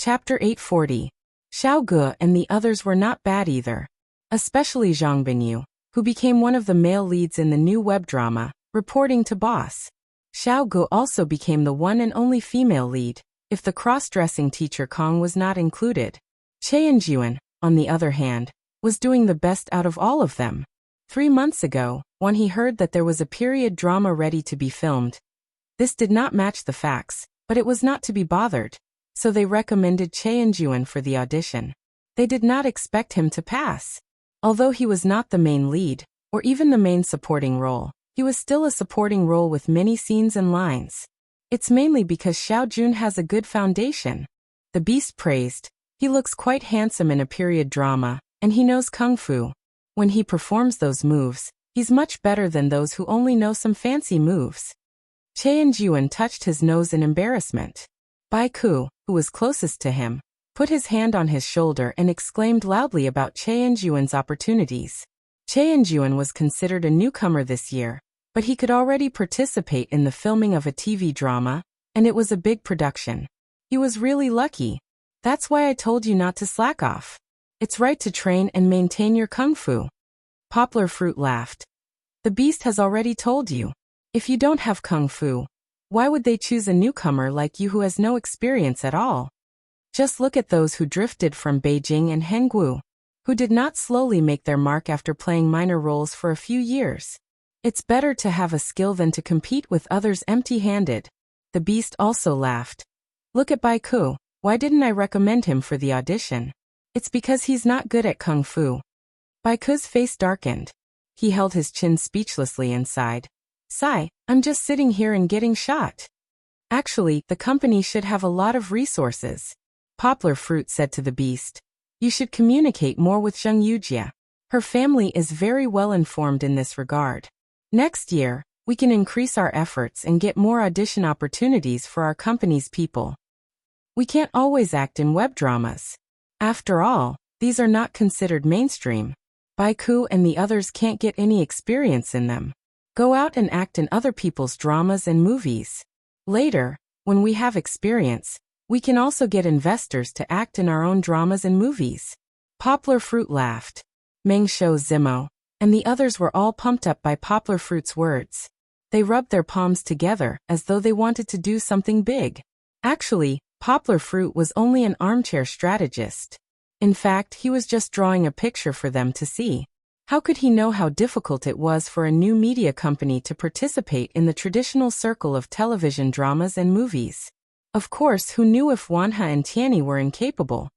Chapter 840. Xiao Ge and the others were not bad either. Especially Zhang Binyu, who became one of the male leads in the new web drama, Reporting to Boss. Xiao Ge also became the one and only female lead, if the cross-dressing teacher Kong was not included. Cheonjuan, on the other hand, was doing the best out of all of them. 3 months ago, when he heard that there was a period drama ready to be filmed, this did not match the facts, but it was not to be bothered. So they recommended Cheonjuan for the audition. They did not expect him to pass. Although he was not the main lead, or even the main supporting role, he was still a supporting role with many scenes and lines. It's mainly because Xiao Jun has a good foundation. The Beast praised. He looks quite handsome in a period drama, and he knows kung fu. When he performs those moves, he's much better than those who only know some fancy moves. Cheonjuan touched his nose in embarrassment. Bai Ku, who was closest to him, put his hand on his shoulder and exclaimed loudly about Cheonjuan's opportunities. Cheonjuan was considered a newcomer this year, but he could already participate in the filming of a TV drama, and it was a big production. He was really lucky. That's why I told you not to slack off. It's right to train and maintain your kung fu. Poplar Fruit laughed. The Beast has already told you. If you don't have kung fu, why would they choose a newcomer like you who has no experience at all? Just look at those who drifted from Beijing and Hengwu, who did not slowly make their mark after playing minor roles for a few years. It's better to have a skill than to compete with others empty-handed. The Beast also laughed. Look at Bai Ku. Why didn't I recommend him for the audition? It's because he's not good at kung fu. Bai Ku's face darkened. He held his chin speechlessly and sighed. Sigh, I'm just sitting here and getting shot. Actually, the company should have a lot of resources. Poplar Fruit said to the Beast. You should communicate more with Zheng Yujie. Her family is very well informed in this regard. Next year, we can increase our efforts and get more audition opportunities for our company's people. We can't always act in web dramas. After all, these are not considered mainstream. Bai Ku and the others can't get any experience in them. Go out and act in other people's dramas and movies. Later, when we have experience, we can also get investors to act in our own dramas and movies. Poplar Fruit laughed. Meng Shou Zimo and the others were all pumped up by Poplar Fruit's words. They rubbed their palms together as though they wanted to do something big. Actually, Poplar Fruit was only an armchair strategist. In fact, he was just drawing a picture for them to see. How could he know how difficult it was for a new media company to participate in the traditional circle of television dramas and movies? Of course, who knew if Wanhe and Tianyi were incapable?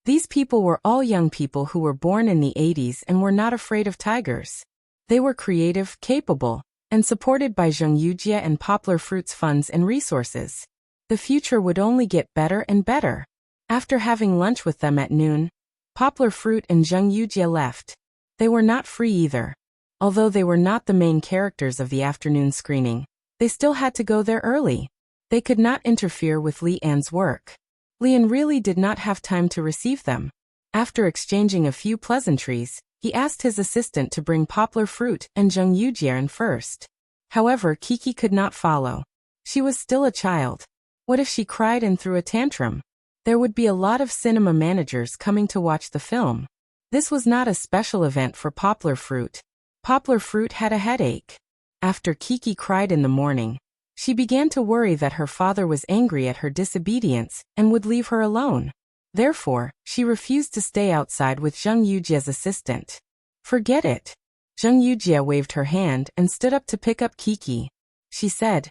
These people were all young people who were born in the 80s and were not afraid of tigers. They were creative, capable, and supported by Zheng Yujie and Poplar Fruit's funds and resources. The future would only get better and better. After having lunch with them at noon, Poplar Fruit and Zheng Yujie left. They were not free either. Although they were not the main characters of the afternoon screening, they still had to go there early. They could not interfere with Li An's work. Li An really did not have time to receive them. After exchanging a few pleasantries, he asked his assistant to bring Poplar Fruit and Zheng Yujie in first. However, Kiki could not follow. She was still a child. What if she cried and threw a tantrum? There would be a lot of cinema managers coming to watch the film. This was not a special event for Poplar Fruit. Poplar Fruit had a headache. After Kiki cried in the morning, she began to worry that her father was angry at her disobedience and would leave her alone. Therefore, she refused to stay outside with Zheng Yujie's assistant. Forget it. Zheng Yujie waved her hand and stood up to pick up Kiki. She said,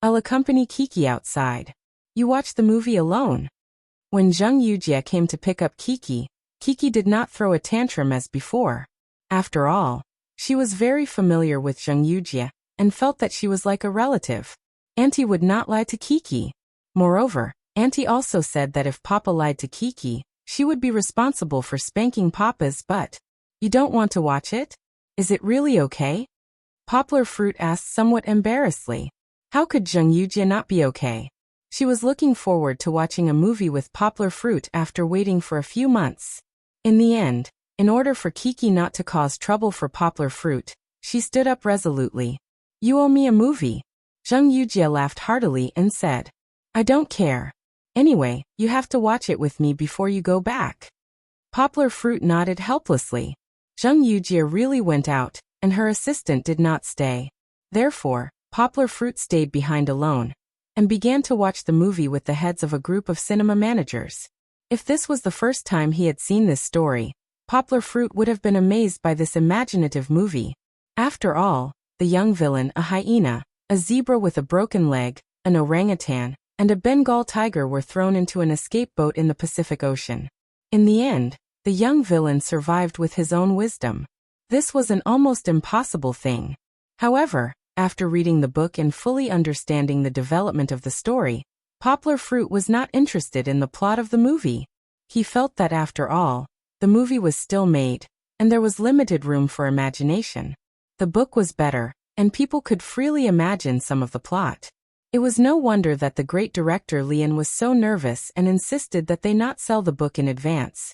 I'll accompany Kiki outside. You watch the movie alone. When Zheng Yujie came to pick up Kiki, Kiki did not throw a tantrum as before. After all, she was very familiar with Zheng Yujie and felt that she was like a relative. Auntie would not lie to Kiki. Moreover, Auntie also said that if Papa lied to Kiki, she would be responsible for spanking Papa's butt. You don't want to watch it? Is it really okay? Poplar Fruit asked somewhat embarrassedly. How could Zheng Yujie not be okay? She was looking forward to watching a movie with Poplar Fruit after waiting for a few months. In the end, in order for Kiki not to cause trouble for Poplar Fruit, she stood up resolutely. You owe me a movie. Zheng Yujie laughed heartily and said, I don't care. Anyway, you have to watch it with me before you go back. Poplar Fruit nodded helplessly. Zheng Yujie really went out, and her assistant did not stay. Therefore, Poplar Fruit stayed behind alone, and began to watch the movie with the heads of a group of cinema managers. If this was the first time he had seen this story, Poplar Fruit would have been amazed by this imaginative movie. After all, the young villain, a hyena, a zebra with a broken leg, an orangutan, and a Bengal tiger were thrown into an escape boat in the Pacific Ocean. In the end, the young villain survived with his own wisdom. This was an almost impossible thing. However, after reading the book and fully understanding the development of the story, Poplar Fruit was not interested in the plot of the movie. He felt that after all, the movie was still made, and there was limited room for imagination. The book was better, and people could freely imagine some of the plot. It was no wonder that the great director Lian was so nervous and insisted that they not sell the book in advance.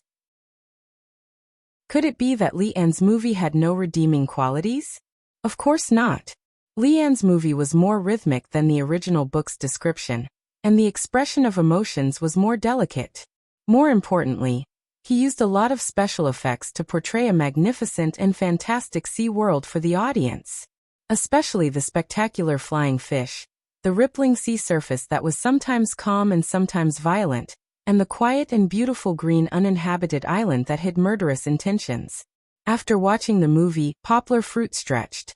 Could it be that Lian's movie had no redeeming qualities? Of course not. Lian's movie was more rhythmic than the original book's description, and the expression of emotions was more delicate. More importantly, he used a lot of special effects to portray a magnificent and fantastic sea world for the audience. Especially the spectacular flying fish, the rippling sea surface that was sometimes calm and sometimes violent, and the quiet and beautiful green uninhabited island that hid murderous intentions. After watching the movie, Poplar Fruit stretched.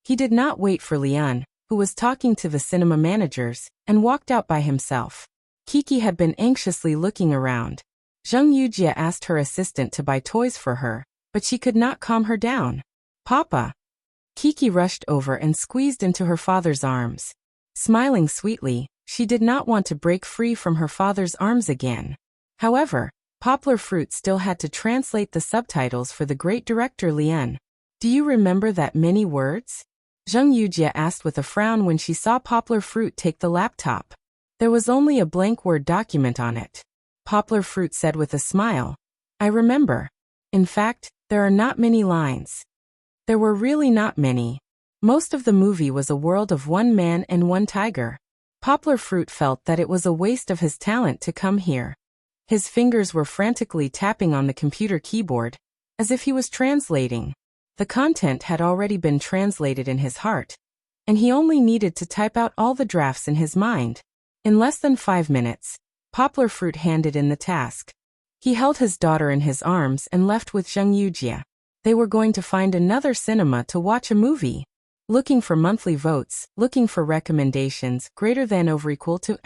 He did not wait for Lian, who was talking to the cinema managers, and walked out by himself. Kiki had been anxiously looking around. Zheng Yujie asked her assistant to buy toys for her, but she could not calm her down. Papa! Kiki rushed over and squeezed into her father's arms. Smiling sweetly, she did not want to break free from her father's arms again. However, Poplar Fruit still had to translate the subtitles for the great director Lian. Do you remember that many words? Zheng Yujie asked with a frown when she saw Poplar Fruit take the laptop. There was only a blank Word document on it. Poplar Fruit said with a smile, I remember. In fact, there are not many lines. There were really not many. Most of the movie was a world of one man and one tiger. Poplar Fruit felt that it was a waste of his talent to come here. His fingers were frantically tapping on the computer keyboard, as if he was translating. The content had already been translated in his heart, and he only needed to type out all the drafts in his mind. In less than 5 minutes, Poplar Fruit handed in the task. He held his daughter in his arms and left with Zheng Yujie. They were going to find another cinema to watch a movie. Looking for monthly votes, looking for recommendations greater than or equal to *.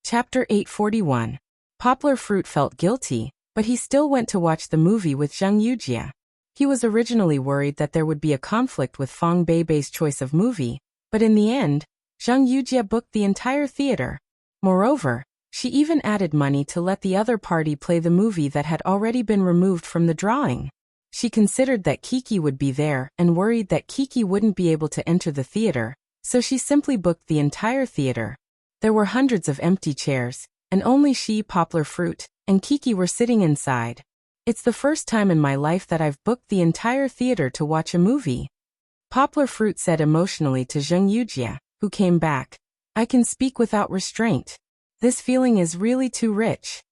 Chapter 841. Poplar Fruit felt guilty, but he still went to watch the movie with Zheng Yujie. He was originally worried that there would be a conflict with Fang Beibei's choice of movie, but in the end, Zheng Yujie booked the entire theater. Moreover, she even added money to let the other party play the movie that had already been removed from the drawing. She considered that Kiki would be there and worried that Kiki wouldn't be able to enter the theater, so she simply booked the entire theater. There were hundreds of empty chairs, and only she, Poplar Fruit, and Kiki were sitting inside. It's the first time in my life that I've booked the entire theater to watch a movie. Poplar Fruit said emotionally to Zheng Yujie, who came back. I can speak without restraint. This feeling is really too rich.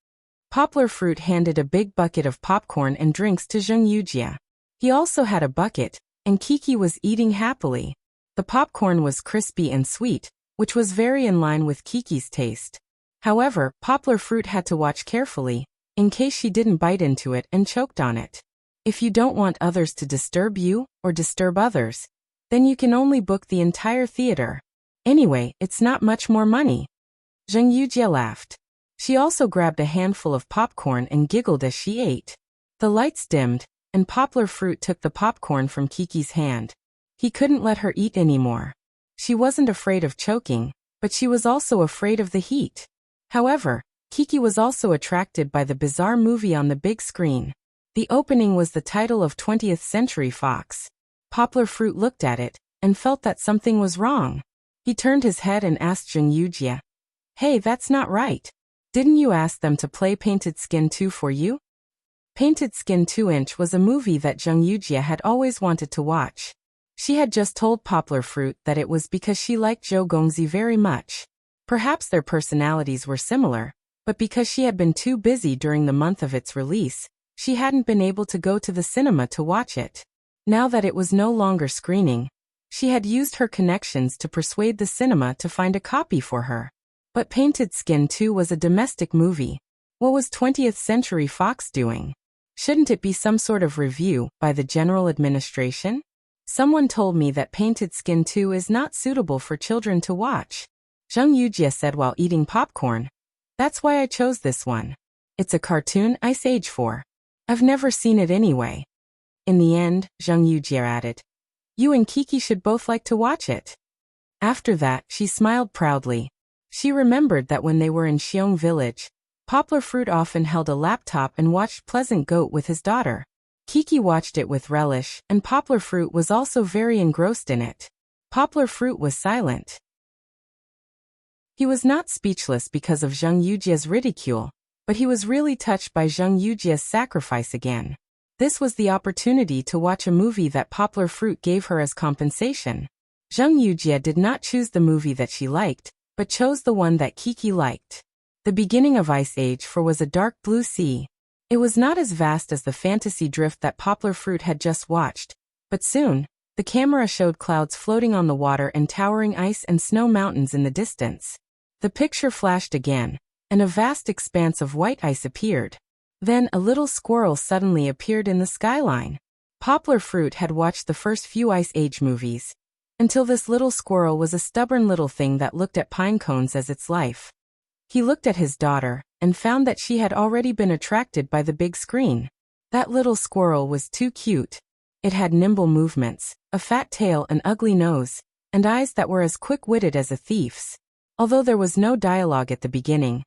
Poplar Fruit handed a big bucket of popcorn and drinks to Zheng Yujie. He also had a bucket, and Kiki was eating happily. The popcorn was crispy and sweet, which was very in line with Kiki's taste. However, Poplar Fruit had to watch carefully, in case she didn't bite into it and choked on it. If you don't want others to disturb you, or disturb others, then you can only book the entire theater. Anyway, it's not much more money. Zheng Yujie laughed. She also grabbed a handful of popcorn and giggled as she ate. The lights dimmed, and Poplar Fruit took the popcorn from Kiki's hand. He couldn't let her eat anymore. She wasn't afraid of choking, but she was also afraid of the heat. However, Kiki was also attracted by the bizarre movie on the big screen. The opening was the title of 20th Century Fox. Poplar Fruit looked at it, and felt that something was wrong. He turned his head and asked Zheng Yujie, Hey, that's not right. Didn't you ask them to play Painted Skin 2 for you? Painted Skin 2" was a movie that Zheng Yujie had always wanted to watch. She had just told Poplar Fruit that it was because she liked Zhou Gongzi very much. Perhaps their personalities were similar, but because she had been too busy during the month of its release, she hadn't been able to go to the cinema to watch it. Now that it was no longer screening, she had used her connections to persuade the cinema to find a copy for her. But Painted Skin 2 was a domestic movie. What was 20th Century Fox doing? Shouldn't it be some sort of review by the General Administration? Someone told me that Painted Skin 2 is not suitable for children to watch. Zheng Yujie said while eating popcorn. That's why I chose this one. It's a cartoon Ice Age 4. I've never seen it anyway. In the end, Zheng Yujie added, you and Kiki should both like to watch it. After that, she smiled proudly. She remembered that when they were in Xiong Village, Poplar Fruit often held a laptop and watched Pleasant Goat with his daughter. Kiki watched it with relish, and Poplar Fruit was also very engrossed in it. Poplar Fruit was silent. He was not speechless because of Zheng Yujie's ridicule, but he was really touched by Zheng Yujie's sacrifice again. This was the opportunity to watch a movie that Poplar Fruit gave her as compensation. Zheng Yujie did not choose the movie that she liked, but chose the one that Kiki liked. The beginning of Ice Age 4 was a dark blue sea. It was not as vast as the fantasy drift that Poplar Fruit had just watched, but soon, the camera showed clouds floating on the water and towering ice and snow mountains in the distance. The picture flashed again, and a vast expanse of white ice appeared. Then a little squirrel suddenly appeared in the skyline. Poplar Fruit had watched the first few Ice Age movies, until this little squirrel was a stubborn little thing that looked at pine cones as its life. He looked at his daughter, and found that she had already been attracted by the big screen. That little squirrel was too cute. It had nimble movements, a fat tail, an ugly nose, and eyes that were as quick-witted as a thief's. Although there was no dialogue at the beginning,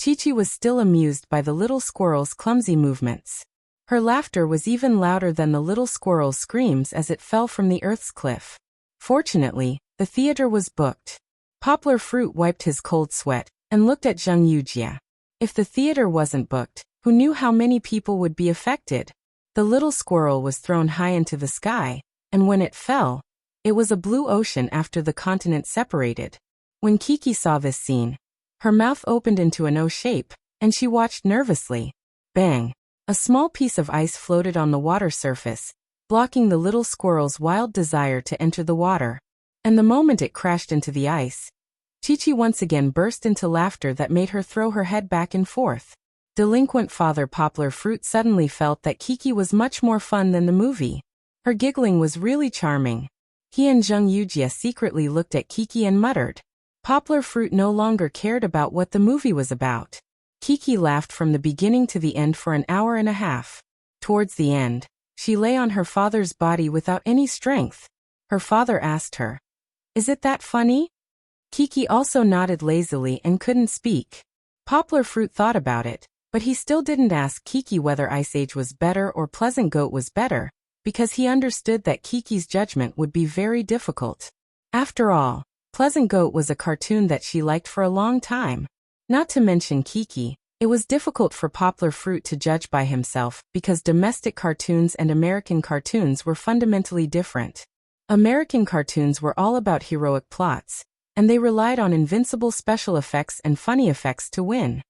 Chi-Chi was still amused by the little squirrel's clumsy movements. Her laughter was even louder than the little squirrel's screams as it fell from the earth's cliff. Fortunately, the theater was booked. Poplar Fruit wiped his cold sweat and looked at Zheng Yujie. If the theater wasn't booked, who knew how many people would be affected? The little squirrel was thrown high into the sky, and when it fell, it was a blue ocean after the continent separated. When Kiki saw this scene, her mouth opened into an O shape, and she watched nervously. Bang! A small piece of ice floated on the water surface, blocking the little squirrel's wild desire to enter the water. And the moment it crashed into the ice, Chi-Chi once again burst into laughter that made her throw her head back and forth. Delinquent father Poplar Fruit suddenly felt that Kiki was much more fun than the movie. Her giggling was really charming. He and Zheng Yujie secretly looked at Kiki and muttered. Poplar Fruit no longer cared about what the movie was about. Kiki laughed from the beginning to the end for an hour and a half. Towards the end, she lay on her father's body without any strength. Her father asked her, "Is it that funny?" Kiki also nodded lazily and couldn't speak. Poplar Fruit thought about it, but he still didn't ask Kiki whether Ice Age was better or Pleasant Goat was better, because he understood that Kiki's judgment would be very difficult. After all, Pleasant Goat was a cartoon that she liked for a long time. Not to mention Kiki, it was difficult for Poplar Fruit to judge by himself because domestic cartoons and American cartoons were fundamentally different. American cartoons were all about heroic plots, and they relied on invincible special effects and funny effects to win.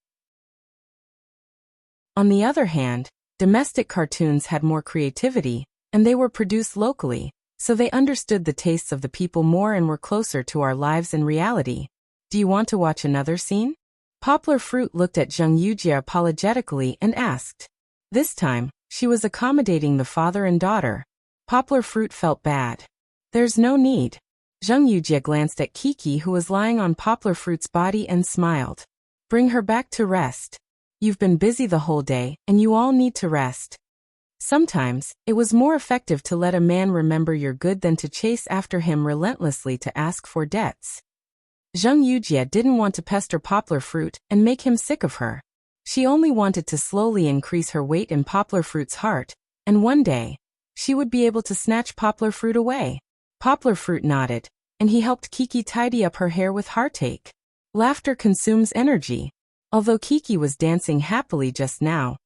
On the other hand, domestic cartoons had more creativity, and they were produced locally, so they understood the tastes of the people more and were closer to our lives and reality. Do you want to watch another scene? Poplar Fruit looked at Zheng Yujie apologetically and asked. This time, she was accommodating the father and daughter. Poplar Fruit felt bad. There's no need. Zheng Yujie glanced at Kiki, who was lying on Poplar Fruit's body, and smiled. Bring her back to rest. You've been busy the whole day, and you all need to rest. Sometimes, it was more effective to let a man remember your good than to chase after him relentlessly to ask for debts. Zheng Yujie didn't want to pester Poplar Fruit and make him sick of her. She only wanted to slowly increase her weight in Poplar Fruit's heart, and one day, she would be able to snatch Poplar Fruit away. Poplar Fruit nodded, and he helped Kiki tidy up her hair with heartache. Laughter consumes energy. Although Kiki was dancing happily just now,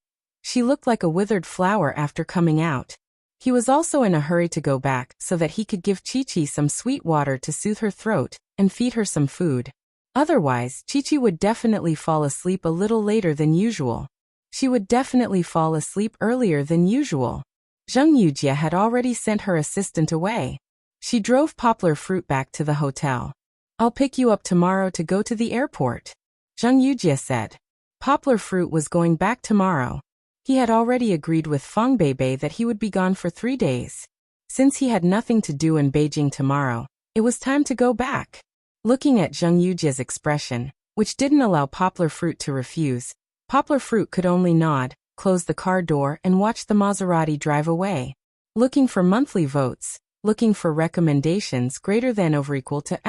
she looked like a withered flower after coming out. He was also in a hurry to go back so that he could give Chi-Chi some sweet water to soothe her throat and feed her some food. Otherwise, Chi-Chi would definitely fall asleep a little later than usual. She would definitely fall asleep earlier than usual. Zheng Yujie had already sent her assistant away. She drove Poplar Fruit back to the hotel. I'll pick you up tomorrow to go to the airport, Zheng Yujie said. Poplar Fruit was going back tomorrow. He had already agreed with Feng Beibei that he would be gone for 3 days. Since he had nothing to do in Beijing tomorrow, it was time to go back. Looking at Zheng Yujie's expression, which didn't allow Poplar Fruit to refuse, Poplar Fruit could only nod, close the car door and watch the Maserati drive away. Looking for monthly votes, looking for recommendations greater than or equal to *.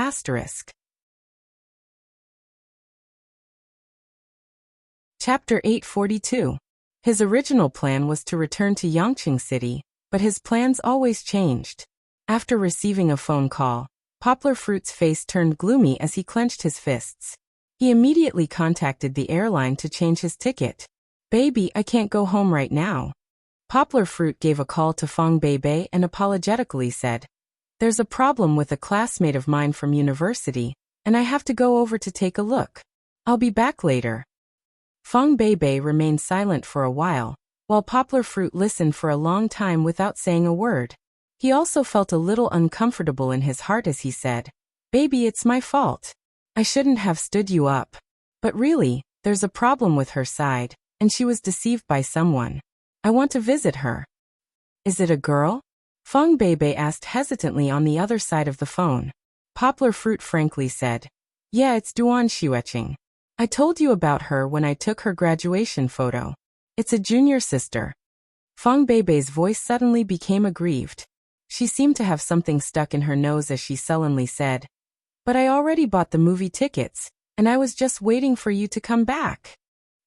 Chapter 842. His original plan was to return to Yangqing City, but his plans always changed. After receiving a phone call, Poplar Fruit's face turned gloomy as he clenched his fists. He immediately contacted the airline to change his ticket. Baby, I can't go home right now. Poplar Fruit gave a call to Feng Beibei and apologetically said, There's a problem with a classmate of mine from university, and I have to go over to take a look. I'll be back later. Feng Beibei remained silent for a while Poplar Fruit listened for a long time without saying a word. He also felt a little uncomfortable in his heart as he said, Baby, it's my fault. I shouldn't have stood you up. But really, there's a problem with her side, and she was deceived by someone. I want to visit her. Is it a girl? Feng Beibei asked hesitantly on the other side of the phone. Poplar Fruit frankly said, Yeah, it's Duan Xueqing. I told you about her when I took her graduation photo. It's a junior sister. Feng Beibei's voice suddenly became aggrieved. She seemed to have something stuck in her nose as she sullenly said, But I already bought the movie tickets, and I was just waiting for you to come back.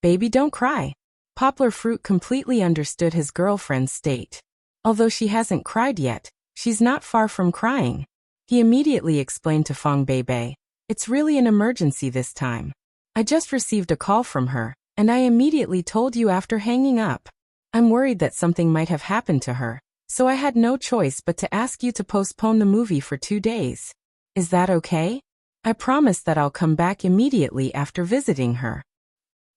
Baby, don't cry. Poplar Fruit completely understood his girlfriend's state. Although she hasn't cried yet, she's not far from crying. He immediately explained to Feng Beibei, It's really an emergency this time. I just received a call from her, and I immediately told you after hanging up. I'm worried that something might have happened to her, so I had no choice but to ask you to postpone the movie for 2 days. Is that okay? I promise that I'll come back immediately after visiting her.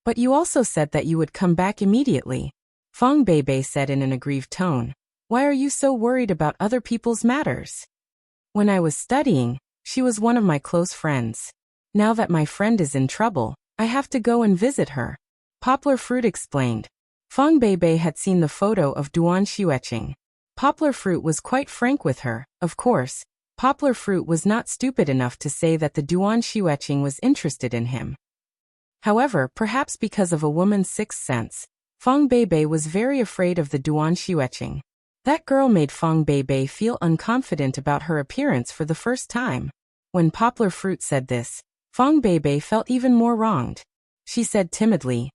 But you also said that you would come back immediately, Feng Beibei said in an aggrieved tone. Why are you so worried about other people's matters? When I was studying, she was one of my close friends. Now that my friend is in trouble, I have to go and visit her. Poplar Fruit explained. Feng Beibei had seen the photo of Duan Xueqing. Poplar Fruit was quite frank with her. Of course, Poplar Fruit was not stupid enough to say that the Duan Xueqing was interested in him. However, perhaps because of a woman's sixth sense, Feng Beibei was very afraid of the Duan Xueqing. That girl made Feng Beibei feel unconfident about her appearance for the first time. When Poplar Fruit said this, Feng Beibei felt even more wronged. She said timidly,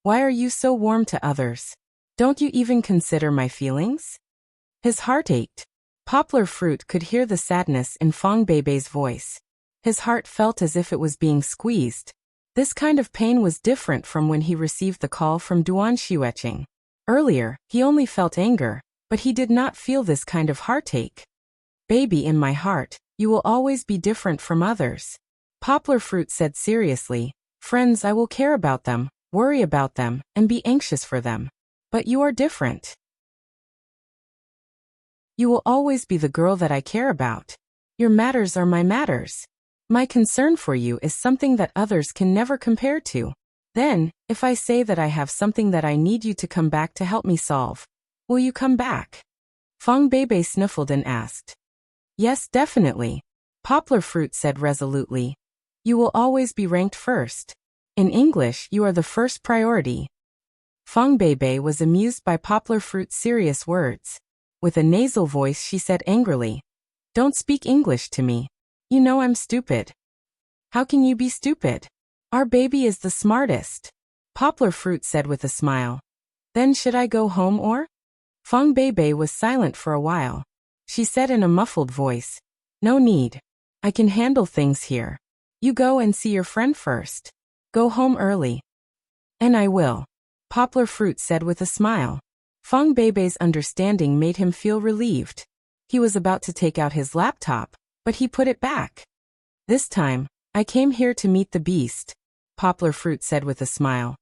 Why are you so warm to others? Don't you even consider my feelings? His heart ached. Poplar Fruit could hear the sadness in Feng Beibei's voice. His heart felt as if it was being squeezed. This kind of pain was different from when he received the call from Duan Xueqing. Earlier, he only felt anger, but he did not feel this kind of heartache. Baby, in my heart, you will always be different from others. Poplar Fruit said seriously, Friends, I will care about them, worry about them, and be anxious for them. But you are different. You will always be the girl that I care about. Your matters are my matters. My concern for you is something that others can never compare to. Then, if I say that I have something that I need you to come back to help me solve, will you come back? Feng Beibei sniffled and asked. Yes, definitely. Poplar Fruit said resolutely. You will always be ranked first. In English, you are the first priority. Feng Beibei was amused by Poplar Fruit's serious words. With a nasal voice she said angrily, Don't speak English to me. You know I'm stupid. How can you be stupid? Our baby is the smartest. Poplar Fruit said with a smile. Then should I go home or? Feng Beibei was silent for a while. She said in a muffled voice, No need. I can handle things here. You go and see your friend first. Go home early. And I will. Poplar Fruit said with a smile. Feng Beibei's understanding made him feel relieved. He was about to take out his laptop, but he put it back. This time, I came here to meet the beast, Poplar Fruit said with a smile.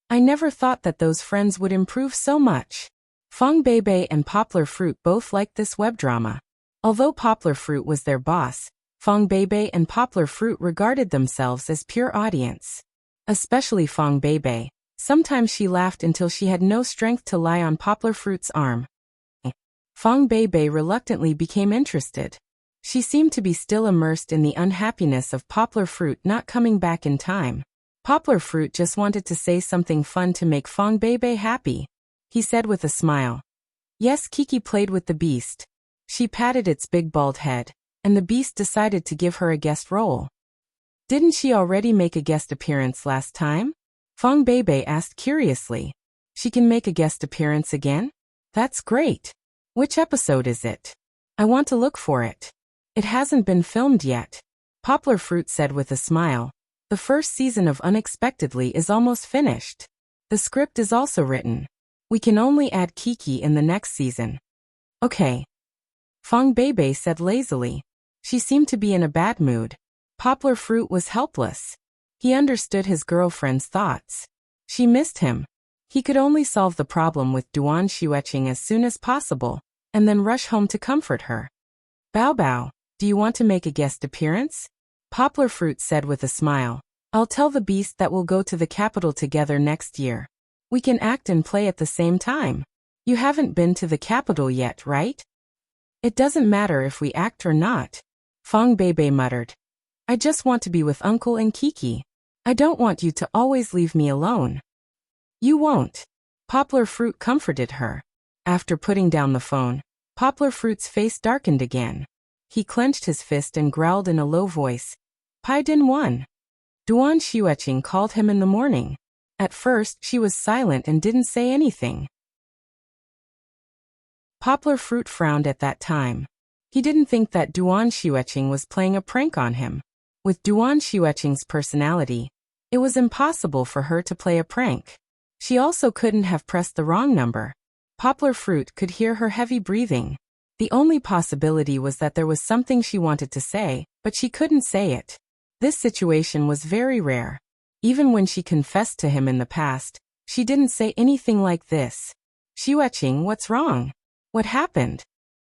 I never thought that those friends would improve so much. Feng Beibei and Poplar Fruit both liked this web drama. Although Poplar Fruit was their boss, Feng Beibei and Poplar Fruit regarded themselves as pure audience. Especially Feng Beibei. Sometimes she laughed until she had no strength to lie on Poplar Fruit's arm. Feng Beibei reluctantly became interested. She seemed to be still immersed in the unhappiness of Poplar Fruit not coming back in time. Poplar Fruit just wanted to say something fun to make Feng Beibei happy. He said with a smile. Yes, Kiki played with the beast. She patted its big bald head, and the beast decided to give her a guest role. Didn't she already make a guest appearance last time? Feng Beibei asked curiously. She can make a guest appearance again? That's great. Which episode is it? I want to look for it. It hasn't been filmed yet. Poplar Fruit said with a smile. The first season of Unexpectedly is almost finished. The script is also written. We can only add Kiki in the next season. Okay. Feng Beibei said lazily. She seemed to be in a bad mood. Poplar Fruit was helpless. He understood his girlfriend's thoughts. She missed him. He could only solve the problem with Duan Xueqing as soon as possible, and then rush home to comfort her. Bao Bao, do you want to make a guest appearance? Poplar Fruit said with a smile. I'll tell the beast that we'll go to the capital together next year. We can act and play at the same time. You haven't been to the capital yet, right? It doesn't matter if we act or not. Feng Beibei muttered. I just want to be with Uncle and Kiki. I don't want you to always leave me alone. You won't. Poplar Fruit comforted her. After putting down the phone, Poplar Fruit's face darkened again. He clenched his fist and growled in a low voice. Pai Din won. Duan Xueqing called him in the morning. At first, she was silent and didn't say anything. Poplar Fruit frowned at that time. He didn't think that Duan Xueqing was playing a prank on him. With Duan Xueqing's personality, it was impossible for her to play a prank. She also couldn't have pressed the wrong number. Poplar Fruit could hear her heavy breathing. The only possibility was that there was something she wanted to say, but she couldn't say it. This situation was very rare. Even when she confessed to him in the past, she didn't say anything like this. Xueqing, what's wrong? What happened?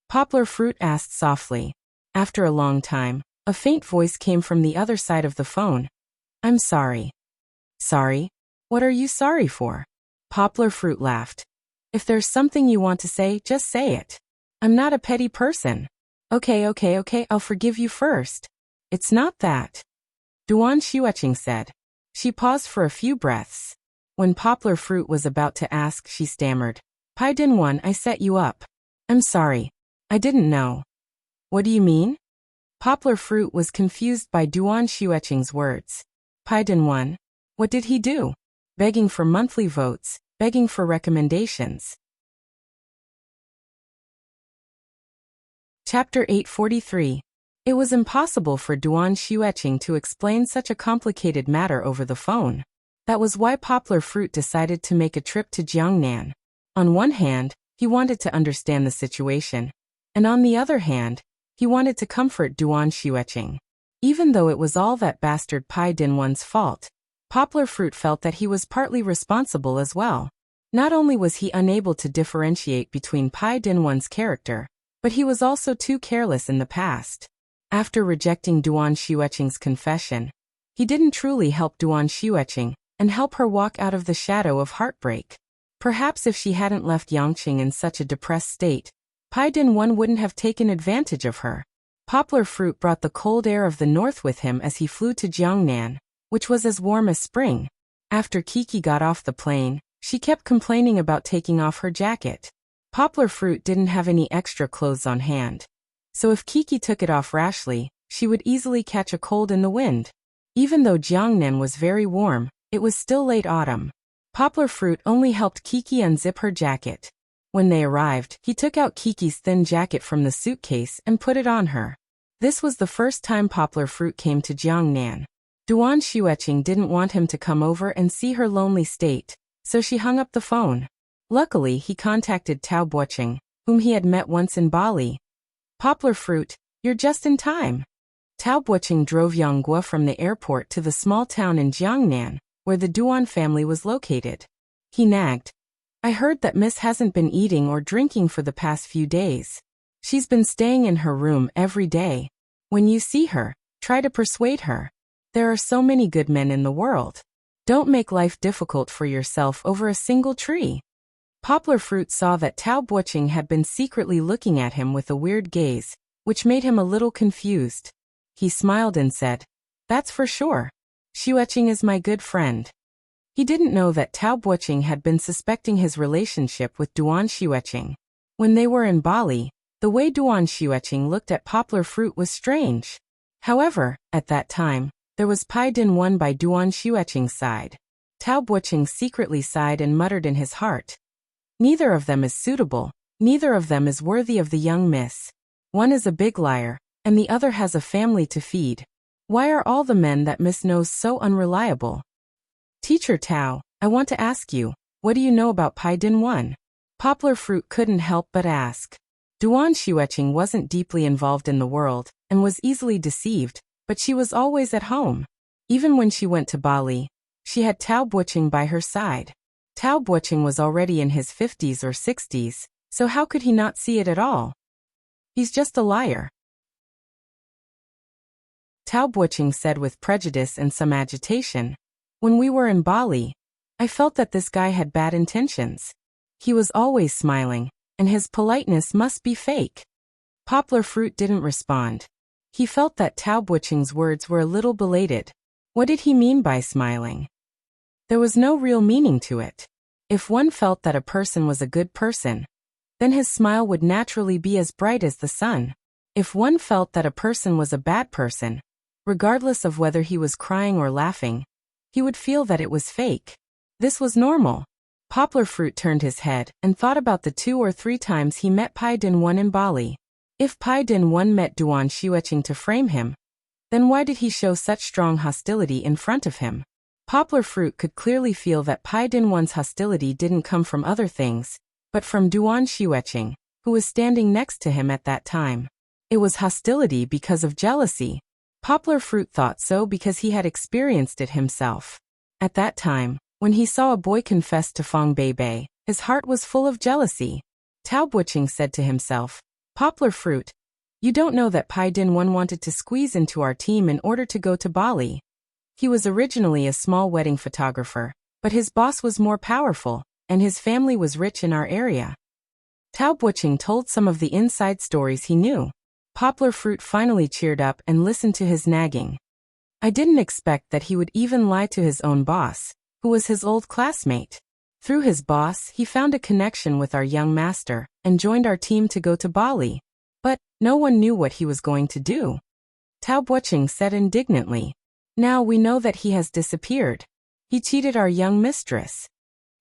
Poplar Fruit asked softly. After a long time, a faint voice came from the other side of the phone. I'm sorry. Sorry? What are you sorry for? Poplar Fruit laughed. If there's something you want to say, just say it. I'm not a petty person. Okay, I'll forgive you first. It's not that. Duan Xueqing said. She paused for a few breaths. When Poplar Fruit was about to ask, she stammered. Pai Din won, I set you up. I'm sorry. I didn't know. What do you mean? Poplar Fruit was confused by Duan Xueqing's words. Pai Din won? What did he do? Begging for monthly votes, begging for recommendations. Chapter 843. It was impossible for Duan Xueqing to explain such a complicated matter over the phone. That was why Poplar Fruit decided to make a trip to Jiangnan. On one hand, he wanted to understand the situation, and on the other hand, he wanted to comfort Duan Xueqing. Even though it was all that bastard Pai Din One's fault, Poplar Fruit felt that he was partly responsible as well. Not only was he unable to differentiate between Pai Din One's character, but he was also too careless in the past. After rejecting Duan Xueqing's confession, he didn't truly help Duan Xueqing and help her walk out of the shadow of heartbreak. Perhaps if she hadn't left Yangqing in such a depressed state, Pai Din One wouldn't have taken advantage of her. Poplar Fruit brought the cold air of the north with him as he flew to Jiangnan, which was as warm as spring. After Kiki got off the plane, she kept complaining about taking off her jacket. Poplar Fruit didn't have any extra clothes on hand. So if Kiki took it off rashly, she would easily catch a cold in the wind. Even though Jiangnan was very warm, it was still late autumn. Poplar Fruit only helped Kiki unzip her jacket. When they arrived, he took out Kiki's thin jacket from the suitcase and put it on her. This was the first time Poplar Fruit came to Jiangnan. Duan Xueqing didn't want him to come over and see her lonely state, so she hung up the phone. Luckily, he contacted Tao Bocheng, whom he had met once in Bali. Poplar Fruit, you're just in time. Tao Bocheng drove Yang Guo from the airport to the small town in Jiangnan, where the Duan family was located. He nagged, I heard that Miss hasn't been eating or drinking for the past few days. She's been staying in her room every day. When you see her, try to persuade her. There are so many good men in the world. Don't make life difficult for yourself over a single tree. Poplar Fruit saw that Tao Bocheng had been secretly looking at him with a weird gaze, which made him a little confused. He smiled and said, That's for sure. Xuecheng is my good friend. He didn't know that Tao Bocheng had been suspecting his relationship with Duan Xuecheng. When they were in Bali, the way Duan Xuecheng looked at Poplar Fruit was strange. However, at that time, there was Pai Din 1 by Duan Xuecheng's side. Tao Bocheng secretly sighed and muttered in his heart, Neither of them is suitable, neither of them is worthy of the young miss. One is a big liar, and the other has a family to feed. Why are all the men that Miss knows so unreliable? Teacher Tao, I want to ask you, what do you know about Pai Din 1? Poplar Fruit couldn't help but ask. Duan Xuecheng wasn't deeply involved in the world, and was easily deceived, but she was always at home. Even when she went to Bali, she had Tao Bocheng by her side. Tao Bocheng was already in his 50s or 60s, so how could he not see it at all? He's just a liar. Tao Bocheng said with prejudice and some agitation. When we were in Bali, I felt that this guy had bad intentions. He was always smiling, and his politeness must be fake. Poplar Fruit didn't respond. He felt that Tao Bocheng's words were a little belated. What did he mean by smiling? There was no real meaning to it. If one felt that a person was a good person, then his smile would naturally be as bright as the sun. If one felt that a person was a bad person, regardless of whether he was crying or laughing, he would feel that it was fake. This was normal. Poplar Fruit turned his head and thought about the 2 or 3 times he met Pai Din 1 in Bali. If Pai Din 1 met Duan Xuecheng to frame him, then why did he show such strong hostility in front of him? Poplar Fruit could clearly feel that Pai Din 1's hostility didn't come from other things, but from Duan Xuecheng, who was standing next to him at that time. It was hostility because of jealousy. Poplar Fruit thought so because he had experienced it himself. At that time, when he saw a boy confess to Fong Beibei, his heart was full of jealousy. Tao Bocheng said to himself, Poplar Fruit, you don't know that Pai Din 1 wanted to squeeze into our team in order to go to Bali. He was originally a small wedding photographer, but his boss was more powerful, and his family was rich in our area. Tao Bocheng told some of the inside stories he knew. Poplar Fruit finally cheered up and listened to his nagging. I didn't expect that he would even lie to his own boss, who was his old classmate. Through his boss, he found a connection with our young master, and joined our team to go to Bali. But no one knew what he was going to do. Tao Bocheng said indignantly. Now we know that he has disappeared. He cheated our young mistress.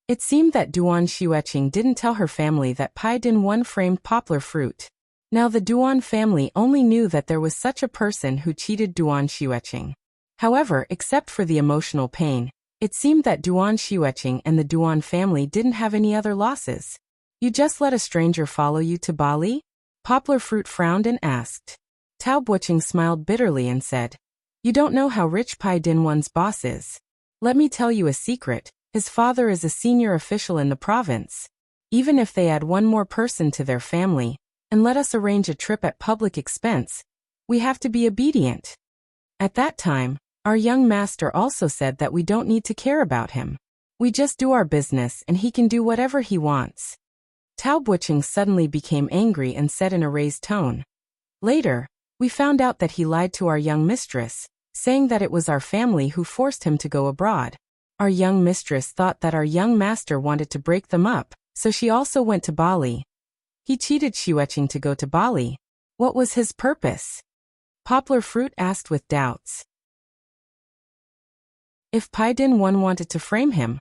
It seemed that Duan Xuecheng didn't tell her family that Pai Din 1 framed Poplar Fruit. Now the Duan family only knew that there was such a person who cheated Duan Xuecheng. However, except for the emotional pain, it seemed that Duan Xuecheng and the Duan family didn't have any other losses. You just let a stranger follow you to Bali? Poplar Fruit frowned and asked. Tao Bocheng smiled bitterly and said, You don't know how rich Pai Din 1's boss is. Let me tell you a secret, his father is a senior official in the province. Even if they add one more person to their family, and let us arrange a trip at public expense, we have to be obedient. At that time, our young master also said that we don't need to care about him. We just do our business and he can do whatever he wants. Tao Bocheng suddenly became angry and said in a raised tone. Later, we found out that he lied to our young mistress, saying that it was our family who forced him to go abroad. Our young mistress thought that our young master wanted to break them up, so she also went to Bali. He cheated Xuecheng to go to Bali. What was his purpose? Poplar Fruit asked with doubts. If Pai Din 1 wanted to frame him,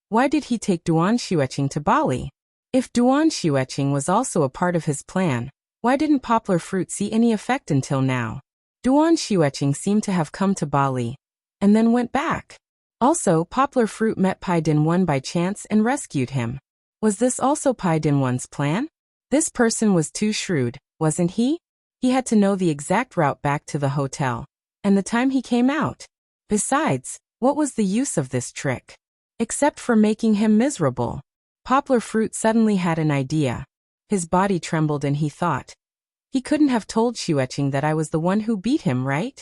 why did he take Duan Xuecheng to Bali? If Duan Xuecheng was also a part of his plan, why didn't Poplar Fruit see any effect until now? Duan Xuecheng seemed to have come to Bali, and then went back. Also, Poplar Fruit met Pai Din 1 by chance and rescued him. Was this also Pai Dinwan's plan? This person was too shrewd, wasn't he? He had to know the exact route back to the hotel, and the time he came out. Besides, what was the use of this trick? Except for making him miserable. Poplar Fruit suddenly had an idea. His body trembled and he thought, he couldn't have told Xueqing that I was the one who beat him, right?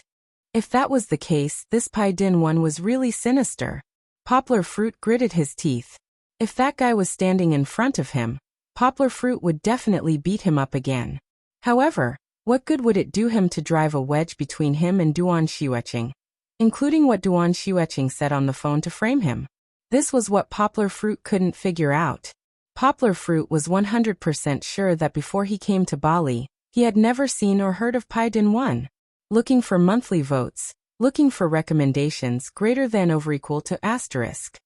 If that was the case, this Pai Dinwan was really sinister. Poplar Fruit gritted his teeth. If that guy was standing in front of him, Poplar Fruit would definitely beat him up again. However, what good would it do him to drive a wedge between him and Duan Xueqing, including what Duan Xueqing said on the phone to frame him? This was what Poplar Fruit couldn't figure out. Poplar Fruit was 100% sure that before he came to Bali, he had never seen or heard of Pai Dinwan. Looking for monthly votes, looking for recommendations greater than or equal to *.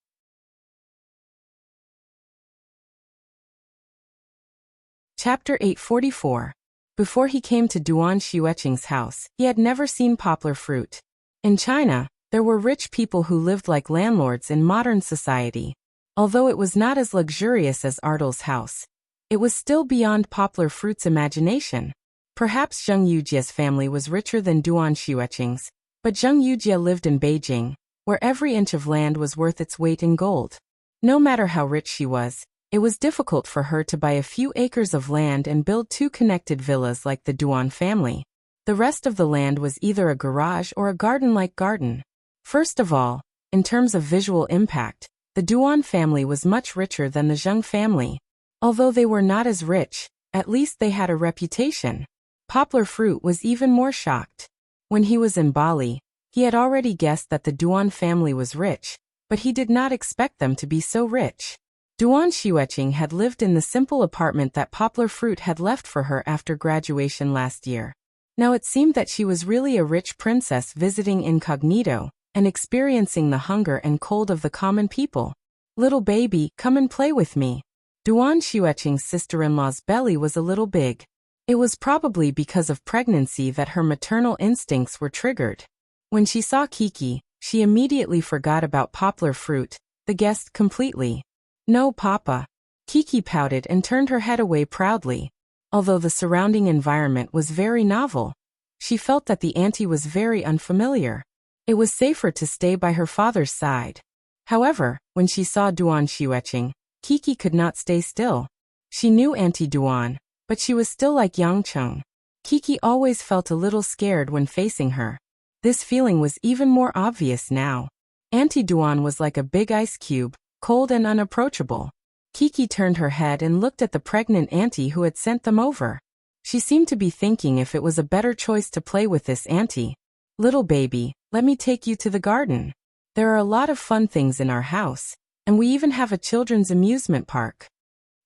Chapter 844. Before he came to Duan Xueqing's house, he had never seen Poplar Fruit. In China, there were rich people who lived like landlords in modern society. Although it was not as luxurious as Ardal's house, it was still beyond Poplar Fruit's imagination. Perhaps Zheng Yujia's family was richer than Duan Xueqing's, but Zheng Yujia lived in Beijing, where every inch of land was worth its weight in gold. No matter how rich she was, it was difficult for her to buy a few acres of land and build 2 connected villas like the Duan family. The rest of the land was either a garage or a garden-like garden. First of all, in terms of visual impact, the Duan family was much richer than the Zheng family. Although they were not as rich, at least they had a reputation. Poplar Fruit was even more shocked. When he was in Bali, he had already guessed that the Duan family was rich, but he did not expect them to be so rich. Duan Xueqing had lived in the simple apartment that Poplar Fruit had left for her after graduation last year. Now it seemed that she was really a rich princess visiting incognito and experiencing the hunger and cold of the common people. Little baby, come and play with me. Duan Xueqing's sister-in-law's belly was a little big. It was probably because of pregnancy that her maternal instincts were triggered. When she saw Kiki, she immediately forgot about Poplar Fruit, the guest, completely. No, Papa. Kiki pouted and turned her head away proudly. Although the surrounding environment was very novel, she felt that the auntie was very unfamiliar. It was safer to stay by her father's side. However, when she saw Duan Xueqing, Kiki could not stay still. She knew Auntie Duan, but she was still like Yangcheng. Kiki always felt a little scared when facing her. This feeling was even more obvious now. Auntie Duan was like a big ice cube, cold and unapproachable. Kiki turned her head and looked at the pregnant auntie who had sent them over. She seemed to be thinking if it was a better choice to play with this auntie. Little baby, let me take you to the garden. There are a lot of fun things in our house, and we even have a children's amusement park.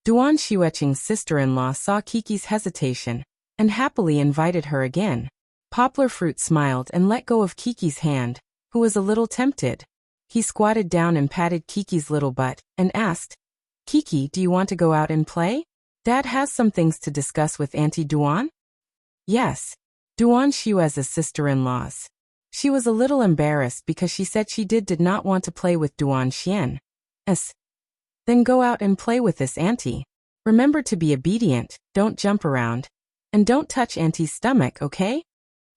Duan Xueqing's sister-in-law saw Kiki's hesitation and happily invited her again. Poplar Fruit smiled and let go of Kiki's hand, who was a little tempted. He squatted down and patted Kiki's little butt and asked, Kiki, do you want to go out and play? Dad has some things to discuss with Auntie Duan? Yes. Duan Xue's sister-in-laws. She was a little embarrassed because she said she did not want to play with Duan Xian. Then go out and play with this auntie. Remember to be obedient, don't jump around, and don't touch auntie's stomach, okay?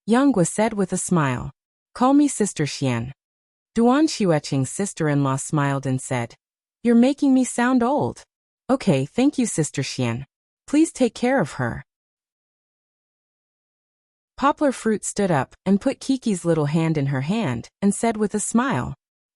Yanggua said with a smile. Call me Sister Xian. Duan Xueqing's sister-in-law smiled and said, You're making me sound old. Okay, thank you, Sister Xian. Please take care of her. Poplar Fruit stood up and put Kiki's little hand in her hand and said with a smile.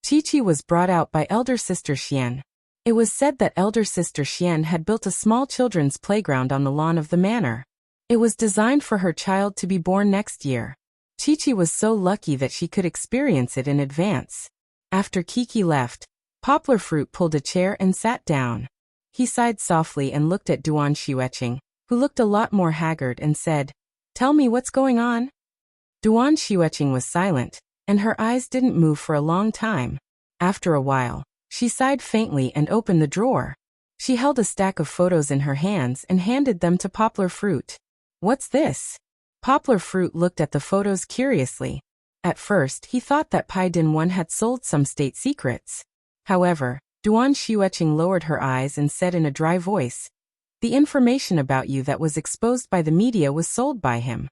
Chi-Chi was brought out by elder sister Xian. It was said that elder sister Xian had built a small children's playground on the lawn of the manor. It was designed for her child to be born next year. Chi-Chi was so lucky that she could experience it in advance. After Kiki left, Poplar Fruit pulled a chair and sat down. He sighed softly and looked at Duan Xueqing, who looked a lot more haggard, and said, Tell me what's going on? Duan Xueqing was silent, and her eyes didn't move for a long time. After a while, she sighed faintly and opened the drawer. She held a stack of photos in her hands and handed them to Poplar Fruit. What's this? Poplar Fruit looked at the photos curiously. At first, he thought that Pai Dinwan had sold some state secrets. However, Duan Xueqing lowered her eyes and said in a dry voice, "The information about you that was exposed by the media was sold by him."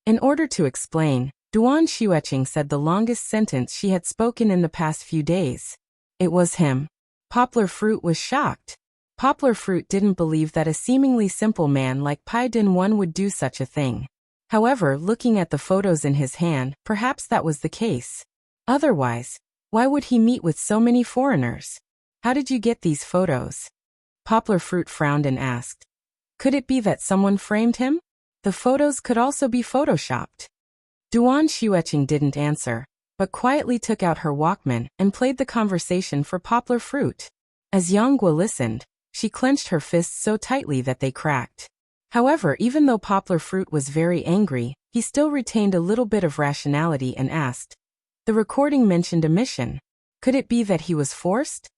In order to explain, Duan Xueqing said the longest sentence she had spoken in the past few days. It was him. Poplar Fruit was shocked. Poplar Fruit didn't believe that a seemingly simple man like Pai Dinwan would do such a thing. However, looking at the photos in his hand, perhaps that was the case. Otherwise, why would he meet with so many foreigners? How did you get these photos? Poplar Fruit frowned and asked. Could it be that someone framed him? The photos could also be photoshopped. Duan Xueqing didn't answer, but quietly took out her Walkman and played the conversation for Poplar Fruit. As Yanghua listened, she clenched her fists so tightly that they cracked. However, even though Poplar Fruit was very angry, he still retained a little bit of rationality and asked. The recording mentioned a mission. Could it be that he was forced?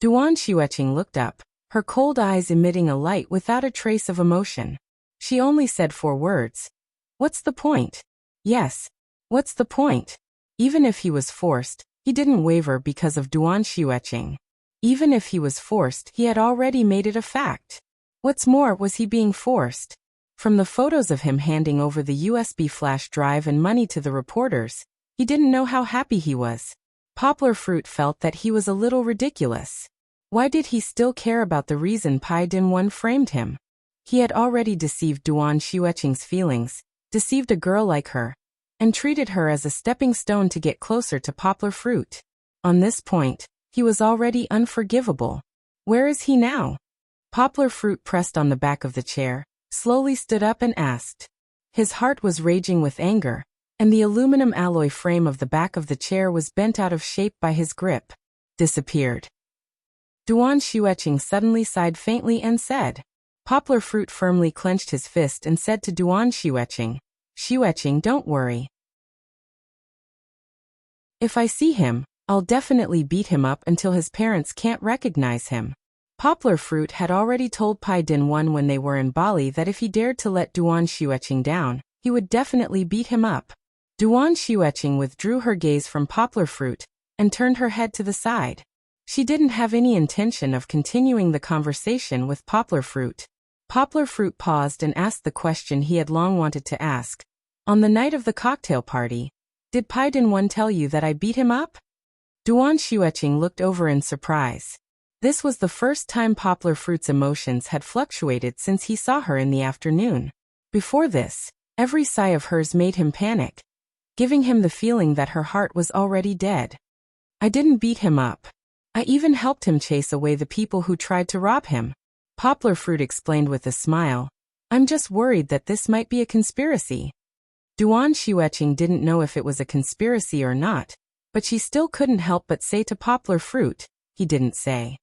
Duan Xueqing looked up, her cold eyes emitting a light without a trace of emotion. She only said 4 words. What's the point? Yes. What's the point? Even if he was forced, he didn't waver because of Duan Xueqing. Even if he was forced, he had already made it a fact. What's more, was he being forced? From the photos of him handing over the USB flash drive and money to the reporters, he didn't know how happy he was. Poplar Fruit felt that he was a little ridiculous. Why did he still care about the reason Pai Dinwan framed him? He had already deceived Duan Xueqing's feelings, deceived a girl like her, and treated her as a stepping stone to get closer to Poplar Fruit. On this point, he was already unforgivable. Where is he now? Poplar Fruit pressed on the back of the chair, slowly stood up and asked. His heart was raging with anger, and the aluminum alloy frame of the back of the chair was bent out of shape by his grip. Disappeared. Duan Xueqing suddenly sighed faintly and said. Poplar Fruit firmly clenched his fist and said to Duan Xueqing, Xueqing, don't worry. If I see him, I'll definitely beat him up until his parents can't recognize him. Poplar Fruit had already told Pai Dinwan when they were in Bali that if he dared to let Duan Xueqing down, he would definitely beat him up. Duan Xueqing withdrew her gaze from Poplar Fruit and turned her head to the side. She didn't have any intention of continuing the conversation with Poplar Fruit. Poplar Fruit paused and asked the question he had long wanted to ask. On the night of the cocktail party, did Pai Dinwan tell you that I beat him up? Duan Xueqing looked over in surprise. This was the first time Poplar Fruit's emotions had fluctuated since he saw her in the afternoon. Before this, every sigh of hers made him panic, giving him the feeling that her heart was already dead. I didn't beat him up. I even helped him chase away the people who tried to rob him. Poplar Fruit explained with a smile. I'm just worried that this might be a conspiracy. Duan Xueqing didn't know if it was a conspiracy or not, but she still couldn't help but say to Poplar Fruit, he didn't say.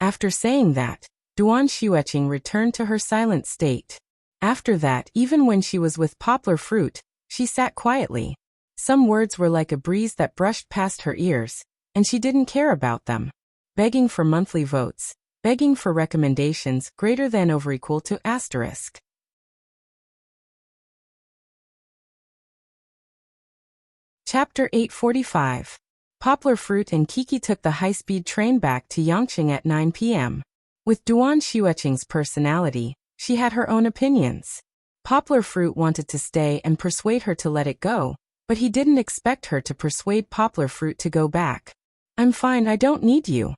After saying that, Duan Xueqing returned to her silent state. After that, even when she was with Poplar Fruit, she sat quietly. Some words were like a breeze that brushed past her ears, and she didn't care about them. Begging for monthly votes, begging for recommendations greater than or equal to *. Chapter 845. Poplar Fruit and Kiki took the high-speed train back to Yangqing at 9 p.m. With Duan Xueqing's personality, she had her own opinions. Poplar Fruit wanted to stay and persuade her to let it go, but he didn't expect her to persuade Poplar Fruit to go back. I'm fine, I don't need you.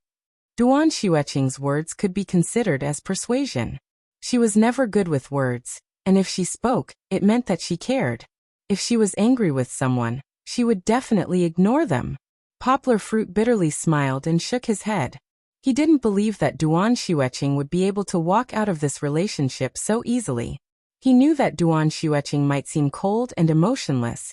Duan Xueqing's words could be considered as persuasion. She was never good with words, and if she spoke, it meant that she cared. If she was angry with someone, she would definitely ignore them. Poplar Fruit bitterly smiled and shook his head. He didn't believe that Duan Xueqing would be able to walk out of this relationship so easily. He knew that Duan Xueqing might seem cold and emotionless,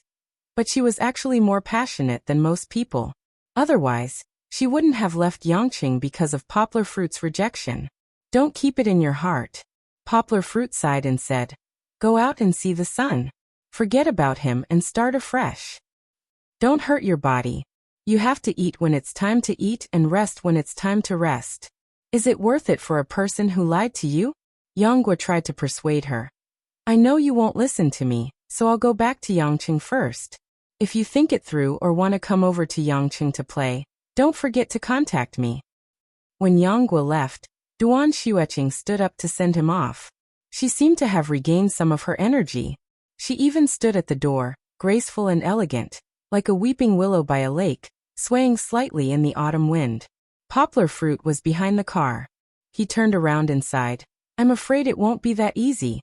but she was actually more passionate than most people. Otherwise, she wouldn't have left Yangqing because of Poplar Fruit's rejection. Don't keep it in your heart. Poplar Fruit sighed and said, go out and see the sun. Forget about him and start afresh. Don't hurt your body. You have to eat when it's time to eat and rest when it's time to rest. Is it worth it for a person who lied to you? Yanghua tried to persuade her. I know you won't listen to me, so I'll go back to Yangqing first. If you think it through or want to come over to Yangqing to play, don't forget to contact me. When Yonggwa left, Duan Xueqing stood up to send him off. She seemed to have regained some of her energy. She even stood at the door, graceful and elegant, like a weeping willow by a lake, swaying slightly in the autumn wind. Poplar Fruit was behind the car. He turned around and sighed. I'm afraid it won't be that easy.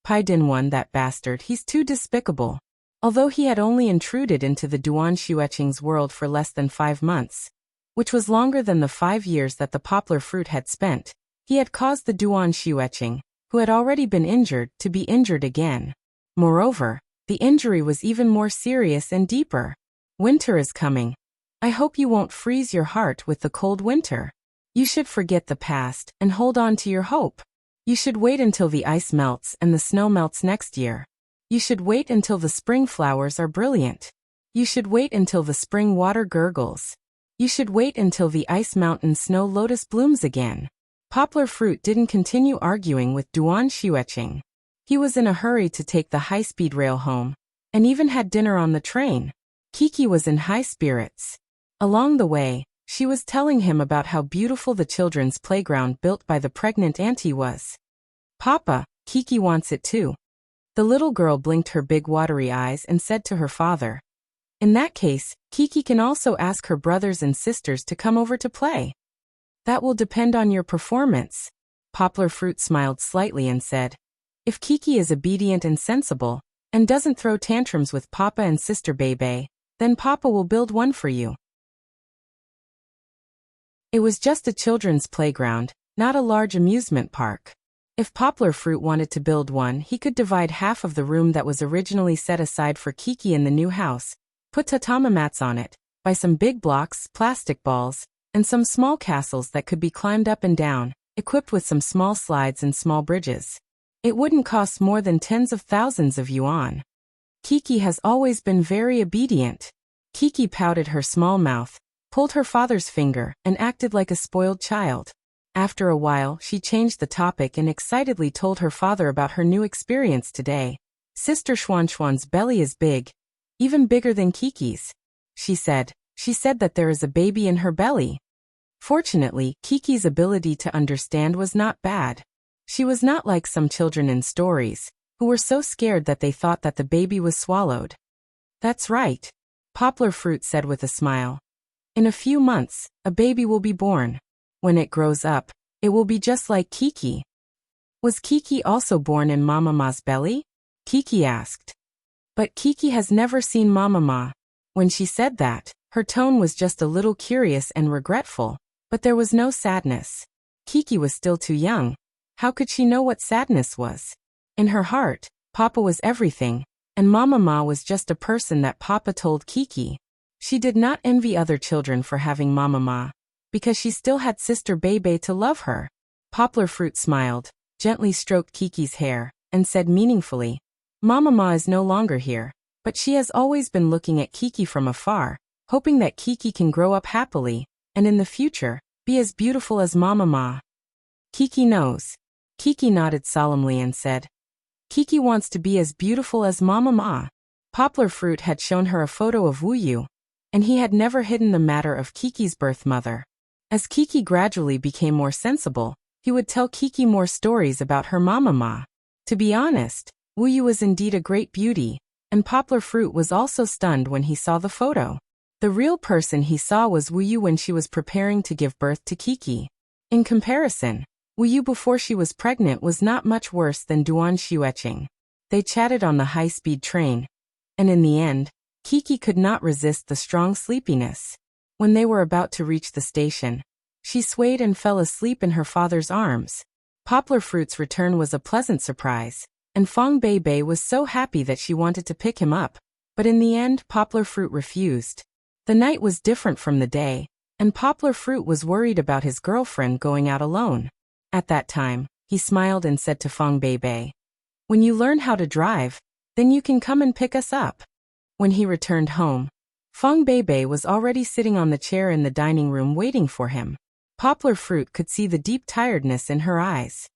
Pai Dinwan, that bastard, he's too despicable. Although he had only intruded into the Duan Xueqing's world for less than 5 months, which was longer than the 5 years that the Poplar Fruit had spent, he had caused the Duan Xueqing, who had already been injured, to be injured again. Moreover, the injury was even more serious and deeper. Winter is coming. I hope you won't freeze your heart with the cold winter. You should forget the past and hold on to your hope. You should wait until the ice melts and the snow melts next year. You should wait until the spring flowers are brilliant. You should wait until the spring water gurgles. You should wait until the ice mountain snow lotus blooms again. Poplar Fruit didn't continue arguing with Duan Xueqing. He was in a hurry to take the high-speed rail home, and even had dinner on the train. Kiki was in high spirits. Along the way, she was telling him about how beautiful the children's playground built by the pregnant auntie was. Papa, Kiki wants it too. The little girl blinked her big watery eyes and said to her father, in that case, Kiki can also ask her brothers and sisters to come over to play. That will depend on your performance. Poplar Fruit smiled slightly and said, if Kiki is obedient and sensible, and doesn't throw tantrums with Papa and Sister Bebe, then Papa will build one for you. It was just a children's playground, not a large amusement park. If Poplar Fruit wanted to build one, he could divide half of the room that was originally set aside for Kiki in the new house, put tatama mats on it, buy some big blocks, plastic balls, and some small castles that could be climbed up and down, equipped with some small slides and small bridges. It wouldn't cost more than tens of thousands of yuan. Kiki has always been very obedient. Kiki pouted her small mouth, pulled her father's finger, and acted like a spoiled child. After a while, she changed the topic and excitedly told her father about her new experience today. Sister Xuanxuan's belly is big, even bigger than Kiki's. She said that there is a baby in her belly. Fortunately, Kiki's ability to understand was not bad. She was not like some children in stories, who were so scared that they thought that the baby was swallowed. That's right, Poplar Fruit said with a smile. In a few months, a baby will be born. When it grows up, it will be just like Kiki. Was Kiki also born in Mama Ma's belly? Kiki asked. But Kiki has never seen Mama Ma. When she said that, her tone was just a little curious and regretful, but there was no sadness. Kiki was still too young. How could she know what sadness was? In her heart, Papa was everything, and Mama Ma was just a person that Papa told Kiki. She did not envy other children for having Mama Ma, because she still had Sister Bebe to love her. Poplar Fruit smiled, gently stroked Kiki's hair, and said meaningfully, Mama Ma is no longer here, but she has always been looking at Kiki from afar, hoping that Kiki can grow up happily, and in the future, be as beautiful as Mama Ma. Kiki knows. Kiki nodded solemnly and said, Kiki wants to be as beautiful as Mama Ma. Poplar Fruit had shown her a photo of Wu Yu, and he had never hidden the matter of Kiki's birth mother. As Kiki gradually became more sensible, he would tell Kiki more stories about her Mama Ma. To be honest, Wu Yu was indeed a great beauty, and Poplar Fruit was also stunned when he saw the photo. The real person he saw was Wu Yu when she was preparing to give birth to Kiki. In comparison, Wu Yu before she was pregnant was not much worse than Duan Xueqing. They chatted on the high-speed train, and in the end, Kiki could not resist the strong sleepiness. When they were about to reach the station, she swayed and fell asleep in her father's arms. Poplar Fruit's return was a pleasant surprise, and Fong Bei was so happy that she wanted to pick him up, but in the end Poplar Fruit refused. The night was different from the day, and Poplar Fruit was worried about his girlfriend going out alone. At that time, he smiled and said to Fong Bei, when you learn how to drive, then you can come and pick us up. When he returned home, Fong Bei was already sitting on the chair in the dining room waiting for him. Poplar Fruit could see the deep tiredness in her eyes.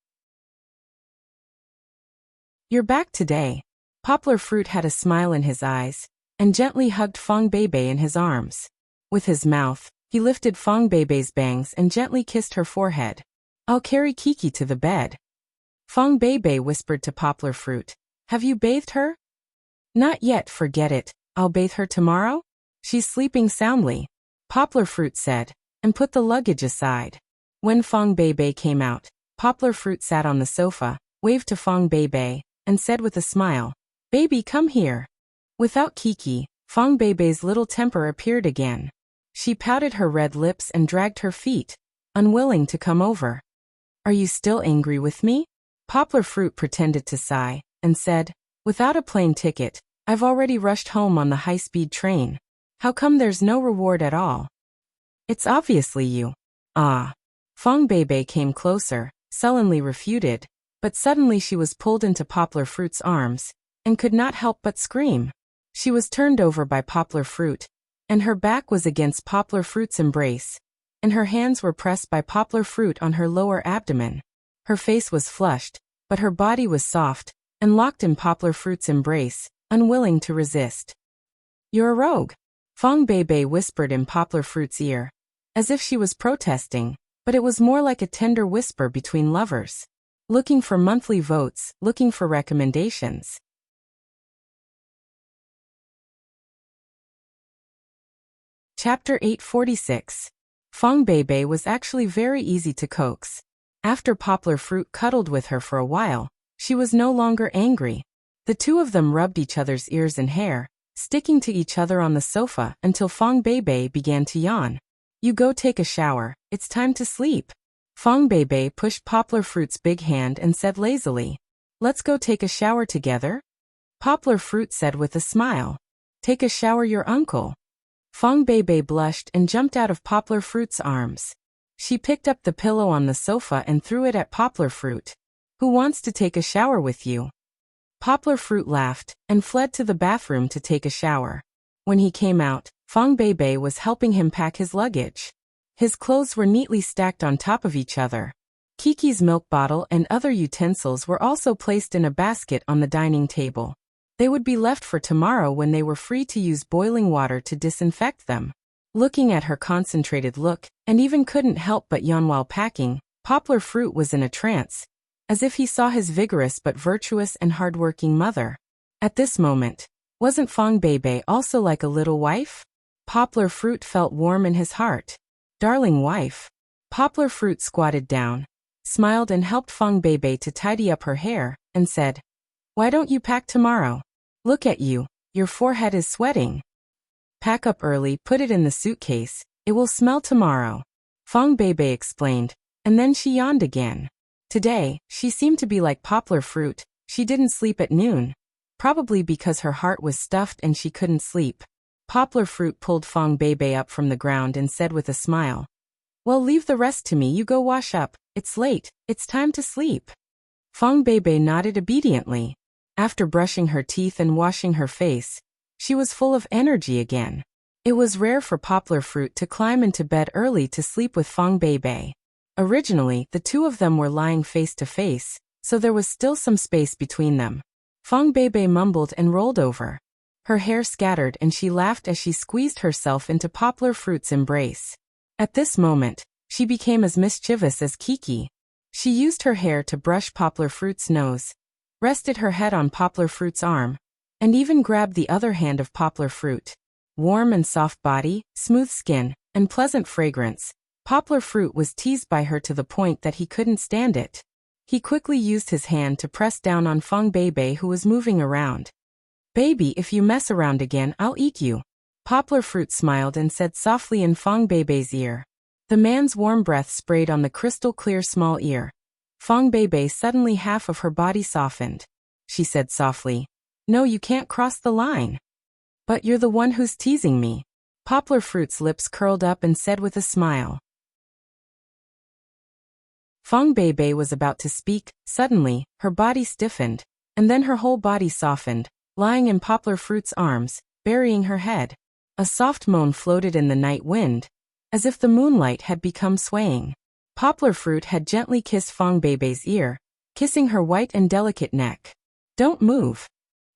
You're back today. Poplar Fruit had a smile in his eyes, and gently hugged Fong Bei in his arms. With his mouth, He lifted Fong Bei's bangs and gently kissed her forehead. I'll carry Kiki to the bed. Fong Bei whispered to Poplar Fruit. Have you bathed her? Not yet, forget it. I'll bathe her tomorrow? She's sleeping soundly, Poplar Fruit said, and put the luggage aside. When Fong Bei came out, Poplar Fruit sat on the sofa, waved to Fong Bei, and said with a smile, Baby, come here. Without Kiki, Fong Bei's little temper appeared again. She pouted her red lips and dragged her feet, unwilling to come over. Are you still angry with me? Poplar Fruit pretended to sigh, and said, Without a plane ticket, I've already rushed home on the high-speed train. How come there's no reward at all? It's obviously you. Ah. Fong Bei came closer, sullenly refuted, but suddenly she was pulled into Poplar Fruit's arms, and could not help but scream. She was turned over by Poplar Fruit, and her back was against Poplar Fruit's embrace, and her hands were pressed by Poplar Fruit on her lower abdomen. Her face was flushed, but her body was soft, and locked in Poplar Fruit's embrace, unwilling to resist. You're a rogue, Fong Bei whispered in Poplar Fruit's ear, as if she was protesting, but it was more like a tender whisper between lovers. Looking for monthly votes, looking for recommendations. Chapter 846. Fong Bei was actually very easy to coax. After Poplar Fruit cuddled with her for a while, she was no longer angry. The two of them rubbed each other's ears and hair, sticking to each other on the sofa until Fong Bei began to yawn. You go take a shower, it's time to sleep. Fong Bei pushed Poplar Fruit's big hand and said lazily, Let's go take a shower together? Poplar Fruit said with a smile, Take a shower, your uncle. Fong Bei blushed and jumped out of Poplar Fruit's arms. She picked up the pillow on the sofa and threw it at Poplar Fruit. Who wants to take a shower with you? Poplar Fruit laughed and fled to the bathroom to take a shower. When he came out, Fong Bei was helping him pack his luggage. His clothes were neatly stacked on top of each other. Kiki's milk bottle and other utensils were also placed in a basket on the dining table. They would be left for tomorrow when they were free to use boiling water to disinfect them. Looking at her concentrated look, and even couldn't help but yawn while packing, Poplar Fruit was in a trance, as if he saw his vigorous but virtuous and hardworking mother. At this moment, wasn't Fong Bei also like a little wife? Poplar Fruit felt warm in his heart. Darling wife. Poplar Fruit squatted down, smiled and helped Fong Bei to tidy up her hair, and said, Why don't you pack tomorrow? Look at you, your forehead is sweating. Pack up early, put it in the suitcase, it will smell tomorrow. Fong Bei explained, and then she yawned again. Today, she seemed to be like Poplar Fruit, she didn't sleep at noon. Probably because her heart was stuffed and she couldn't sleep. Poplar Fruit pulled Fong Bei up from the ground and said with a smile, Well, leave the rest to me, you go wash up, it's late, it's time to sleep. Fong Bei nodded obediently. After brushing her teeth and washing her face, she was full of energy again. It was rare for Poplar Fruit to climb into bed early to sleep with Fong Bei. Originally, the two of them were lying face to face, so there was still some space between them. Fong Bei mumbled and rolled over. Her hair scattered and she laughed as she squeezed herself into Poplar Fruit's embrace. At this moment, she became as mischievous as Kiki. She used her hair to brush Poplar Fruit's nose, rested her head on Poplar Fruit's arm, and even grabbed the other hand of Poplar Fruit. Warm and soft body, smooth skin, and pleasant fragrance, Poplar Fruit was teased by her to the point that he couldn't stand it. He quickly used his hand to press down on Fong Bei who was moving around. Baby, if you mess around again, I'll eat you. Poplar Fruit smiled and said softly in Fong Bei's ear. The man's warm breath sprayed on the crystal clear small ear. Fong Bei suddenly half of her body softened. She said softly, No, you can't cross the line. But you're the one who's teasing me. Poplar Fruit's lips curled up and said with a smile. Fong Bei was about to speak. Suddenly, her body stiffened, and then her whole body softened, lying in Poplar Fruit's arms, burying her head. A soft moan floated in the night wind, as if the moonlight had become swaying. Poplar Fruit had gently kissed Fong Bei's ear, kissing her white and delicate neck. Don't move.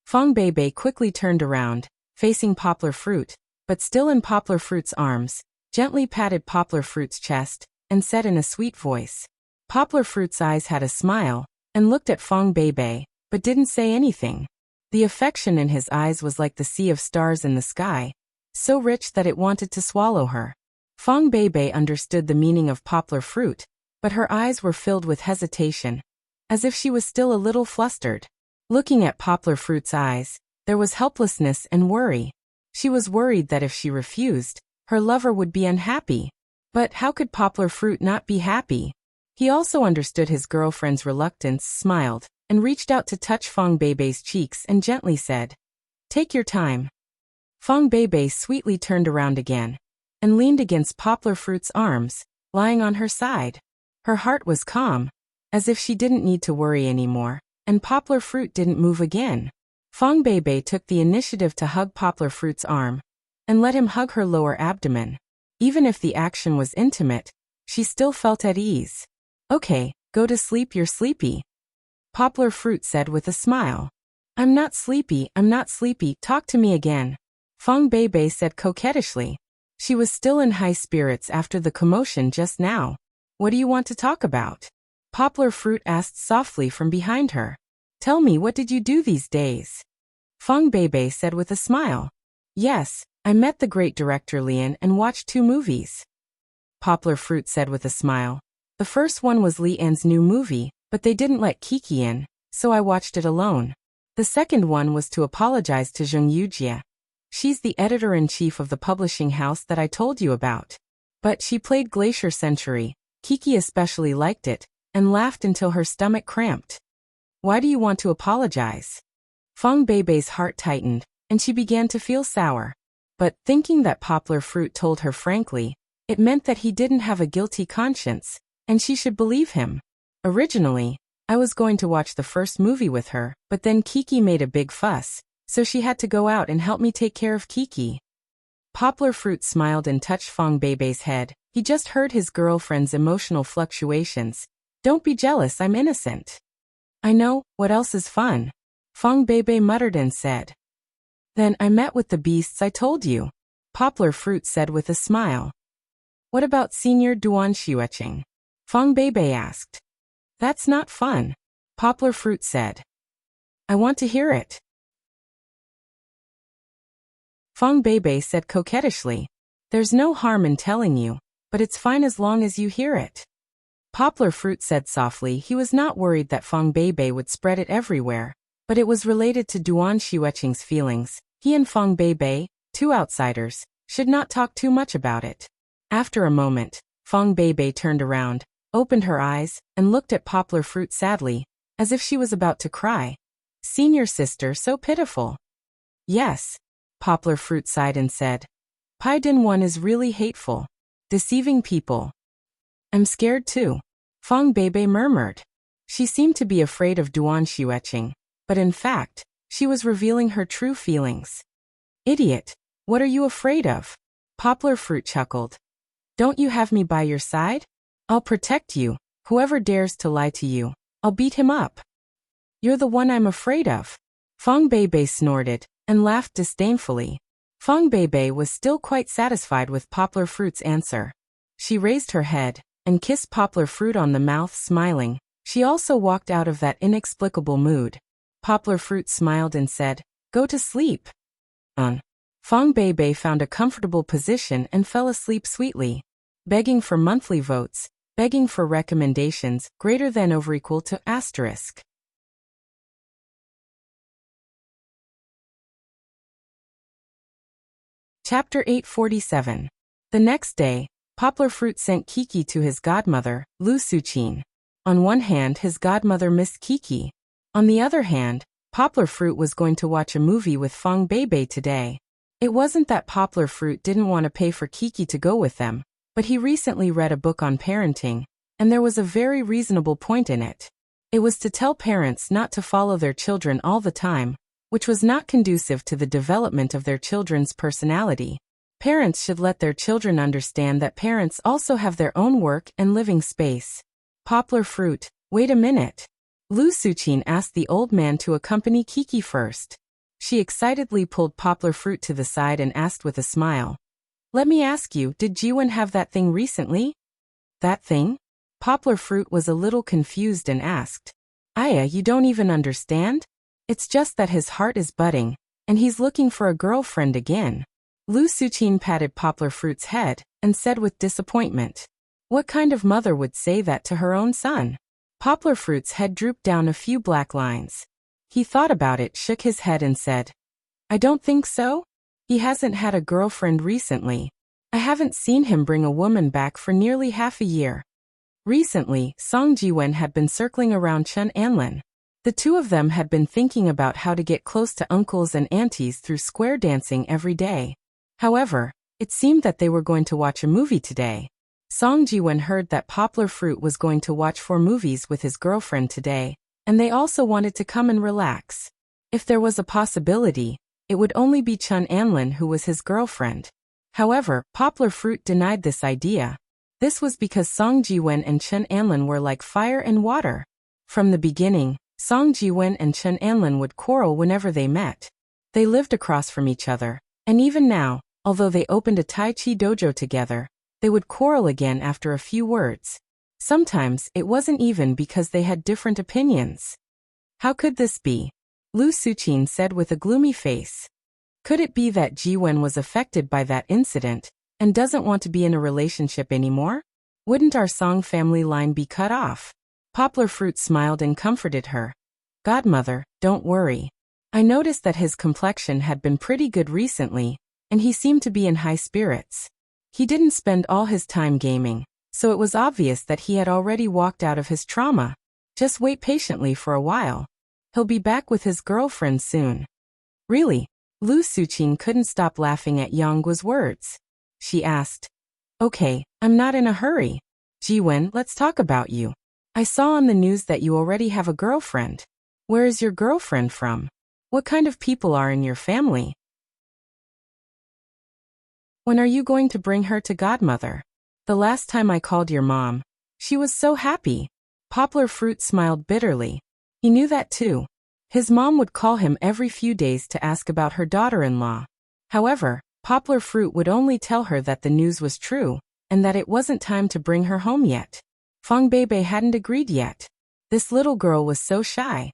Fong Bei quickly turned around, facing Poplar Fruit, but still in Poplar Fruit's arms, gently patted Poplar Fruit's chest, and said in a sweet voice. Poplar Fruit's eyes had a smile, and looked at Fong Beibei, but didn't say anything. The affection in his eyes was like the sea of stars in the sky, so rich that it wanted to swallow her. Fong Beibei understood the meaning of Poplar Fruit, but her eyes were filled with hesitation, as if she was still a little flustered. Looking at Poplar Fruit's eyes, there was helplessness and worry. She was worried that if she refused, her lover would be unhappy. But how could Poplar Fruit not be happy? He also understood his girlfriend's reluctance, smiled, and reached out to touch Fong Beibei's cheeks and gently said, "Take your time." Fong Beibei sweetly turned around again, and leaned against Poplar Fruit's arms, lying on her side. Her heart was calm, as if she didn't need to worry anymore, and Poplar Fruit didn't move again. Fong Beibei took the initiative to hug Poplar Fruit's arm, and let him hug her lower abdomen. Even if the action was intimate, she still felt at ease. "Okay, go to sleep, you're sleepy," Poplar Fruit said with a smile. I'm not sleepy, talk to me again," Fong Beibei said coquettishly. She was still in high spirits after the commotion just now. "What do you want to talk about?" Poplar Fruit asked softly from behind her. "Tell me, what did you do these days?" Fong Beibei said with a smile. "Yes, I met the great director Lian and watched 2 movies." Poplar Fruit said with a smile. "The first one was Lian's new movie, but they didn't let Kiki in, so I watched it alone. The second one was to apologize to Zheng Yujie. She's the editor-in-chief of the publishing house that I told you about. But she played Glacier Century. Kiki especially liked it, and laughed until her stomach cramped." "Why do you want to apologize?" Fong Beibei's heart tightened, and she began to feel sour. But, thinking that Poplar Fruit told her frankly, it meant that he didn't have a guilty conscience, and she should believe him. "Originally, I was going to watch the first movie with her, but then Kiki made a big fuss, so she had to go out and help me take care of Kiki." Poplar Fruit smiled and touched Fong Beibei's head. He just heard his girlfriend's emotional fluctuations. "Don't be jealous, I'm innocent." "I know, what else is fun?" Fong Beibei muttered and said. "Then I met with the beasts I told you," Poplar Fruit said with a smile. "What about Senior Duan Xueqing?" Fong Beibei asked. "That's not fun," Poplar Fruit said. "I want to hear it." Fong Beibei said coquettishly. "There's no harm in telling you, but it's fine as long as you hear it." Poplar Fruit said softly he was not worried that Fong Beibei would spread it everywhere, but it was related to Duan Xueqing's feelings. He and Fong Beibei, 2 outsiders, should not talk too much about it. After a moment, Fong Beibei turned around, opened her eyes, and looked at Poplar Fruit sadly, as if she was about to cry. "Senior sister, so pitiful." "Yes," Poplar Fruit sighed and said. "Pai Din 1 is really hateful. Deceiving people." "I'm scared too," Fong Beibei murmured. She seemed to be afraid of Duan Xueqing, but in fact, she was revealing her true feelings. "Idiot, what are you afraid of?" Poplar Fruit chuckled. "Don't you have me by your side? I'll protect you. Whoever dares to lie to you, I'll beat him up." "You're the one I'm afraid of." Fong Beibei snorted, and laughed disdainfully. Fong Beibei was still quite satisfied with Poplar Fruit's answer. She raised her head, and kissed Poplar Fruit on the mouth, smiling. She also walked out of that inexplicable mood. Poplar Fruit smiled and said, "Go to sleep." Fong Beibei found a comfortable position and fell asleep sweetly. Begging for monthly votes, begging for recommendations greater than or equal to *. Chapter 847. The next day, Poplar Fruit sent Kiki to his godmother, Lu Suqin. On one hand, his godmother missed Kiki. On the other hand, Poplar Fruit was going to watch a movie with Fong Beibei today. It wasn't that Poplar Fruit didn't want to pay for Kiki to go with them, but he recently read a book on parenting, and there was a very reasonable point in it. It was to tell parents not to follow their children all the time, which was not conducive to the development of their children's personality. Parents should let their children understand that parents also have their own work and living space. Poplar Fruit, wait a minute. Lu Suqin asked the old man to accompany Kiki first. She excitedly pulled Poplar Fruit to the side and asked with a smile, Let me ask you, did Jiwon have that thing recently? That thing? Poplar Fruit was a little confused and asked. Aya, you don't even understand? It's just that his heart is budding, and he's looking for a girlfriend again. Lu Suqin patted Poplar Fruit's head and said with disappointment. What kind of mother would say that to her own son? Poplar Fruit's head drooped down a few black lines. He thought about it, shook his head and said, I don't think so. He hasn't had a girlfriend recently. I haven't seen him bring a woman back for nearly half a year. Recently, Song Jiwen had been circling around Chun Anlin. The two of them had been thinking about how to get close to uncles and aunties through square dancing every day. However, it seemed that they were going to watch a movie today. Song Jiwen heard that Poplar Fruit was going to watch 4 movies with his girlfriend today, and they also wanted to come and relax. If there was a possibility, it would only be Chun Anlin who was his girlfriend. However, Poplar Fruit denied this idea. This was because Song Jiwen and Chun Anlin were like fire and water. From the beginning, Song Jiwen and Chun Anlin would quarrel whenever they met. They lived across from each other, and even now, although they opened a Tai Chi dojo together, they would quarrel again after a few words. Sometimes it wasn't even because they had different opinions. How could this be? Lu Suqin said with a gloomy face. Could it be that Jiwen was affected by that incident and doesn't want to be in a relationship anymore? Wouldn't our Song family line be cut off? Poplar Fruit smiled and comforted her. Godmother, don't worry. I noticed that his complexion had been pretty good recently, and he seemed to be in high spirits. He didn't spend all his time gaming, so it was obvious that he had already walked out of his trauma. Just wait patiently for a while. He'll be back with his girlfriend soon. Really? Lu Suqin couldn't stop laughing at Yongguo's words. She asked, Okay, I'm not in a hurry. Jiwen, let's talk about you. I saw on the news that you already have a girlfriend. Where is your girlfriend from? What kind of people are in your family? When are you going to bring her to Godmother? The last time I called your mom, she was so happy. Poplar Fruit smiled bitterly. He knew that too. His mom would call him every few days to ask about her daughter-in-law. However, Poplar Fruit would only tell her that the news was true, and that it wasn't time to bring her home yet. Fong Bebe hadn't agreed yet. This little girl was so shy.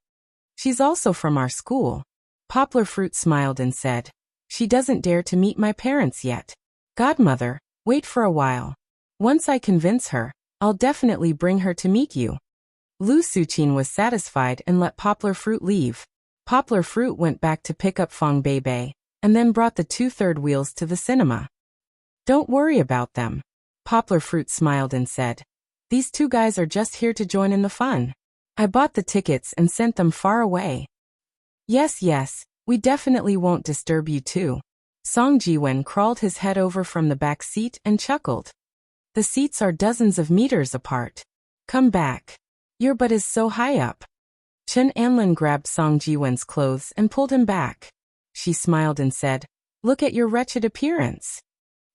She's also from our school. Poplar Fruit smiled and said, She doesn't dare to meet my parents yet. Godmother, wait for a while. Once I convince her, I'll definitely bring her to meet you. Lu Suqin was satisfied and let Poplar Fruit leave. Poplar Fruit went back to pick up Fong Bebe, and then brought the 2/3 wheels to the cinema. Don't worry about them. Poplar Fruit smiled and said, These 2 guys are just here to join in the fun. I bought the tickets and sent them far away. Yes, we definitely won't disturb you too. Song Jiwen crawled his head over from the back seat and chuckled. The seats are dozens of meters apart. Come back. Your butt is so high up. Chun Anlin grabbed Song Jiwen's clothes and pulled him back. She smiled and said, Look at your wretched appearance.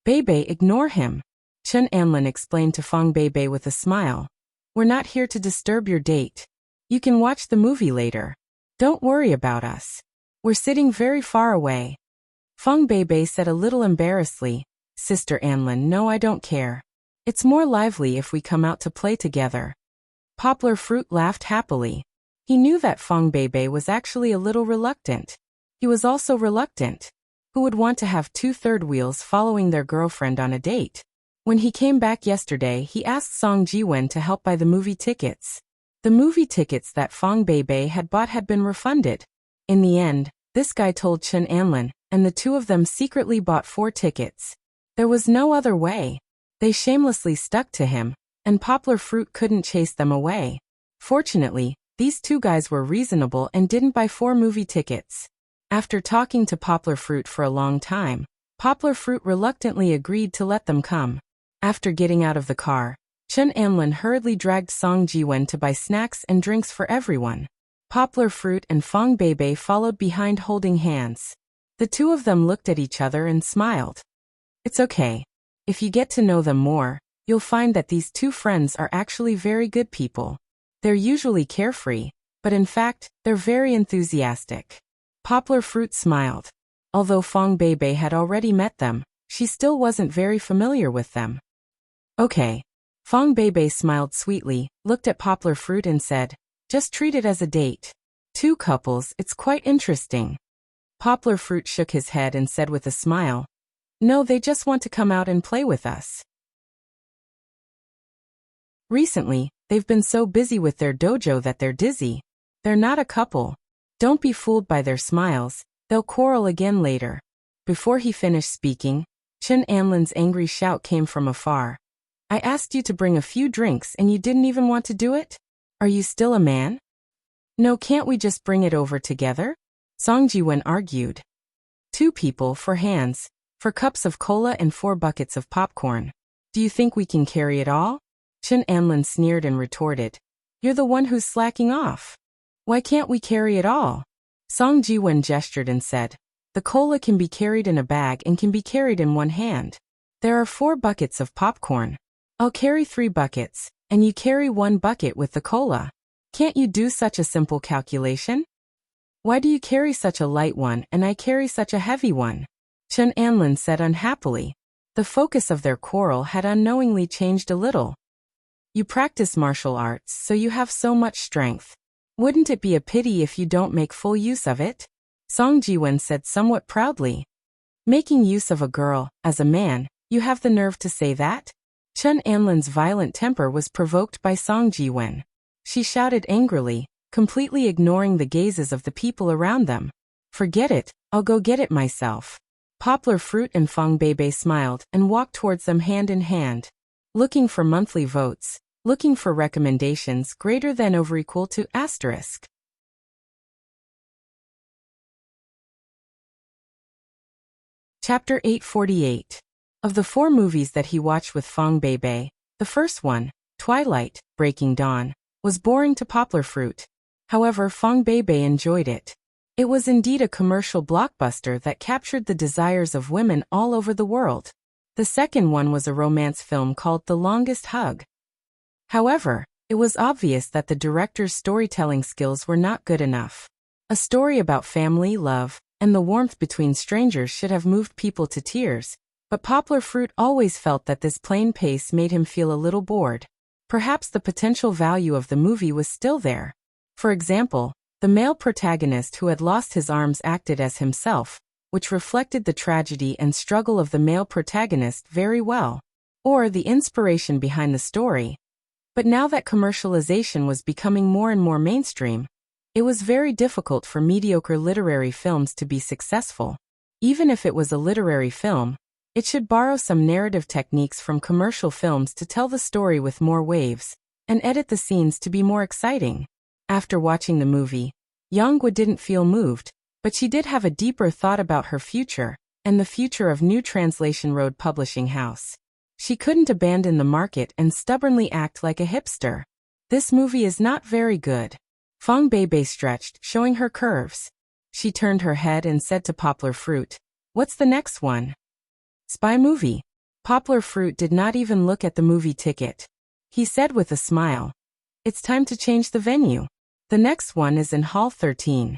Bebe, ignore him. Chun Anlin explained to Fong Bebe with a smile. We're not here to disturb your date. You can watch the movie later. Don't worry about us. We're sitting very far away. Fong Bebe said a little embarrassedly, Sister Anlin, no, I don't care. It's more lively if we come out to play together. Poplar Fruit laughed happily. He knew that Fong Bebe was actually a little reluctant. He was also reluctant. Who would want to have 2/3 wheels following their girlfriend on a date? When he came back yesterday, he asked Song Jiwen to help buy the movie tickets. The movie tickets that Fong Bebe had bought had been refunded. In the end, this guy told Chun Anlin, and the 2 of them secretly bought 4 tickets. There was no other way. They shamelessly stuck to him, and Poplar Fruit couldn't chase them away. Fortunately, these 2 guys were reasonable and didn't buy 4 movie tickets. After talking to Poplar Fruit for a long time, Poplar Fruit reluctantly agreed to let them come. After getting out of the car, Chun Anlin hurriedly dragged Song Jiwen to buy snacks and drinks for everyone. Poplar Fruit and Fong Bebe followed behind holding hands. The 2 of them looked at each other and smiled. It's okay. If you get to know them more, you'll find that these 2 friends are actually very good people. They're usually carefree, but in fact, they're very enthusiastic. Poplar Fruit smiled. Although Fong Bebe had already met them, She still wasn't very familiar with them. Okay. Fong Beibei smiled sweetly, looked at Poplar Fruit and said, just treat it as a date. Two couples, it's quite interesting. Poplar Fruit shook his head and said with a smile, no, they just want to come out and play with us. Recently, they've been so busy with their dojo that they're dizzy. They're not a couple. Don't be fooled by their smiles, they'll quarrel again later. Before he finished speaking, Chen Anlin's angry shout came from afar. I asked you to bring a few drinks and you didn't even want to do it? Are you still a man? No, can't we just bring it over together? Song Jiwen argued. 2 people, 4 hands, 4 cups of cola and 4 buckets of popcorn. Do you think we can carry it all? Chen Anlin sneered and retorted. You're the one who's slacking off. Why can't we carry it all? Song Jiwen gestured and said, the cola can be carried in a bag and can be carried in one hand. There are 4 buckets of popcorn. I'll carry 3 buckets, and you carry 1 bucket with the cola. Can't you do such a simple calculation? Why do you carry such a light one and I carry such a heavy one? Chen Anlin said unhappily. The focus of their quarrel had unknowingly changed a little. You practice martial arts, so you have so much strength. Wouldn't it be a pity if you don't make full use of it? Song Jiwen said somewhat proudly. Making use of a girl, as a man, you have the nerve to say that? Chen Anlin's violent temper was provoked by Song Jiwen. She shouted angrily, completely ignoring the gazes of the people around them. Forget it, I'll go get it myself. Poplar Fruit and Fong Beibei smiled and walked towards them hand in hand. Looking for monthly votes, looking for recommendations greater than or equal to *. Chapter 848. Of the 4 movies that he watched with Fong Beibei, the first one, Twilight, Breaking Dawn, was boring to Poplar Fruit. However, Fong Beibei enjoyed it. It was indeed a commercial blockbuster that captured the desires of women all over the world. The second one was a romance film called The Longest Hug. However, it was obvious that the director's storytelling skills were not good enough. A story about family, love, and the warmth between strangers should have moved people to tears, but Poplar Fruit always felt that this plain pace made him feel a little bored. Perhaps the potential value of the movie was still there. For example, the male protagonist who had lost his arms acted as himself, which reflected the tragedy and struggle of the male protagonist very well. Or the inspiration behind the story. But now that commercialization was becoming more and more mainstream, it was very difficult for mediocre literary films to be successful. Even if it was a literary film, it should borrow some narrative techniques from commercial films to tell the story with more waves, and edit the scenes to be more exciting. After watching the movie, Yonghua didn't feel moved, but she did have a deeper thought about her future, and the future of New Translation Road Publishing House. She couldn't abandon the market and stubbornly act like a hipster. This movie is not very good. Fong Beibei stretched, showing her curves. She turned her head and said to Poplar Fruit, what's the next one? Spy movie. Poplar Fruit did not even look at the movie ticket. He said with a smile, it's time to change the venue. The next one is in Hall 13.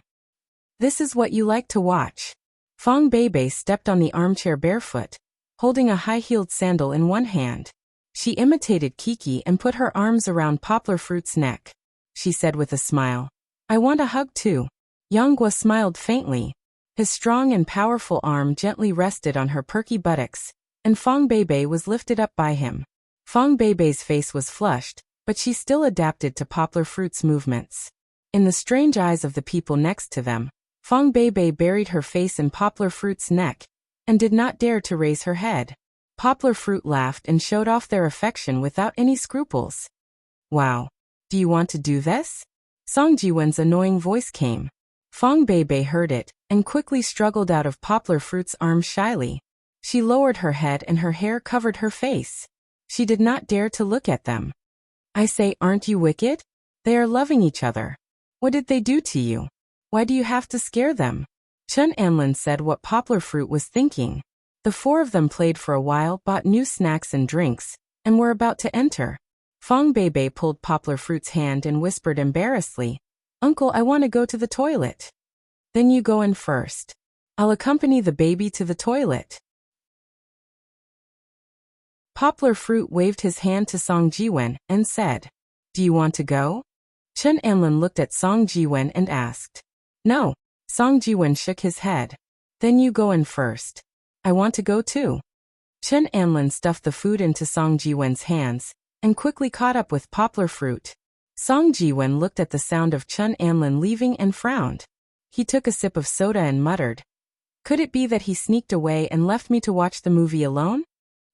This is what you like to watch. Fong Beibei stepped on the armchair barefoot, holding a high-heeled sandal in one hand. She imitated Kiki and put her arms around Poplar Fruit's neck. She said with a smile, I want a hug too. Yonghua smiled faintly. His strong and powerful arm gently rested on her perky buttocks, and Fong Beibei was lifted up by him. Fong Beibei's face was flushed, but she still adapted to Poplar Fruit's movements. In the strange eyes of the people next to them, Fong Beibei buried her face in Poplar Fruit's neck, and did not dare to raise her head. Poplar Fruit laughed and showed off their affection without any scruples. Wow. Do you want to do this? Song Jiwen's annoying voice came. Fong Beibei heard it, and quickly struggled out of Poplar Fruit's arms shyly. She lowered her head and her hair covered her face. She did not dare to look at them. I say, aren't you wicked? They are loving each other. What did they do to you? Why do you have to scare them? Chen Anlin said what Poplar Fruit was thinking. The 4 of them played for a while, bought new snacks and drinks, and were about to enter. Fong Beibei pulled Poplar Fruit's hand and whispered embarrassedly, Uncle, I want to go to the toilet. Then you go in first. I'll accompany the baby to the toilet. Poplar Fruit waved his hand to Song Jiwen and said, "Do you want to go?" Chen Anlin looked at Song Jiwen and asked. "No." Song Jiwen shook his head. "Then you go in first. I want to go too." Chen Anlin stuffed the food into Song Jiwen's hands and quickly caught up with Poplar Fruit. Song Jiwen looked at the sound of Chen Anlin leaving and frowned. He took a sip of soda and muttered, "Could it be that he sneaked away and left me to watch the movie alone?"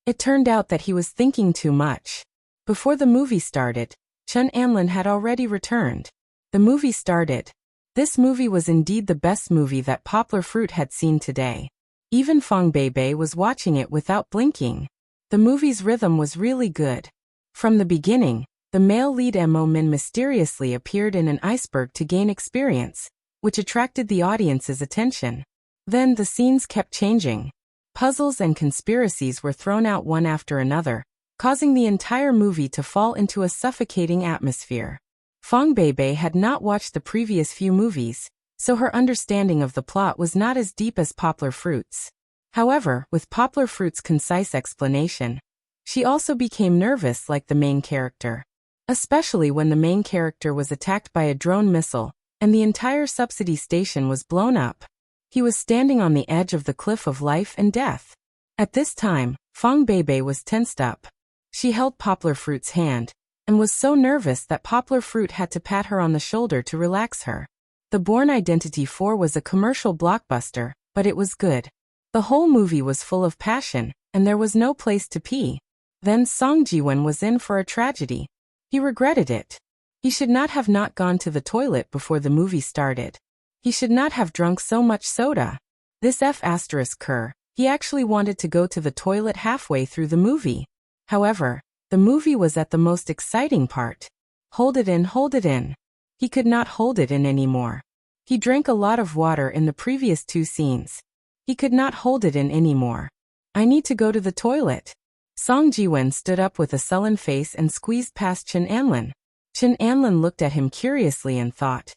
It turned out that he was thinking too much. Before the movie started, Chen Anlin had already returned. The movie started. This movie was indeed the best movie that Poplar Fruit had seen today. Even Fang Beibei was watching it without blinking. The movie's rhythm was really good. From the beginning, the male lead Mo Min mysteriously appeared in an iceberg to gain experience, which attracted the audience's attention. Then the scenes kept changing. Puzzles and conspiracies were thrown out one after another, causing the entire movie to fall into a suffocating atmosphere. Fang Beibei had not watched the previous few movies, so her understanding of the plot was not as deep as Poplar Fruit's. However, with Poplar Fruit's concise explanation, she also became nervous like the main character. Especially when the main character was attacked by a drone missile, and the entire subsidy station was blown up. He was standing on the edge of the cliff of life and death. At this time, Fang Beibei was tensed up. She held Poplar Fruit's hand, and was so nervous that Poplar Fruit had to pat her on the shoulder to relax her. The Bourne Identity 4 was a commercial blockbuster, but it was good. The whole movie was full of passion, and there was no place to pee. Then Song Jiwen was in for a tragedy. He regretted it. He should not have not gone to the toilet before the movie started. He should not have drunk so much soda. This F***er, he actually wanted to go to the toilet halfway through the movie. However, the movie was at the most exciting part. Hold it in, hold it in. He could not hold it in anymore. He drank a lot of water in the previous two scenes. He could not hold it in anymore. "I need to go to the toilet." Song Jiwen stood up with a sullen face and squeezed past Chen Anlin. Chen Anlin looked at him curiously and thought,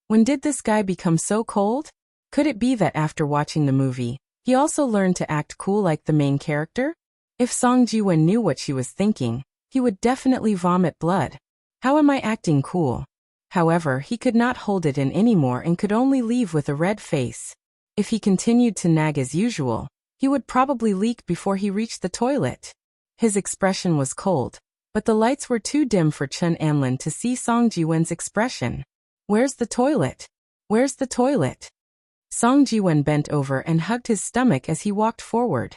when did this guy become so cold? Could it be that after watching the movie, he also learned to act cool like the main character? If Song Jiwen knew what she was thinking, he would definitely vomit blood. How am I acting cool? However, he could not hold it in anymore and could only leave with a red face. If he continued to nag as usual, he would probably leak before he reached the toilet. His expression was cold, but the lights were too dim for Chen Anlin to see Song Jiwen's expression. "Where's the toilet? Where's the toilet?" Song Jiwen bent over and hugged his stomach as he walked forward.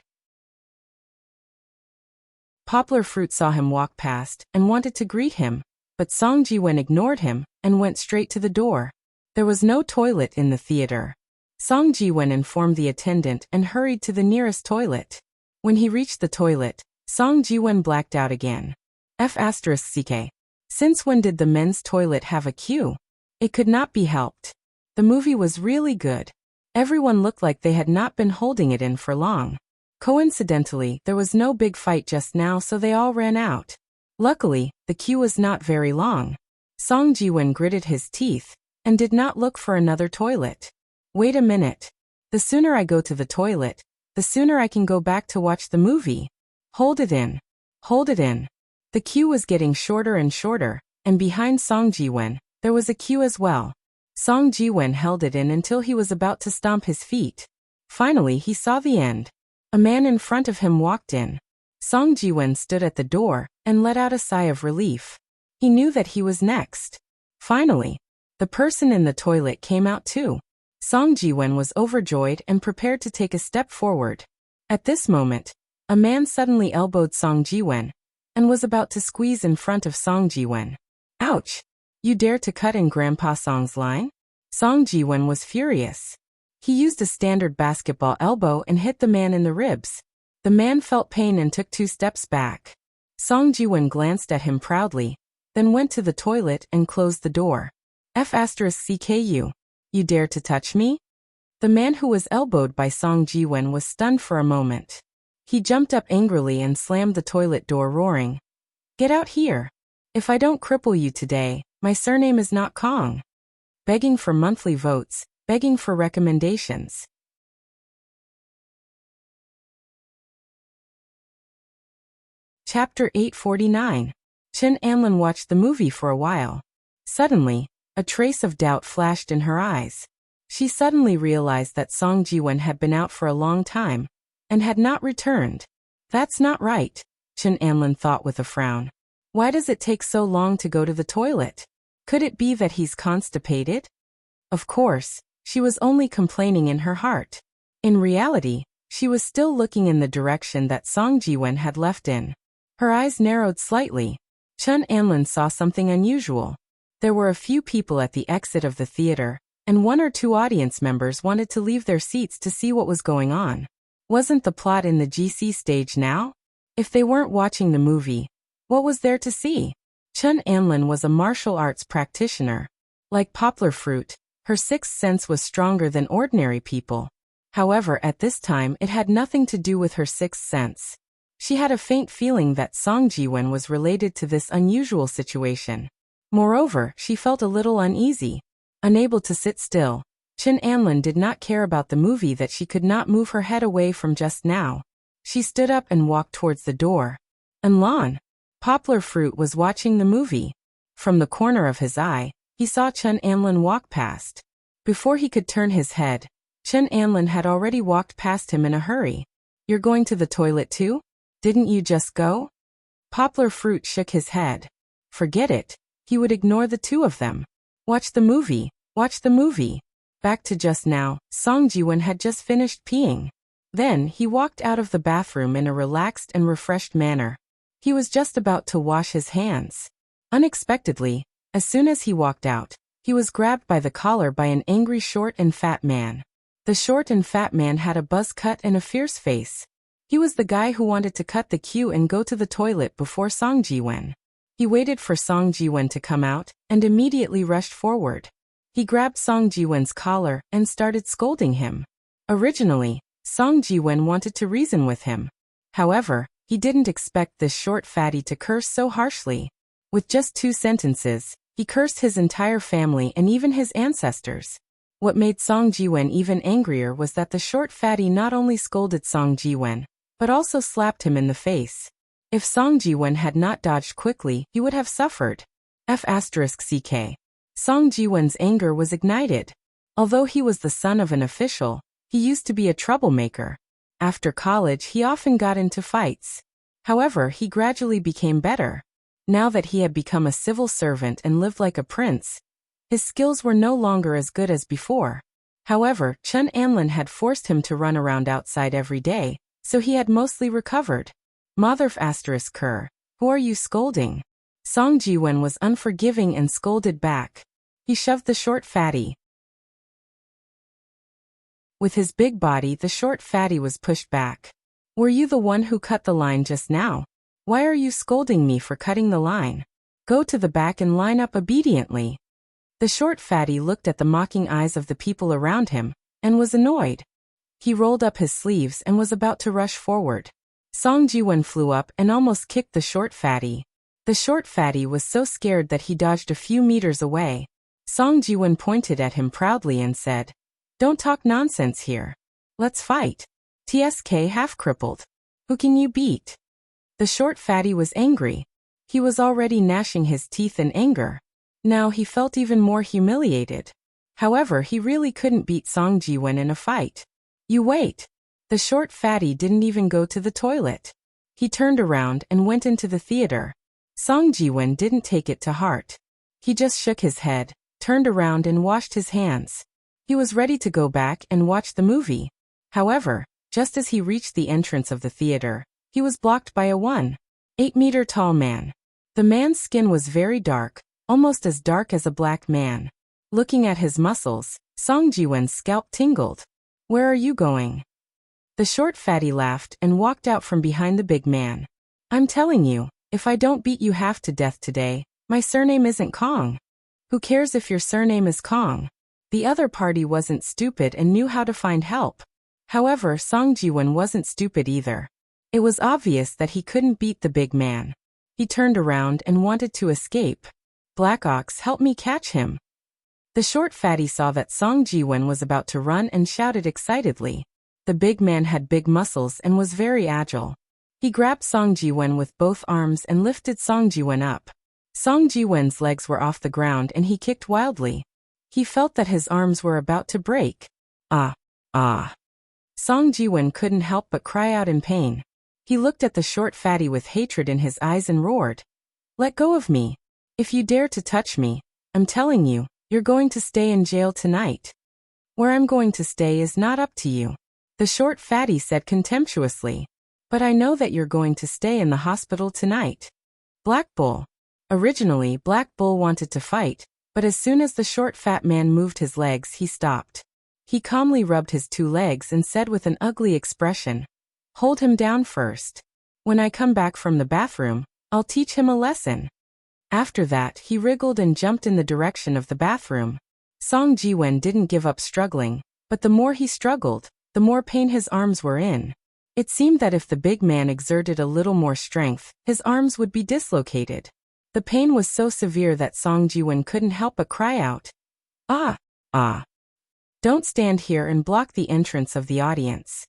Poplar Fruit saw him walk past and wanted to greet him, but Song Jiwen ignored him and went straight to the door. There was no toilet in the theater. Song Jiwen informed the attendant and hurried to the nearest toilet. When he reached the toilet, Song Jiwen blacked out again. F***ck. Since when did the men's toilet have a queue? It could not be helped. The movie was really good. Everyone looked like they had not been holding it in for long. Coincidentally, there was no big fight just now, so they all ran out. Luckily, the queue was not very long. Song Jiwen gritted his teeth and did not look for another toilet. Wait a minute. The sooner I go to the toilet, the sooner I can go back to watch the movie. Hold it in. Hold it in. The queue was getting shorter and shorter, and behind Song Jiwen, there was a queue as well. Song Jiwen held it in until he was about to stomp his feet. Finally, he saw the end. A man in front of him walked in. Song Jiwen stood at the door and let out a sigh of relief. He knew that he was next. Finally, the person in the toilet came out too. Song Jiwen was overjoyed and prepared to take a step forward. At this moment, a man suddenly elbowed Song Jiwen and was about to squeeze in front of Song Jiwen. Ouch! You dare to cut in Grandpa Song's line? Song Jiwen was furious. He used a standard basketball elbow and hit the man in the ribs. The man felt pain and took 2 steps back. Song Jiwen glanced at him proudly, then went to the toilet and closed the door. F***ck. You dare to touch me? The man who was elbowed by Song Jiwen was stunned for a moment. He jumped up angrily and slammed the toilet door, roaring, "Get out here! If I don't cripple you today, my surname is not Kong." Begging for monthly votes, begging for recommendations. Chapter 849. Chen Anlin watched the movie for a while. Suddenly, a trace of doubt flashed in her eyes. She suddenly realized that Song Jiwen had been out for a long time and had not returned. That's not right, Chen Anlin thought with a frown. Why does it take so long to go to the toilet? Could it be that he's constipated? Of course, she was only complaining in her heart. In reality, she was still looking in the direction that Song Jiwen had left in. Her eyes narrowed slightly. Chen Anlin saw something unusual. There were a few people at the exit of the theater, and one or two audience members wanted to leave their seats to see what was going on. Wasn't the plot in the GC stage now? If they weren't watching the movie, what was there to see? Chen Anlin was a martial arts practitioner. Like poplar fruit, her sixth sense was stronger than ordinary people. However, at this time it had nothing to do with her sixth sense. She had a faint feeling that Song Jiwen was related to this unusual situation. Moreover, she felt a little uneasy. Unable to sit still, Chen Anlin did not care about the movie that she could not move her head away from just now. She stood up and walked towards the door. Anlin, Poplar Fruit, was watching the movie. From the corner of his eye, he saw Chen Anlin walk past. Before he could turn his head, Chen Anlin had already walked past him in a hurry. You're going to the toilet too? Didn't you just go? Poplar Fruit shook his head. Forget it. He would ignore the two of them. Watch the movie. Watch the movie. Back to just now, Song Jiwen had just finished peeing. Then, he walked out of the bathroom in a relaxed and refreshed manner. He was just about to wash his hands. Unexpectedly, as soon as he walked out, he was grabbed by the collar by an angry short and fat man. The short and fat man had a buzz cut and a fierce face. He was the guy who wanted to cut the queue and go to the toilet before Song Jiwen. He waited for Song Jiwen to come out, and immediately rushed forward. He grabbed Song Jiwen's collar and started scolding him. Originally, Song Jiwen wanted to reason with him. However, he didn't expect this short fatty to curse so harshly. With just 2 sentences, he cursed his entire family and even his ancestors. What made Song Jiwen even angrier was that the short fatty not only scolded Song Jiwen, but also slapped him in the face. If Song Jiwen had not dodged quickly, he would have suffered. F***ck. Song Jiwen's anger was ignited. Although he was the son of an official, he used to be a troublemaker. After college, he often got into fights. However, he gradually became better. Now that he had become a civil servant and lived like a prince, his skills were no longer as good as before. However, Chen Anlin had forced him to run around outside every day, so he had mostly recovered. Mother****, who are you scolding? Song Jiwen was unforgiving and scolded back. He shoved the short fatty. With his big body, the short fatty was pushed back. Were you the one who cut the line just now? Why are you scolding me for cutting the line? Go to the back and line up obediently. The short fatty looked at the mocking eyes of the people around him, and was annoyed. He rolled up his sleeves and was about to rush forward. Song Jiwen flew up and almost kicked the short fatty. The short fatty was so scared that he dodged a few meters away. Song Jiwen pointed at him proudly and said, "Don't talk nonsense here. Let's fight. TSK half crippled. Who can you beat?" The short fatty was angry. He was already gnashing his teeth in anger. Now he felt even more humiliated. However, he really couldn't beat Song Jiwen in a fight. You wait. The short fatty didn't even go to the toilet. He turned around and went into the theater. Song Jiwen didn't take it to heart. He just shook his head, turned around and washed his hands. He was ready to go back and watch the movie. However, just as he reached the entrance of the theater, he was blocked by a 1.8-meter tall man. The man's skin was very dark, almost as dark as a black man. Looking at his muscles, Song Jiwen's scalp tingled. Where are you going? The short fatty laughed and walked out from behind the big man. I'm telling you, if I don't beat you half to death today, my surname isn't Kong. Who cares if your surname is Kong? The other party wasn't stupid and knew how to find help. However, Song Jiwen wasn't stupid either. It was obvious that he couldn't beat the big man. He turned around and wanted to escape. Black Ox, help me catch him. The short fatty saw that Song Jiwen was about to run and shouted excitedly. The big man had big muscles and was very agile. He grabbed Song Ji-wen with both arms and lifted Song Ji-wen up. Song Ji-wen's legs were off the ground and he kicked wildly. He felt that his arms were about to break. Ah! Ah! Song Ji-wen couldn't help but cry out in pain. He looked at the short fatty with hatred in his eyes and roared. Let go of me. If you dare to touch me, I'm telling you, you're going to stay in jail tonight. Where I'm going to stay is not up to you. The short fatty said contemptuously. But I know that you're going to stay in the hospital tonight. Black Bull. Originally, Black Bull wanted to fight, but as soon as the short fat man moved his legs, he stopped. He calmly rubbed his two legs and said with an ugly expression, Hold him down first. When I come back from the bathroom, I'll teach him a lesson. After that, he wriggled and jumped in the direction of the bathroom. Song Ji-wen didn't give up struggling, but the more he struggled, the more pain his arms were in. It seemed that if the big man exerted a little more strength, his arms would be dislocated. The pain was so severe that Song Ji-wen couldn't help but cry out, Ah! Ah! Don't stand here and block the entrance of the audience.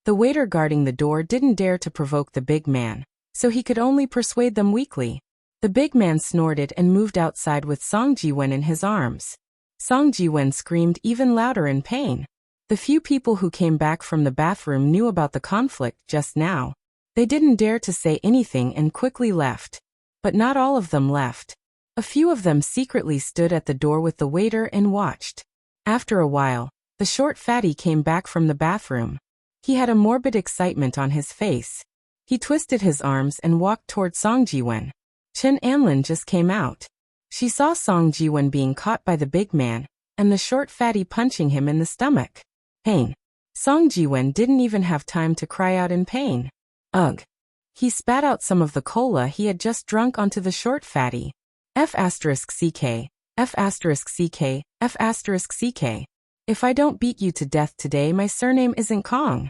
The waiter guarding the door didn't dare to provoke the big man, so he could only persuade them weakly. The big man snorted and moved outside with Song Ji-wen in his arms. Song Ji-wen screamed even louder in pain. The few people who came back from the bathroom knew about the conflict just now. They didn't dare to say anything and quickly left. But not all of them left. A few of them secretly stood at the door with the waiter and watched. After a while, the short fatty came back from the bathroom. He had a morbid excitement on his face. He twisted his arms and walked toward Song Ji-wen. Chen Anlin just came out. She saw Song Ji-wen being caught by the big man, and the short fatty punching him in the stomach. Pain. Song Ji-wen didn't even have time to cry out in pain. Ugh. He spat out some of the cola he had just drunk onto the short fatty. F***CK, F***CK, F***CK. If I don't beat you to death today, my surname isn't Kong.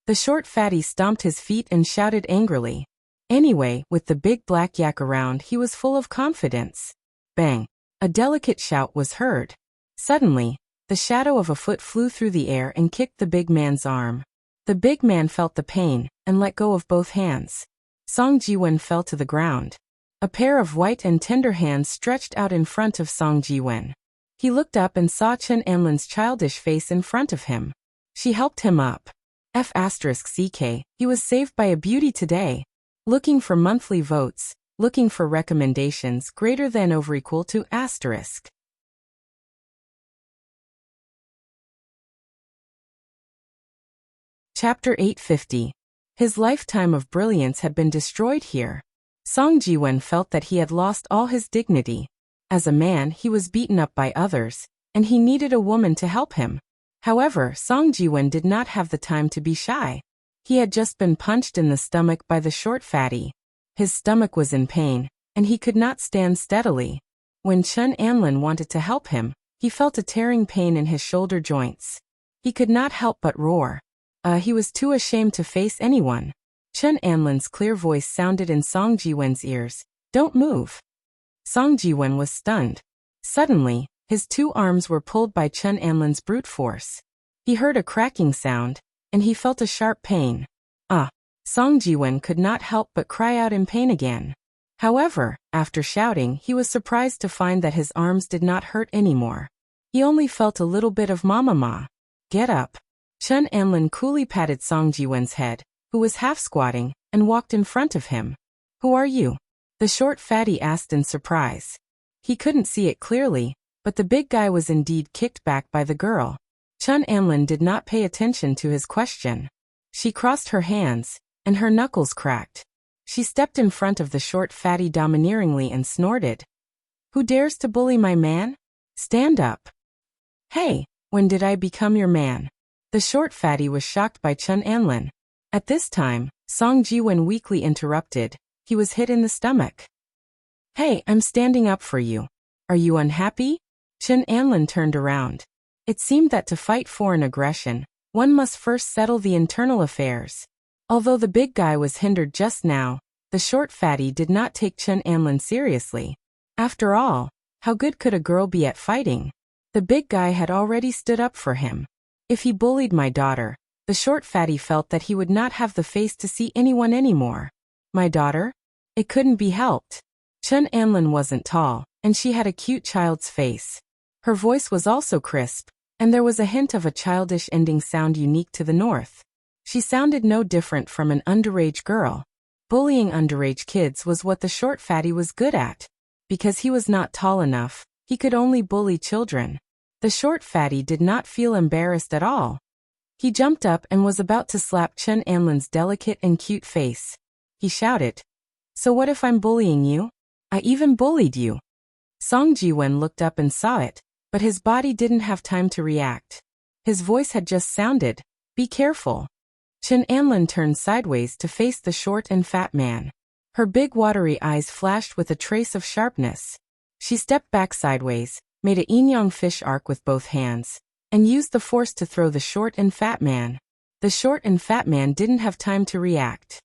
The short fatty stomped his feet and shouted angrily. Anyway, with the big black yak around, he was full of confidence. Bang! A delicate shout was heard. Suddenly, the shadow of a foot flew through the air and kicked the big man's arm. The big man felt the pain and let go of both hands. Song Ji-wen fell to the ground. A pair of white and tender hands stretched out in front of Song Ji-wen. He looked up and saw Chen Anlin's childish face in front of him. She helped him up. F***CK, he was saved by a beauty today. Looking for monthly votes, looking for recommendations greater than or equal to asterisk. Chapter 850. His lifetime of brilliance had been destroyed here. Song Ji-wen felt that he had lost all his dignity. As a man, he was beaten up by others, and he needed a woman to help him. However, Song Ji-wen did not have the time to be shy. He had just been punched in the stomach by the short fatty. His stomach was in pain, and he could not stand steadily. When Chen Anlin wanted to help him, he felt a tearing pain in his shoulder joints. He could not help but roar. He was too ashamed to face anyone. Chen Anlin's clear voice sounded in Song Ji-wen's ears. Don't move. Song Ji-wen was stunned. Suddenly, his two arms were pulled by Chen Anlin's brute force. He heard a cracking sound, and he felt a sharp pain. Song Ji-wen could not help but cry out in pain again. However, after shouting, he was surprised to find that his arms did not hurt anymore. He only felt a little bit of mama. Get up. Chen Anlin coolly patted Song Ji-wen's head, who was half-squatting, and walked in front of him. Who are you? The short fatty asked in surprise. He couldn't see it clearly, but the big guy was indeed kicked back by the girl. Chen Anlin did not pay attention to his question. She crossed her hands, and her knuckles cracked. She stepped in front of the short fatty domineeringly and snorted. Who dares to bully my man? Stand up. Hey, when did I become your man? The short fatty was shocked by Chen Anlin. At this time, Song Ji-wen weakly interrupted. He was hit in the stomach. Hey, I'm standing up for you. Are you unhappy? Chen Anlin turned around. It seemed that to fight foreign aggression, one must first settle the internal affairs. Although the big guy was hindered just now, the short fatty did not take Chen Anlin seriously. After all, how good could a girl be at fighting? The big guy had already stood up for him. If he bullied my daughter, The short fatty felt that he would not have the face to see anyone anymore. My daughter? It couldn't be helped. Chun Anlin wasn't tall, and she had a cute child's face. Her voice was also crisp, and there was a hint of a childish ending sound unique to the north. She sounded no different from an underage girl. Bullying underage kids was what the short fatty was good at. Because he was not tall enough, he could only bully children. The short fatty did not feel embarrassed at all. He jumped up and was about to slap Chun Anlin's delicate and cute face. He shouted, "So what if I'm bullying you? I even bullied you." Song Ji-wen looked up and saw it, but his body didn't have time to react. His voice had just sounded, "Be careful." Chun Anlin turned sideways to face the short and fat man. Her big watery eyes flashed with a trace of sharpness. She stepped back sideways, made a yin-yang fish arc with both hands, and used the force to throw the short and fat man. The short and fat man didn't have time to react.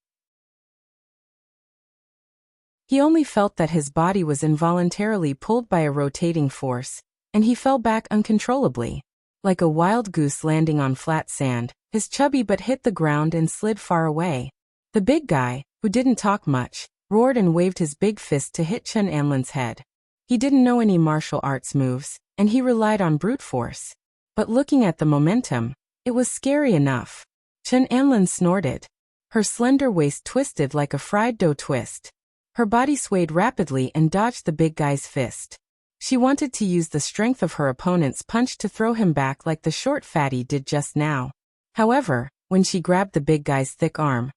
He only felt that his body was involuntarily pulled by a rotating force, and he fell back uncontrollably. Like a wild goose landing on flat sand, his chubby butt hit the ground and slid far away. The big guy, who didn't talk much, roared and waved his big fist to hit Chun Anlin's head. He didn't know any martial arts moves, and he relied on brute force. But looking at the momentum, it was scary enough. Chun Anlin snorted. Her slender waist twisted like a fried dough twist. Her body swayed rapidly and dodged the big guy's fist. She wanted to use the strength of her opponent's punch to throw him back like the short fatty did just now. However, when she grabbed the big guy's thick arm,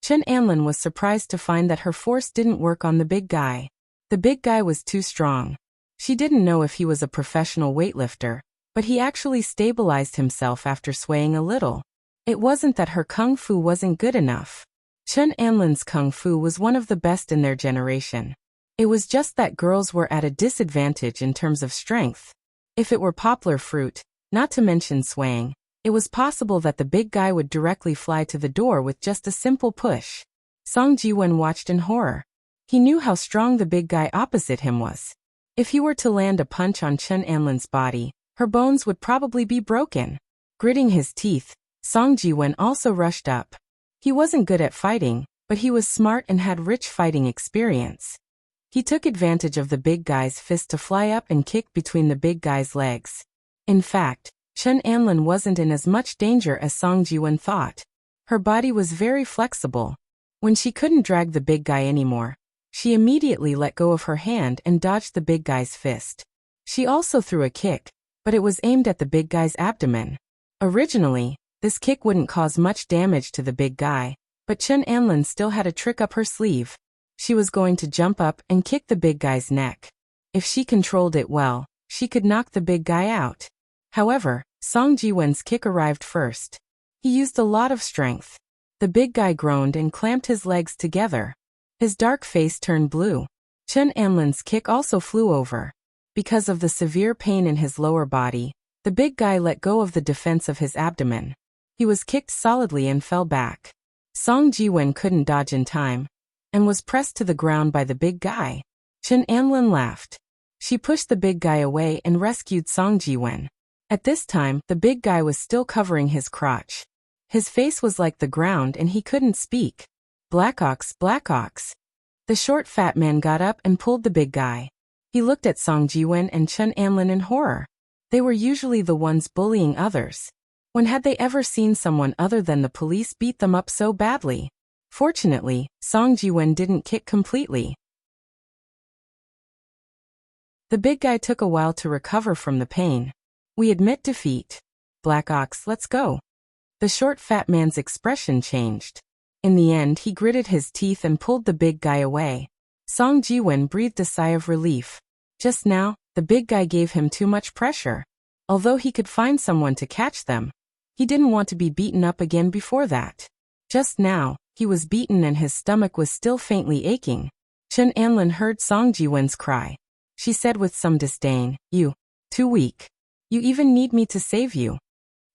Chun Anlin was surprised to find that her force didn't work on the big guy. The big guy was too strong. She didn't know if he was a professional weightlifter, but he actually stabilized himself after swaying a little. It wasn't that her kung fu wasn't good enough. Chun Anlin's kung fu was one of the best in their generation. It was just that girls were at a disadvantage in terms of strength. If it were poplar fruit, not to mention swaying, it was possible that the big guy would directly fly to the door with just a simple push. Song Ji-wen watched in horror. He knew how strong the big guy opposite him was. If he were to land a punch on Chun Anlin's body, her bones would probably be broken. Gritting his teeth, Song Ji-wen also rushed up. He wasn't good at fighting, but he was smart and had rich fighting experience. He took advantage of the big guy's fist to fly up and kick between the big guy's legs. In fact, Chun Anlin wasn't in as much danger as Song Ji-wen thought. Her body was very flexible. When she couldn't drag the big guy anymore, she immediately let go of her hand and dodged the big guy's fist. She also threw a kick, but it was aimed at the big guy's abdomen. Originally, this kick wouldn't cause much damage to the big guy, but Chun Anlin still had a trick up her sleeve. She was going to jump up and kick the big guy's neck. If she controlled it well, she could knock the big guy out. However, Song Ji-wen's kick arrived first. He used a lot of strength. The big guy groaned and clamped his legs together. His dark face turned blue. Chun Anlin's kick also flew over. Because of the severe pain in his lower body, the big guy let go of the defense of his abdomen. He was kicked solidly and fell back. Song Ji-wen couldn't dodge in time, and was pressed to the ground by the big guy. Chun Anlin laughed. She pushed the big guy away and rescued Song Ji-wen. At this time, the big guy was still covering his crotch. His face was like the ground and he couldn't speak. Black ox, black ox. The short fat man got up and pulled the big guy. He looked at Song Ji-wen and Chun Anlin in horror. They were usually the ones bullying others. When had they ever seen someone other than the police beat them up so badly? Fortunately, Song Ji-wen didn't kick completely. The big guy took a while to recover from the pain. We admit defeat. Black ox, let's go. The short fat man's expression changed. In the end, he gritted his teeth and pulled the big guy away. Song Ji-wen breathed a sigh of relief. Just now, the big guy gave him too much pressure. Although he could find someone to catch them, he didn't want to be beaten up again before that. Just now, he was beaten and his stomach was still faintly aching. Chun Anlin heard Song Ji-wen's cry. She said with some disdain, "You, too weak. You even need me to save you."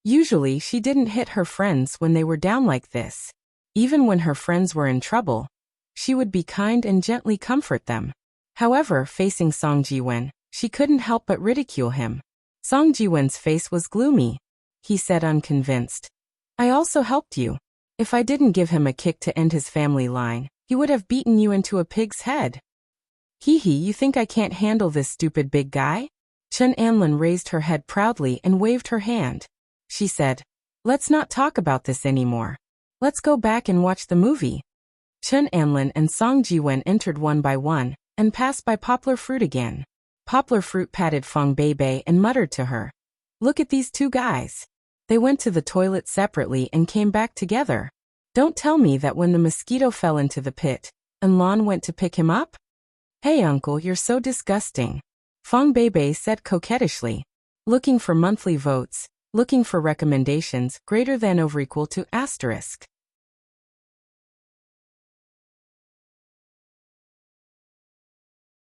Usually she didn't hit her friends when they were down like this. Even when her friends were in trouble, she would be kind and gently comfort them. However, facing Song Ji-wen, she couldn't help but ridicule him. Song Ji-wen's face was gloomy. He said unconvinced, I also helped you. If I didn't give him a kick to end his family line, he would have beaten you into a pig's head. Hee hee, you think I can't handle this stupid big guy? Chen Anlin raised her head proudly and waved her hand. She said, let's not talk about this anymore. Let's go back and watch the movie. Chen Anlin and Song Jiwen entered one by one, and passed by Poplar Fruit again. Poplar Fruit patted Feng Beibei and muttered to her, look at these two guys. They went to the toilet separately and came back together. Don't tell me that when the mosquito fell into the pit, Enlon went to pick him up? Hey uncle, you're so disgusting. Feng Beibei said coquettishly. Looking for monthly votes, looking for recommendations greater than over equal to asterisk.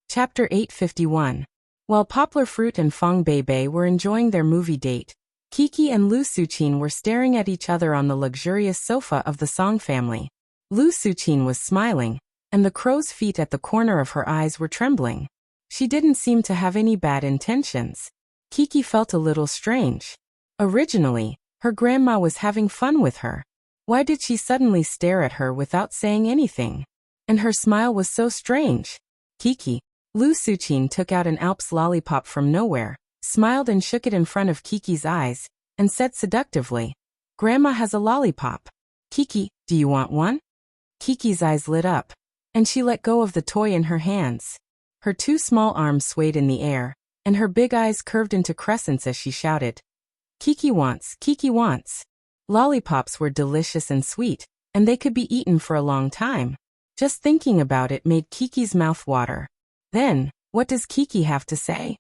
Chapter 851. While Poplar Fruit and Feng Beibei were enjoying their movie date, Kiki and Lu Suqin were staring at each other on the luxurious sofa of the Song family. Lu Suqin was smiling, and the crow's feet at the corner of her eyes were trembling. She didn't seem to have any bad intentions. Kiki felt a little strange. Originally, her grandma was having fun with her. Why did she suddenly stare at her without saying anything? And her smile was so strange. Kiki. Lu Suqin took out an Alps lollipop from nowhere, smiled and shook it in front of Kiki's eyes, and said seductively, Grandma has a lollipop. Kiki, do you want one? Kiki's eyes lit up, and she let go of the toy in her hands. Her two small arms swayed in the air, and her big eyes curved into crescents as she shouted, Kiki wants, Kiki wants. Lollipops were delicious and sweet, and they could be eaten for a long time. Just thinking about it made Kiki's mouth water. Then, what does Kiki have to say?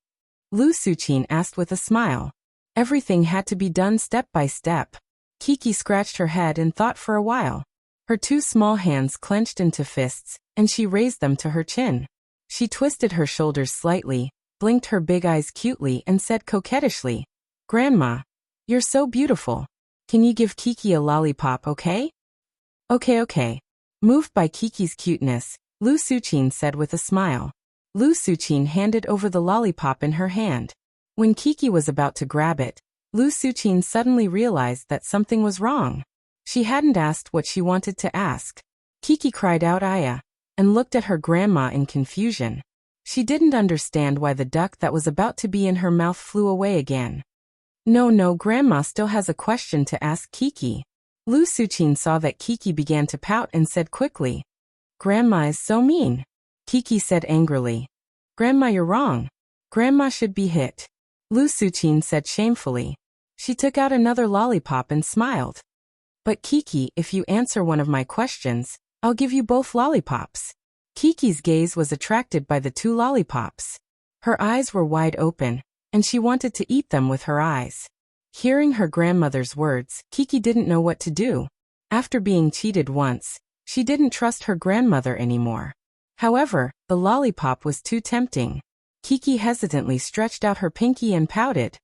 Lu Suqin asked with a smile. Everything had to be done step by step. Kiki scratched her head and thought for a while. Her two small hands clenched into fists, and she raised them to her chin. She twisted her shoulders slightly, blinked her big eyes cutely and said coquettishly, Grandma, you're so beautiful. Can you give Kiki a lollipop, okay? Okay. Moved by Kiki's cuteness, Lu Suqin said with a smile. Lu Suqin handed over the lollipop in her hand. When Kiki was about to grab it, Lu Suqin suddenly realized that something was wrong. She hadn't asked what she wanted to ask. Kiki cried out Aya, and looked at her grandma in confusion. She didn't understand why the duck that was about to be in her mouth flew away again. No, Grandma still has a question to ask Kiki. Lu Suqin saw that Kiki began to pout and said quickly, Grandma is so mean. Kiki said angrily, Grandma, you're wrong. Grandma should be hit. Lu Suqin said shamefully. She took out another lollipop and smiled. But Kiki, if you answer one of my questions, I'll give you both lollipops. Kiki's gaze was attracted by the two lollipops. Her eyes were wide open, and she wanted to eat them with her eyes. Hearing her grandmother's words, Kiki didn't know what to do. After being cheated once, she didn't trust her grandmother anymore. However, the lollipop was too tempting. Kiki hesitantly stretched out her pinky and pouted.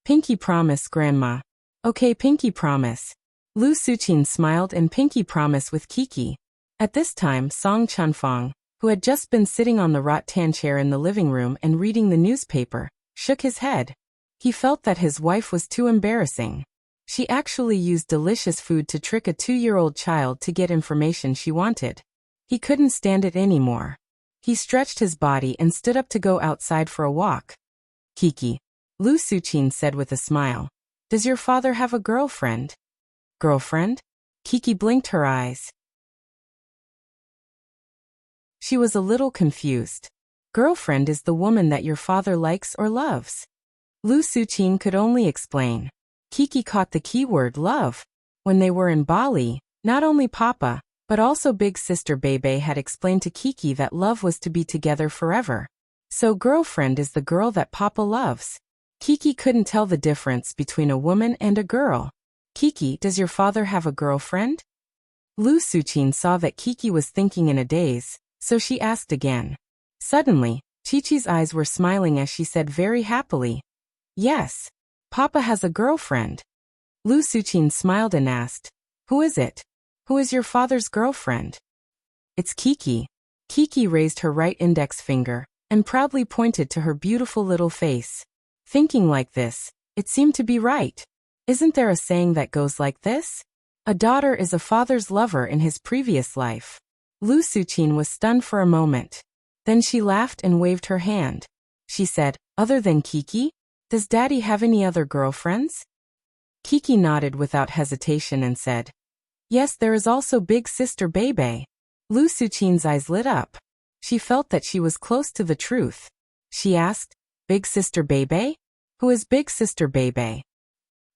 Pinky promise, Grandma. Okay, pinky promise. Lu Suqin smiled and pinky promise with Kiki. At this time, Song Chunfang, who had just been sitting on the rattan chair in the living room and reading the newspaper, shook his head. He felt that his wife was too embarrassing. She actually used delicious food to trick a 2-year-old child to get information she wanted. He couldn't stand it anymore. He stretched his body and stood up to go outside for a walk. Kiki, Lu Suqin said with a smile, does your father have a girlfriend? Girlfriend? Kiki blinked her eyes. She was a little confused. Girlfriend is the woman that your father likes or loves. Lu Suqin could only explain. Kiki caught the keyword love. When they were in Bali, not only Papa, but also big sister Beibei had explained to Kiki that love was to be together forever. So girlfriend is the girl that Papa loves. Kiki couldn't tell the difference between a woman and a girl. Kiki, does your father have a girlfriend? Lu Suqin saw that Kiki was thinking in a daze, so she asked again. Suddenly, Chi-Chi's eyes were smiling as she said very happily, yes, Papa has a girlfriend. Lu Suqin smiled and asked, who is it? Who is your father's girlfriend? It's Kiki. Kiki raised her right index finger and proudly pointed to her beautiful little face. Thinking like this, it seemed to be right. Isn't there a saying that goes like this? A daughter is a father's lover in his previous life. Lu Suqin was stunned for a moment. Then she laughed and waved her hand. She said, other than Kiki? Does Daddy have any other girlfriends? Kiki nodded without hesitation and said, yes, there is also big sister Bebe. Lu Suqin's eyes lit up. She felt that she was close to the truth. She asked, big sister Bebe? Who is big sister Bebe?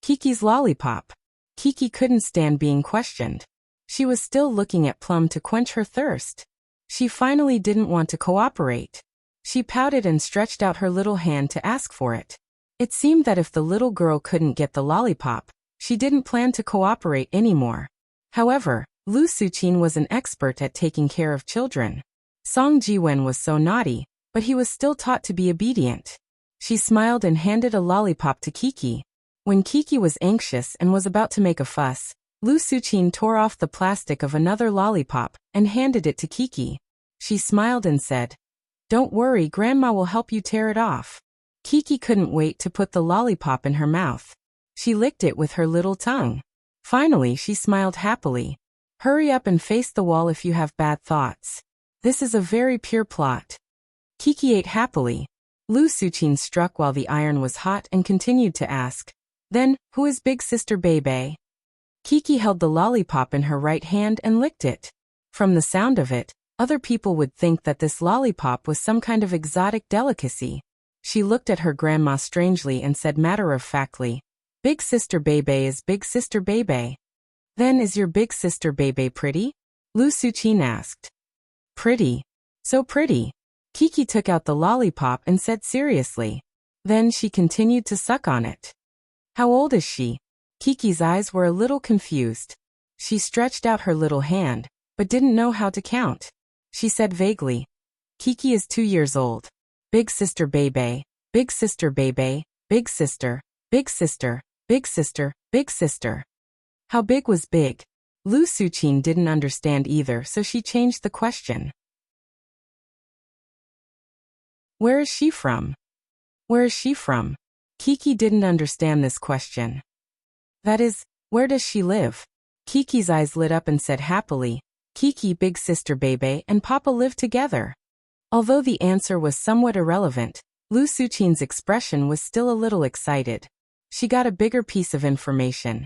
Kiki's lollipop. Kiki couldn't stand being questioned. She was still looking at Plum to quench her thirst. She finally didn't want to cooperate. She pouted and stretched out her little hand to ask for it. It seemed that if the little girl couldn't get the lollipop, she didn't plan to cooperate anymore. However, Lu Suqin was an expert at taking care of children. Song Jiwen was so naughty, but he was still taught to be obedient. She smiled and handed a lollipop to Kiki. When Kiki was anxious and was about to make a fuss, Lu Suqin tore off the plastic of another lollipop and handed it to Kiki. She smiled and said, don't worry, Grandma will help you tear it off. Kiki couldn't wait to put the lollipop in her mouth. She licked it with her little tongue. Finally, she smiled happily. Hurry up and face the wall if you have bad thoughts. This is a very pure plot. Kiki ate happily. Lu Suqin struck while the iron was hot and continued to ask, then, who is big sister Bebe? Kiki held the lollipop in her right hand and licked it. From the sound of it, other people would think that this lollipop was some kind of exotic delicacy. She looked at her grandma strangely and said matter-of-factly, big sister Bebe is big sister Bebe. Then is your big sister Bebe pretty? Lu Suqin asked. Pretty. So pretty. Kiki took out the lollipop and said seriously. Then she continued to suck on it. How old is she? Kiki's eyes were a little confused. She stretched out her little hand, but didn't know how to count. She said vaguely, Kiki is 2 years old. Big sister Bebe, big sister Bebe, big sister, big sister, big sister, big sister. How big was big? Lu Suqin didn't understand either, so she changed the question. Where is she from? Where is she from? Kiki didn't understand this question. That is, where does she live? Kiki's eyes lit up and said happily, Kiki, big sister Bebe, and Papa live together. Although the answer was somewhat irrelevant, Lu Suqin's expression was still a little excited. She got a bigger piece of information.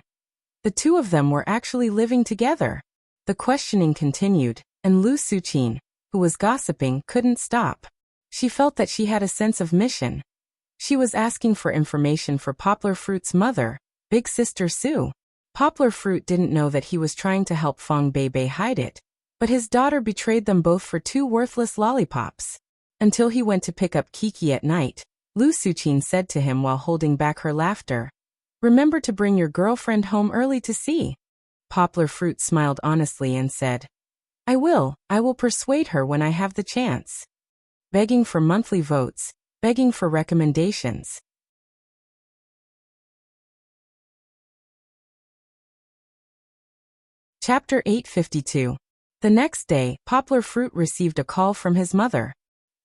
The two of them were actually living together. The questioning continued, and Lu Suqin, who was gossiping, couldn't stop. She felt that she had a sense of mission. She was asking for information for Poplar Fruit's mother, Big Sister Sue. Poplar Fruit didn't know that he was trying to help Fong Bebe hide it, but his daughter betrayed them both for 2 worthless lollipops. Until he went to pick up Kiki at night, Lu Suqin said to him while holding back her laughter, remember to bring your girlfriend home early to see. Poplar Fruit smiled honestly and said, I will persuade her when I have the chance. Begging for monthly votes, begging for recommendations. Chapter 852. The next day, Poplar Fruit received a call from his mother.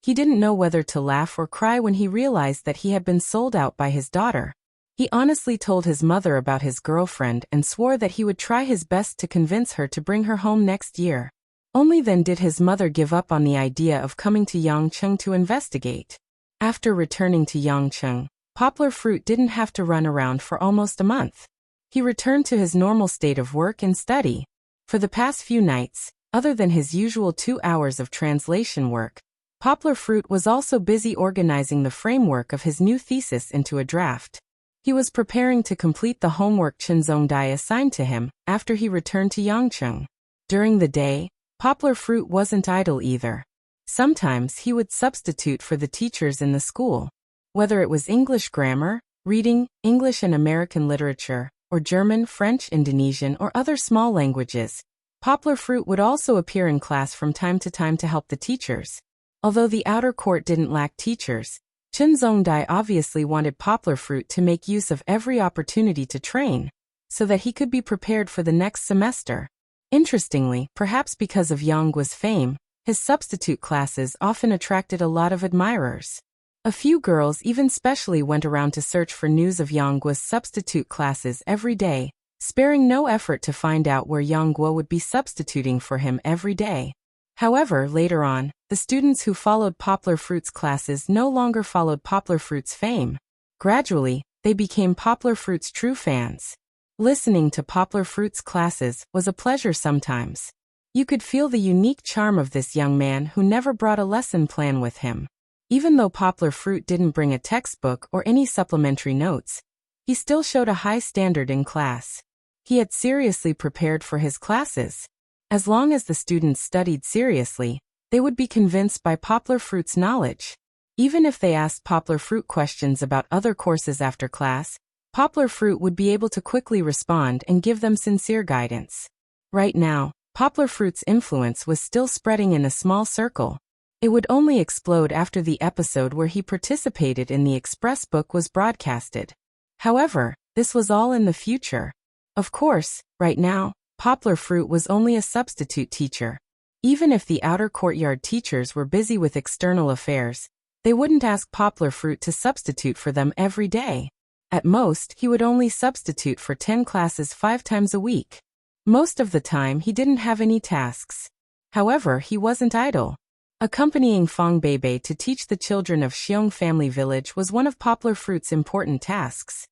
He didn't know whether to laugh or cry when he realized that he had been sold out by his daughter. He honestly told his mother about his girlfriend and swore that he would try his best to convince her to bring her home next year. Only then did his mother give up on the idea of coming to Yangcheng to investigate. After returning to Yangcheng, Poplar Fruit didn't have to run around for almost a month. He returned to his normal state of work and study. For the past few nights, other than his usual 2 hours of translation work, Poplar Fruit was also busy organizing the framework of his new thesis into a draft. He was preparing to complete the homework Chen Zongdai assigned to him after he returned to Yangcheng. During the day, Poplar Fruit wasn't idle either. Sometimes he would substitute for the teachers in the school. Whether it was English grammar, reading, English and American literature, or German, French, Indonesian, or other small languages, Poplar Fruit would also appear in class from time to help the teachers. Although the outer court didn't lack teachers, Chen Zongdai obviously wanted Poplar Fruit to make use of every opportunity to train, so that he could be prepared for the next semester. Interestingly, perhaps because of Yanggua's fame, his substitute classes often attracted a lot of admirers. A few girls even specially went around to search for news of Yongguo's substitute classes every day, sparing no effort to find out where Yongguo would be substituting for him every day. However, later on, the students who followed Poplar Fruit's classes no longer followed Poplar Fruit's fame. Gradually, they became Poplar Fruit's true fans. Listening to Poplar Fruit's classes was a pleasure sometimes. You could feel the unique charm of this young man who never brought a lesson plan with him. Even though Poplar Fruit didn't bring a textbook or any supplementary notes, he still showed a high standard in class. He had seriously prepared for his classes. As long as the students studied seriously, they would be convinced by Poplar Fruit's knowledge. Even if they asked Poplar Fruit questions about other courses after class, Poplar Fruit would be able to quickly respond and give them sincere guidance. Right now, Poplar Fruit's influence was still spreading in a small circle. It would only explode after the episode where he participated in the Express book was broadcasted. However, this was all in the future. Of course, right now, Poplar Fruit was only a substitute teacher. Even if the outer courtyard teachers were busy with external affairs, they wouldn't ask Poplar Fruit to substitute for them every day. At most, he would only substitute for 10 classes 5 times a week. Most of the time he didn't have any tasks. However, he wasn't idle. Accompanying Fang Beibei to teach the children of Xiong family village was one of Poplar Fruit's important tasks.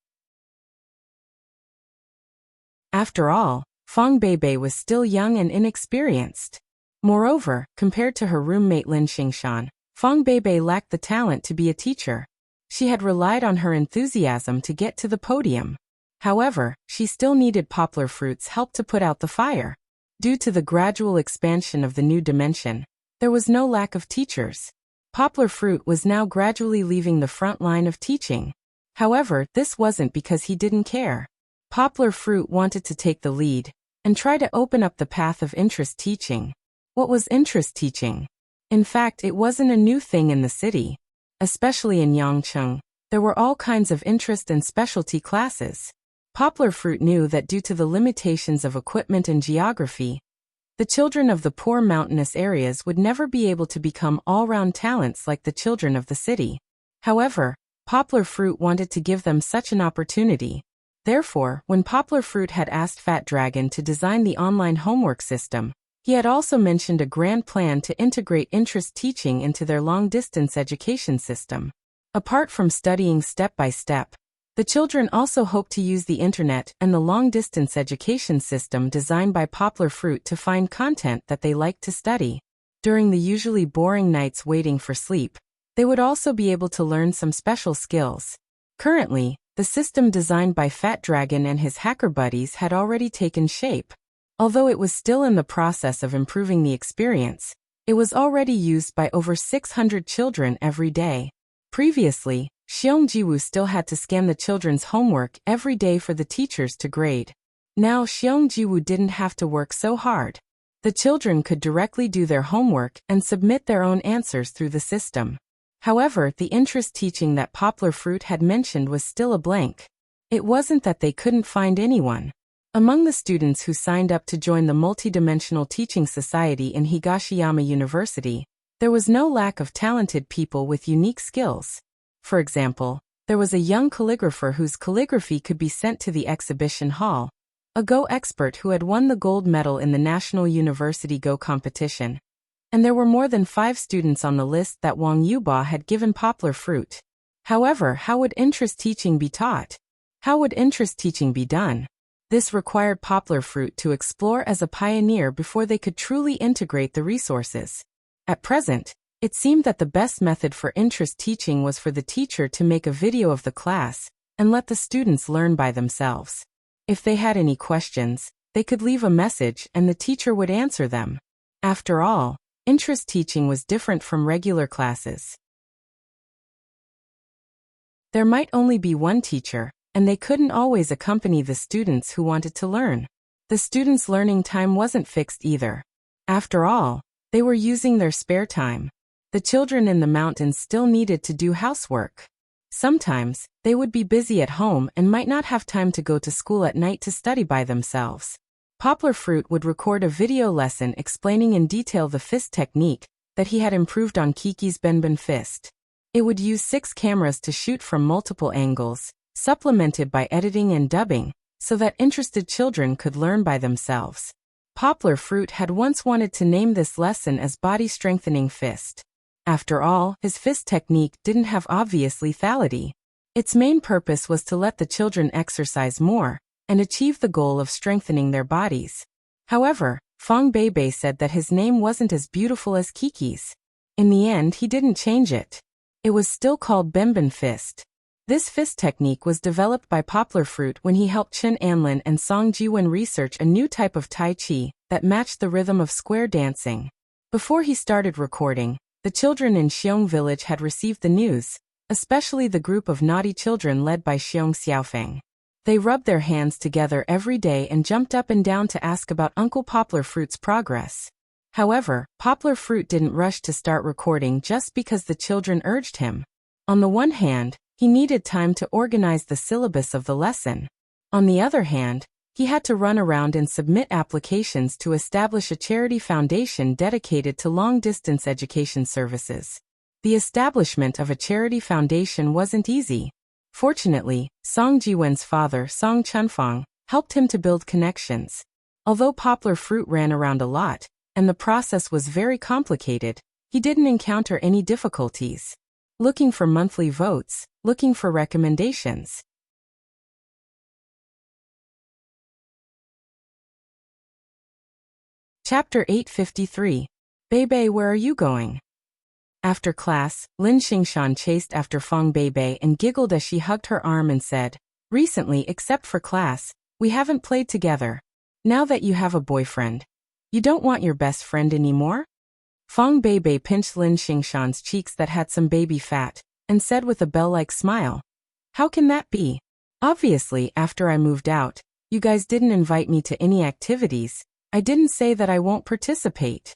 After all, Fang Beibei was still young and inexperienced. Moreover, compared to her roommate Lin Xingshan, Fang Beibei lacked the talent to be a teacher. She had relied on her enthusiasm to get to the podium. However, she still needed Poplar Fruit's help to put out the fire. Due to the gradual expansion of the new dimension, there was no lack of teachers. Poplar Fruit was now gradually leaving the front line of teaching. However, this wasn't because he didn't care. Poplar Fruit wanted to take the lead and try to open up the path of interest teaching. What was interest teaching? In fact, it wasn't a new thing in the city. Especially in Yangcheng, there were all kinds of interest and specialty classes. Poplar Fruit knew that due to the limitations of equipment and geography, the children of the poor mountainous areas would never be able to become all-round talents like the children of the city. However, Poplar Fruit wanted to give them such an opportunity. Therefore, when Poplar Fruit had asked Fat Dragon to design the online homework system, he had also mentioned a grand plan to integrate interest teaching into their long-distance education system. Apart from studying step by step, the children also hoped to use the internet and the long-distance education system designed by Poplar Fruit to find content that they liked to study. During the usually boring nights waiting for sleep, they would also be able to learn some special skills. Currently, the system designed by Fat Dragon and his hacker buddies had already taken shape. Although it was still in the process of improving the experience, it was already used by over 600 children every day. Previously, Xiongjiwu still had to scan the children's homework every day for the teachers to grade. Now Xiongjiwu didn't have to work so hard. The children could directly do their homework and submit their own answers through the system. However, the interest teaching that Poplar Fruit had mentioned was still a blank. It wasn't that they couldn't find anyone. Among the students who signed up to join the Multidimensional Teaching Society in Higashiyama University, there was no lack of talented people with unique skills. For example, there was a young calligrapher whose calligraphy could be sent to the exhibition hall, a Go expert who had won the gold medal in the National University Go competition, and there were more than 5 students on the list that Wang Yuba had given Poplar Fruit. However, how would interest teaching be taught? How would interest teaching be done? This required Poplar Fruit to explore as a pioneer before they could truly integrate the resources. At present, it seemed that the best method for interest teaching was for the teacher to make a video of the class and let the students learn by themselves. If they had any questions, they could leave a message and the teacher would answer them. After all, interest teaching was different from regular classes. There might only be one teacher, and they couldn't always accompany the students who wanted to learn. The students' learning time wasn't fixed either. After all, they were using their spare time. The children in the mountains still needed to do housework. Sometimes, they would be busy at home and might not have time to go to school at night to study by themselves. Poplar Fruit would record a video lesson explaining in detail the fist technique that he had improved on Kiki's Benben fist. It would use 6 cameras to shoot from multiple angles, supplemented by editing and dubbing, so that interested children could learn by themselves. Poplar Fruit had once wanted to name this lesson as Body Strengthening Fist. After all, his fist technique didn't have obvious lethality. Its main purpose was to let the children exercise more and achieve the goal of strengthening their bodies. However, Fong Beibei said that his name wasn't as beautiful as Kiki's. In the end, he didn't change it. It was still called Benben Fist. This fist technique was developed by Poplar Fruit when he helped Chen Anlin and Song Jiwen research a new type of Tai Chi that matched the rhythm of square dancing. Before he started recording, the children in Xiong village had received the news, especially the group of naughty children led by Xiong Xiaofeng. They rubbed their hands together every day and jumped up and down to ask about Uncle Poplar Fruit's progress. However, Poplar Fruit didn't rush to start recording just because the children urged him. On the one hand, he needed time to organize the syllabus of the lesson. On the other hand, he had to run around and submit applications to establish a charity foundation dedicated to long-distance education services. The establishment of a charity foundation wasn't easy. Fortunately, Song Jiwen's father, Song Chunfang, helped him to build connections. Although Poplar Fruit ran around a lot, and the process was very complicated, he didn't encounter any difficulties. Looking for monthly votes, looking for recommendations. Chapter 853. Beibei, where are you going? After class, Lin Xingshan chased after Fong Beibei and giggled as she hugged her arm and said, "Recently, except for class, we haven't played together. Now that you have a boyfriend, you don't want your best friend anymore?" Fong Beibei pinched Lin Xingshan's cheeks that had some baby fat, and said with a bell-like smile, "How can that be? Obviously, after I moved out, you guys didn't invite me to any activities. I didn't say that I won't participate.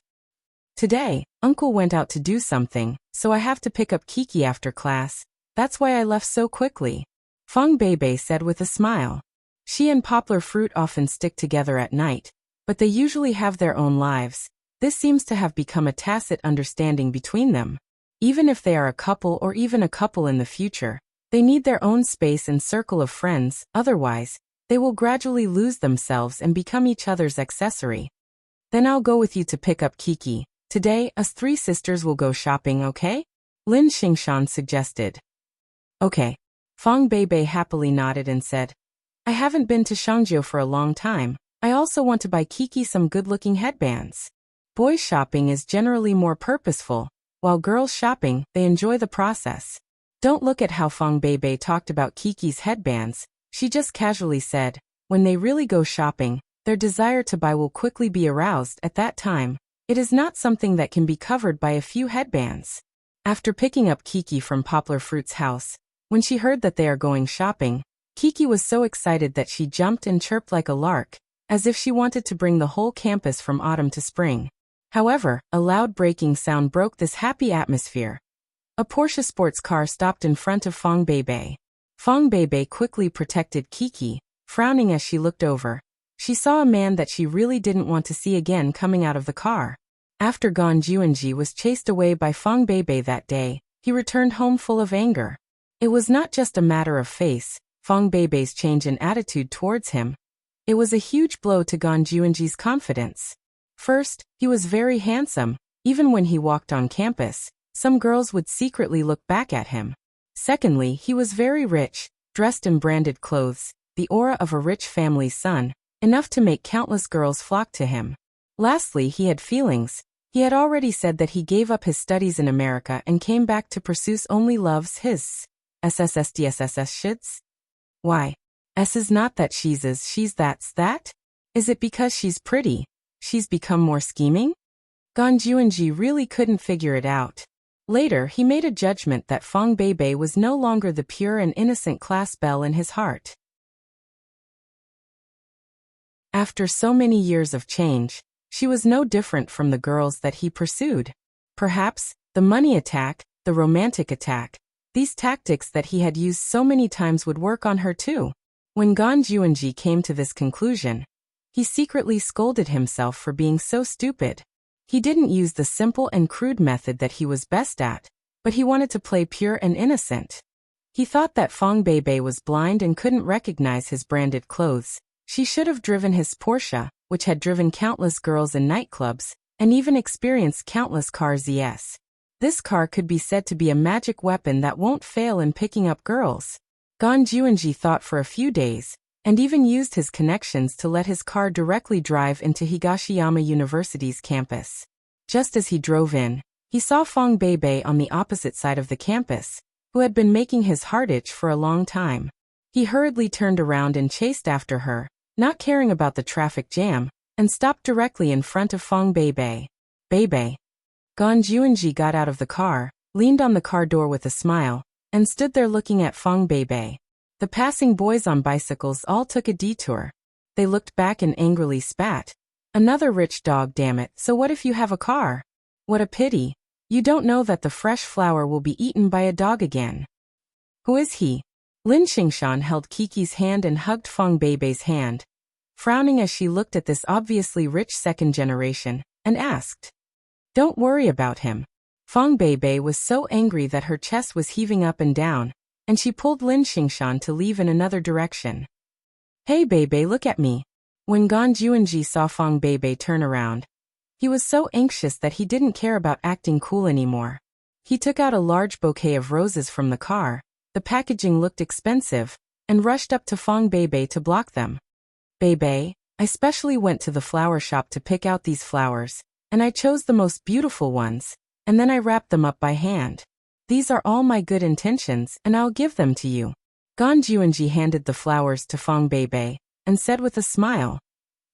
Today, Uncle went out to do something, so I have to pick up Kiki after class. That's why I left so quickly," Fong Beibei said with a smile. She and Poplar Fruit often stick together at night, but they usually have their own lives. This seems to have become a tacit understanding between them. Even if they are a couple or even a couple in the future, they need their own space and circle of friends, otherwise, they will gradually lose themselves and become each other's accessory. "Then I'll go with you to pick up Kiki. Today, us 3 sisters will go shopping, okay?" Lin Xingshan suggested. "Okay." Fong Beibei happily nodded and said, "I haven't been to Shangjiu for a long time. I also want to buy Kiki some good-looking headbands." Boys shopping is generally more purposeful, while girls shopping, they enjoy the process. Don't look at how Fong Beibei talked about Kiki's headbands. She just casually said, when they really go shopping, their desire to buy will quickly be aroused at that time. It is not something that can be covered by a few headbands. After picking up Kiki from Poplar Fruit's house, when she heard that they are going shopping, Kiki was so excited that she jumped and chirped like a lark, as if she wanted to bring the whole campus from autumn to spring. However, a loud braking sound broke this happy atmosphere. A Porsche sports car stopped in front of Fong Beibei. Fong Beibei quickly protected Kiki, frowning as she looked over. She saw a man that she really didn't want to see again coming out of the car. After Gan Juanji was chased away by Fong Beibei that day, he returned home full of anger. It was not just a matter of face, Fong Beibei's change in attitude towards him. It was a huge blow to Gan Juanji's confidence. First, he was very handsome. Even when he walked on campus, some girls would secretly look back at him. Secondly, he was very rich, dressed in branded clothes, the aura of a rich family's son, enough to make countless girls flock to him. Lastly, he had feelings. He had already said that he gave up his studies in America and came back to pursue only loves his SSSDSSS shits. Why? S is not that she's that's that? Is it because she's pretty? She's become more scheming? Gan Juanji really couldn't figure it out. Later, he made a judgment that Fong Beibei was no longer the pure and innocent class belle in his heart. After so many years of change, she was no different from the girls that he pursued. Perhaps, the money attack, the romantic attack, these tactics that he had used so many times would work on her too. When Gan Juanji came to this conclusion, he secretly scolded himself for being so stupid. He didn't use the simple and crude method that he was best at, but he wanted to play pure and innocent. He thought that Fong Beibei was blind and couldn't recognize his branded clothes. She should have driven his Porsche, which had driven countless girls in nightclubs, and even experienced countless cars. Yes. This car could be said to be a magic weapon that won't fail in picking up girls. Gan Juanji thought for a few days, and even used his connections to let his car directly drive into Higashiyama University's campus. Just as he drove in, he saw Fong Beibei on the opposite side of the campus, who had been making his heart itch for a long time. He hurriedly turned around and chased after her, not caring about the traffic jam, and stopped directly in front of Fong Beibei. Beibei. Gan Juanji got out of the car, leaned on the car door with a smile, and stood there looking at Fong Beibei. The passing boys on bicycles all took a detour. They looked back and angrily spat. Another rich dog, damn it, so what if you have a car? What a pity. You don't know that the fresh flower will be eaten by a dog again. Who is he? Lin Xingshan held Kiki's hand and hugged Fong Beibei's hand, frowning as she looked at this obviously rich second generation, and asked, "Don't worry about him." Fong Beibei was so angry that her chest was heaving up and down, and she pulled Lin Xingshan to leave in another direction. "Hey Beibei, look at me." When Gan Juanji saw Fong Beibei turn around, he was so anxious that he didn't care about acting cool anymore. He took out a large bouquet of roses from the car, the packaging looked expensive, and rushed up to Fong Beibei to block them. "Beibei, I specially went to the flower shop to pick out these flowers, and I chose the most beautiful ones, and then I wrapped them up by hand. These are all my good intentions and I'll give them to you." Gan Juanji handed the flowers to Fong Beibei, and said with a smile,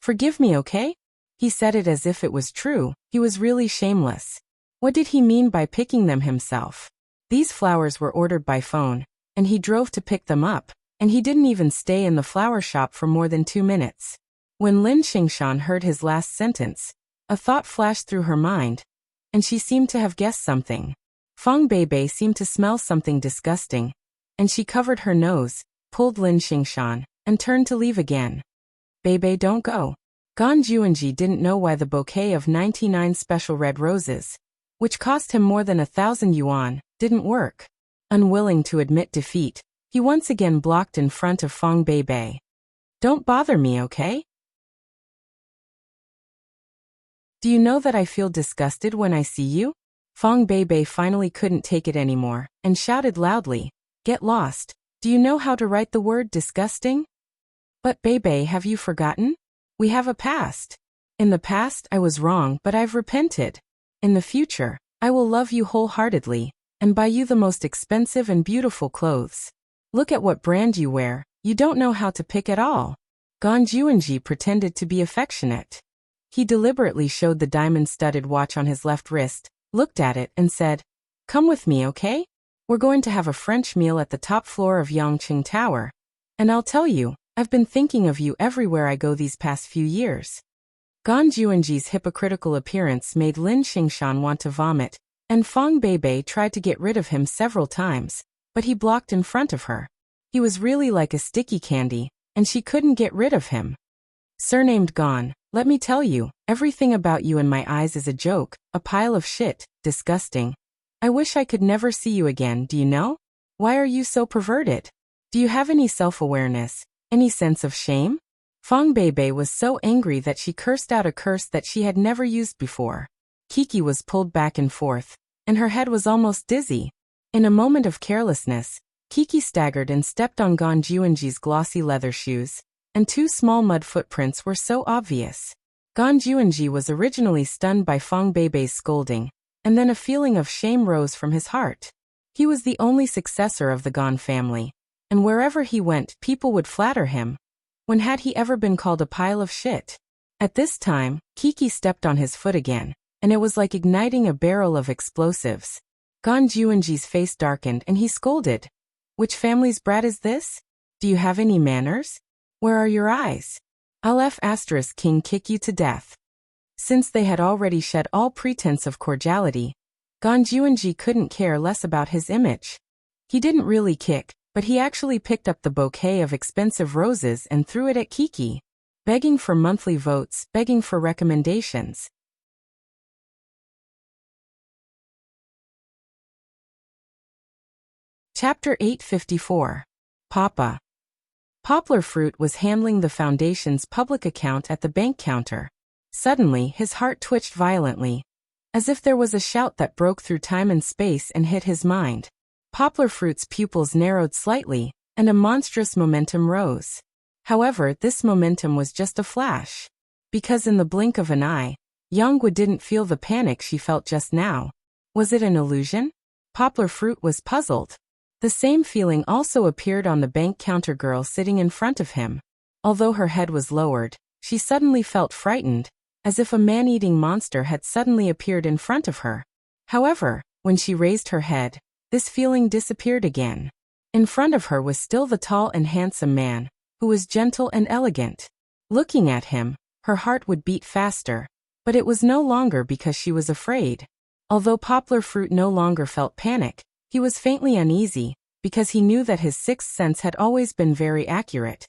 "Forgive me, okay?" He said it as if it was true. He was really shameless. What did he mean by picking them himself? These flowers were ordered by phone, and he drove to pick them up, and he didn't even stay in the flower shop for more than 2 minutes. When Lin Xingshan heard his last sentence, a thought flashed through her mind, and she seemed to have guessed something. Fong Beibei seemed to smell something disgusting, and she covered her nose, pulled Lin Xingshan, and turned to leave again. "Beibei, don't go." Gan Juanji didn't know why the bouquet of 99 special red roses, which cost him more than 1,000 yuan, didn't work. Unwilling to admit defeat, he once again blocked in front of Fong Beibei. "Don't bother me, okay? Do you know that I feel disgusted when I see you?" Fong Beibei finally couldn't take it anymore, and shouted loudly, "Get lost. Do you know how to write the word disgusting?" "But Beibei, have you forgotten? We have a past. In the past I was wrong, but I've repented. In the future, I will love you wholeheartedly, and buy you the most expensive and beautiful clothes. Look at what brand you wear, you don't know how to pick at all." Gan Juanji pretended to be affectionate. He deliberately showed the diamond-studded watch on his left wrist, looked at it, and said, "Come with me, okay? We're going to have a French meal at the top floor of Yangqing Tower. And I'll tell you, I've been thinking of you everywhere I go these past few years." Gan Juanji's hypocritical appearance made Lin Xingshan want to vomit, and Fong Beibei tried to get rid of him several times, but he blocked in front of her. He was really like a sticky candy, and she couldn't get rid of him. "Surnamed Gan, let me tell you, everything about you in my eyes is a joke, a pile of shit, disgusting. I wish I could never see you again, do you know? Why are you so perverted? Do you have any self-awareness, any sense of shame?" Fong Beibei was so angry that she cursed out a curse that she had never used before. Kiki was pulled back and forth, and her head was almost dizzy. In a moment of carelessness, Kiki staggered and stepped on Gan Juanji's glossy leather shoes, and 2 small mud footprints were so obvious. Gan Juanji was originally stunned by Fong Beibei's scolding, and then a feeling of shame rose from his heart. He was the only successor of the Gan family, and wherever he went, people would flatter him. When had he ever been called a pile of shit? At this time, Kiki stepped on his foot again, and it was like igniting a barrel of explosives. Gan Juanji's face darkened and he scolded, "Which family's brat is this? Do you have any manners? Where are your eyes? I'll King kick you to death." Since they had already shed all pretense of cordiality, Gan Juanji couldn't care less about his image. He didn't really kick, but he actually picked up the bouquet of expensive roses and threw it at Kiki, begging for monthly votes, begging for recommendations. Chapter 854. Papa. Poplar Fruit was handling the foundation's public account at the bank counter. Suddenly, his heart twitched violently, as if there was a shout that broke through time and space and hit his mind. Poplar Fruit's pupils narrowed slightly, and a monstrous momentum rose. However, this momentum was just a flash. Because in the blink of an eye, Youngwood didn't feel the panic she felt just now. Was it an illusion? Poplar Fruit was puzzled. The same feeling also appeared on the bank counter girl sitting in front of him. Although her head was lowered, she suddenly felt frightened, as if a man-eating monster had suddenly appeared in front of her. However, when she raised her head, this feeling disappeared again. In front of her was still the tall and handsome man, who was gentle and elegant. Looking at him, her heart would beat faster. But it was no longer because she was afraid. Although Poplar Fruit no longer felt panic, he was faintly uneasy, because he knew that his sixth sense had always been very accurate.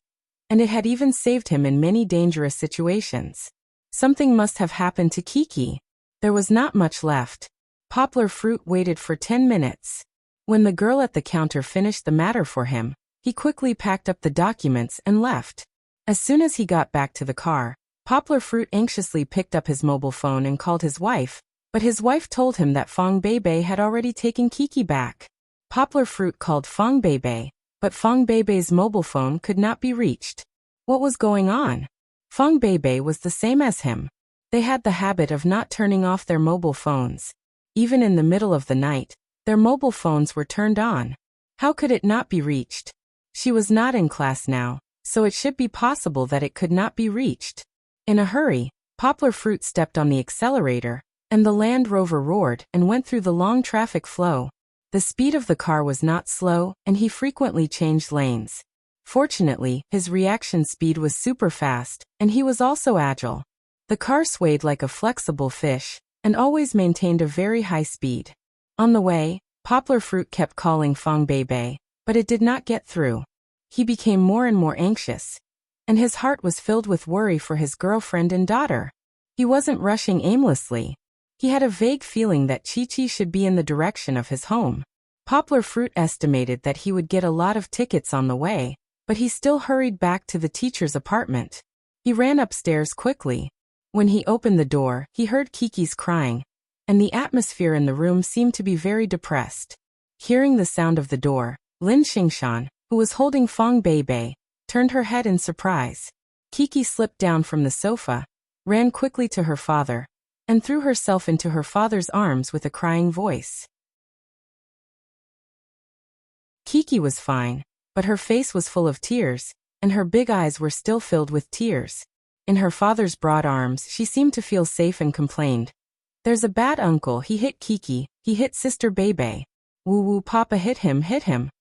And it had even saved him in many dangerous situations. Something must have happened to Kiki. There was not much left. Poplar Fruit waited for 10 minutes. When the girl at the counter finished the matter for him, he quickly packed up the documents and left. As soon as he got back to the car, Poplar Fruit anxiously picked up his mobile phone and called his wife, but his wife told him that Fong Beibei had already taken Kiki back. Poplar Fruit called Fong Beibei, but Fong Beibei's mobile phone could not be reached. What was going on? Fong Beibei was the same as him. They had the habit of not turning off their mobile phones. Even in the middle of the night, their mobile phones were turned on. How could it not be reached? She was not in class now, so it should be possible that it could not be reached. In a hurry, Poplar Fruit stepped on the accelerator, and the Land Rover roared and went through the long traffic flow. The speed of the car was not slow, and he frequently changed lanes. Fortunately, his reaction speed was super fast, and he was also agile. The car swayed like a flexible fish, and always maintained a very high speed. On the way, Poplar Fruit kept calling Fong Beibei, but it did not get through. He became more and more anxious, and his heart was filled with worry for his girlfriend and daughter. He wasn't rushing aimlessly. He had a vague feeling that Chi-Chi should be in the direction of his home. Poplar Fruit estimated that he would get a lot of tickets on the way, but he still hurried back to the teacher's apartment. He ran upstairs quickly. When he opened the door, he heard Kiki's crying, and the atmosphere in the room seemed to be very depressed. Hearing the sound of the door, Lin Xingshan, who was holding Fong Beibei, turned her head in surprise. Kiki slipped down from the sofa, ran quickly to her father, and threw herself into her father's arms with a crying voice. Kiki was fine, but her face was full of tears, and her big eyes were still filled with tears. In her father's broad arms, she seemed to feel safe and complained, "There's a bad uncle, he hit Kiki, he hit Sister Beibei. Woo-woo, Papa hit him, hit him."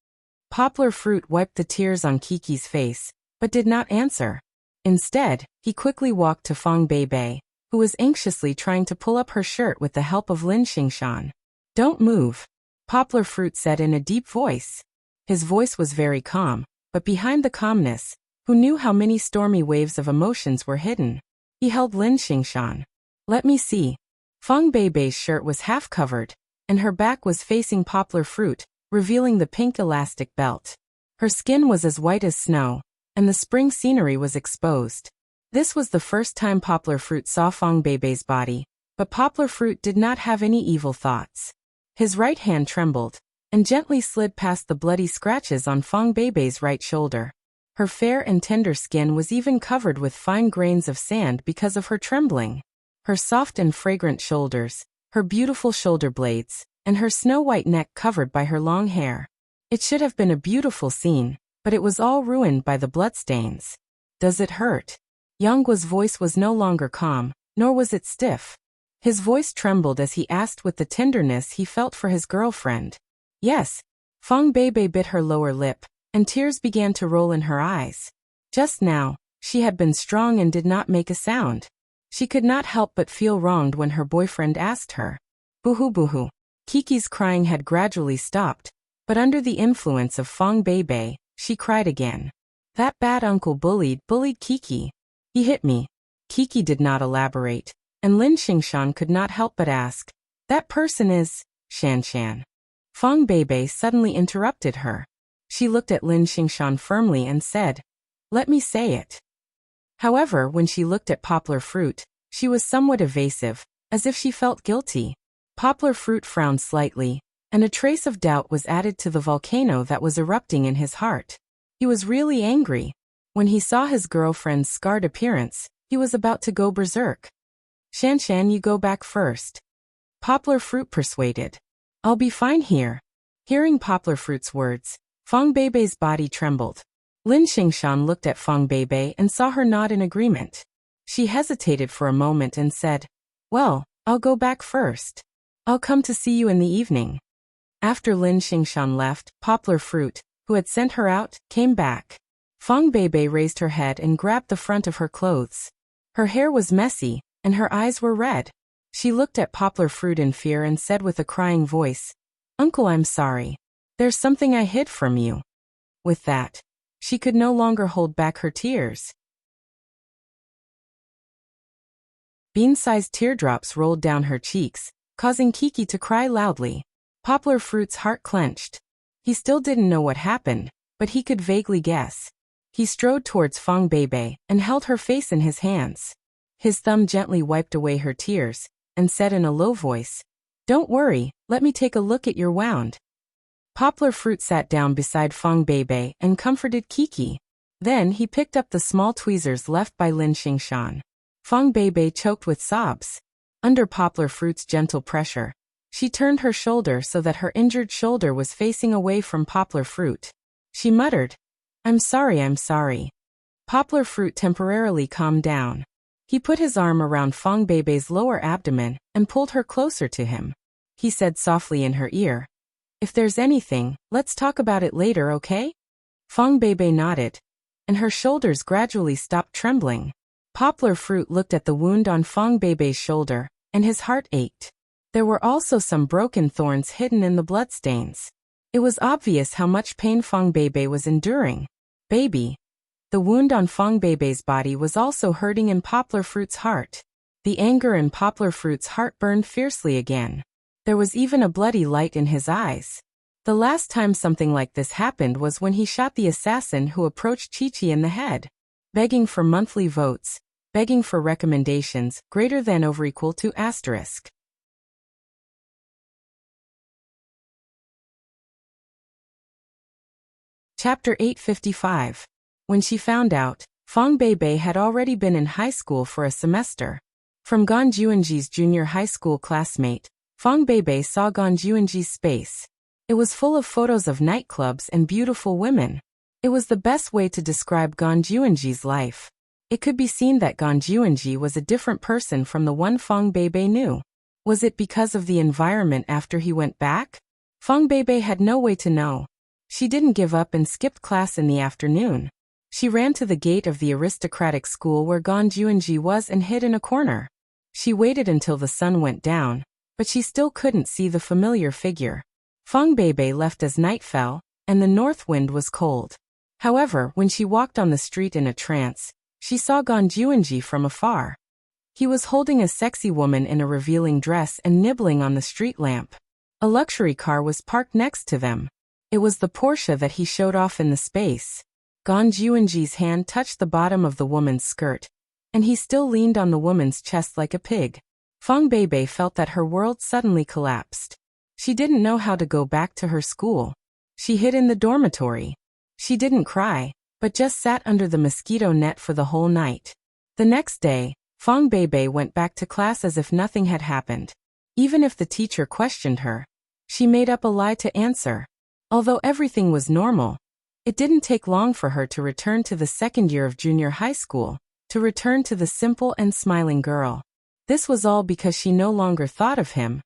Poplar Fruit wiped the tears on Kiki's face, but did not answer. Instead, he quickly walked to Fong Beibei, who was anxiously trying to pull up her shirt with the help of Lin Xingshan. "Don't move," Poplar Fruit said in a deep voice. His voice was very calm, but behind the calmness, who knew how many stormy waves of emotions were hidden? He held Lin Xingshan. "Let me see." Fong Beibei's shirt was half covered, and her back was facing Poplar Fruit, revealing the pink elastic belt. Her skin was as white as snow, and the spring scenery was exposed. This was the first time Poplar Fruit saw Fong Beibei's body, but Poplar Fruit did not have any evil thoughts. His right hand trembled, and gently slid past the bloody scratches on Fong Beibei's right shoulder. Her fair and tender skin was even covered with fine grains of sand because of her trembling. Her soft and fragrant shoulders, her beautiful shoulder blades, and her snow-white neck covered by her long hair. It should have been a beautiful scene, but it was all ruined by the bloodstains. "Does it hurt?" Youngwa's voice was no longer calm, nor was it stiff. His voice trembled as he asked with the tenderness he felt for his girlfriend. "Yes." Fong Beibei bit her lower lip, and tears began to roll in her eyes. Just now, she had been strong and did not make a sound. She could not help but feel wronged when her boyfriend asked her. "Boohoo boohoo." Kiki's crying had gradually stopped, but under the influence of Fong Beibei, she cried again. "That bad uncle bullied Kiki. He hit me." Kiki did not elaborate, and Lin Xingshan could not help but ask, "That person is Shan Shan?" Fang Beibei suddenly interrupted her. She looked at Lin Xingshan firmly and said, "Let me say it." However, when she looked at Poplar Fruit, she was somewhat evasive, as if she felt guilty. Poplar Fruit frowned slightly, and a trace of doubt was added to the volcano that was erupting in his heart. He was really angry. When he saw his girlfriend's scarred appearance, he was about to go berserk. "Shanshan, you go back first," Poplar Fruit persuaded. "I'll be fine here." Hearing Poplar Fruit's words, Fang Beibei's body trembled. Lin Xingshan looked at Fang Beibei and saw her nod in agreement. She hesitated for a moment and said, "Well, I'll go back first. I'll come to see you in the evening." After Lin Xingshan left, Poplar Fruit, who had sent her out, came back. Fang Beibei raised her head and grabbed the front of her clothes. Her hair was messy, and her eyes were red. She looked at Poplar Fruit in fear and said with a crying voice, "Uncle, I'm sorry. There's something I hid from you." With that, she could no longer hold back her tears. Bean-sized teardrops rolled down her cheeks, causing Kiki to cry loudly. Poplar Fruit's heart clenched. He still didn't know what happened, but he could vaguely guess. He strode towards Fang Beibei and held her face in his hands. His thumb gently wiped away her tears, and said in a low voice, "Don't worry, let me take a look at your wound." Poplar Fruit sat down beside Fang Beibei and comforted Kiki. Then he picked up the small tweezers left by Lin Xingshan. Fang Beibei choked with sobs. Under Poplar Fruit's gentle pressure, she turned her shoulder so that her injured shoulder was facing away from Poplar Fruit. She muttered, I'm sorry." Poplar Fruit temporarily calmed down. He put his arm around Fang Beibei's lower abdomen and pulled her closer to him. He said softly in her ear, "If there's anything, let's talk about it later, okay?" Fang Beibei nodded, and her shoulders gradually stopped trembling. Poplar Fruit looked at the wound on Fang Beibei's shoulder, and his heart ached. There were also some broken thorns hidden in the bloodstains. It was obvious how much pain Fang Beibei was enduring. "Baby." The wound on Fang Beibei's body was also hurting in Poplar Fruit's heart. The anger in Poplar Fruit's heart burned fiercely again. There was even a bloody light in his eyes. The last time something like this happened was when he shot the assassin who approached Chi-Chi in the head. Begging for monthly votes, begging for recommendations greater than or equal to *. Chapter 855. When she found out, Fang Beibei had already been in high school for a semester. From Gan Juanji's junior high school classmate, Fang Beibei saw Gan Juanji's space. It was full of photos of nightclubs and beautiful women. It was the best way to describe Gan Juanji's life. It could be seen that Gan Juanji was a different person from the one Fang Beibei knew. Was it because of the environment after he went back? Fang Beibei had no way to know. She didn't give up and skipped class in the afternoon. She ran to the gate of the aristocratic school where Gan Juanji was and hid in a corner. She waited until the sun went down, but she still couldn't see the familiar figure. Fang Beibei left as night fell, and the north wind was cold. However, when she walked on the street in a trance, she saw Gan Juanji from afar. He was holding a sexy woman in a revealing dress and nibbling on the street lamp. A luxury car was parked next to them. It was the Porsche that he showed off in the space. Gan Juanji's hand touched the bottom of the woman's skirt, and he still leaned on the woman's chest like a pig. Fang Beibei felt that her world suddenly collapsed. She didn't know how to go back to her school. She hid in the dormitory. She didn't cry, but just sat under the mosquito net for the whole night. The next day, Fang Beibei went back to class as if nothing had happened. Even if the teacher questioned her, she made up a lie to answer. Although everything was normal, it didn't take long for her to return to the second year of junior high school, to return to the simple and smiling girl. This was all because she no longer thought of him,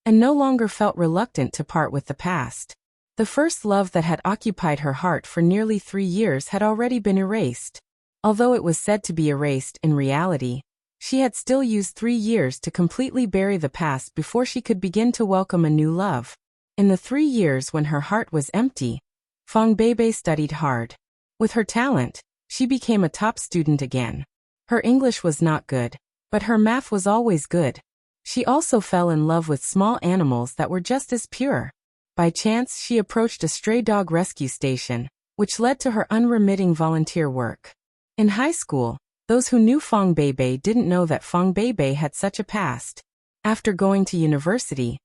and no longer felt reluctant to part with the past. The first love that had occupied her heart for nearly 3 years had already been erased. Although it was said to be erased in reality, she had still used 3 years to completely bury the past before she could begin to welcome a new love. In the 3 years when her heart was empty, Fang Beibei studied hard. With her talent, she became a top student again. Her English was not good, but her math was always good. She also fell in love with small animals that were just as pure. By chance, she approached a stray dog rescue station, which led to her unremitting volunteer work. In high school, those who knew Fong Beibei didn't know that Fong Beibei had such a past. After going to university,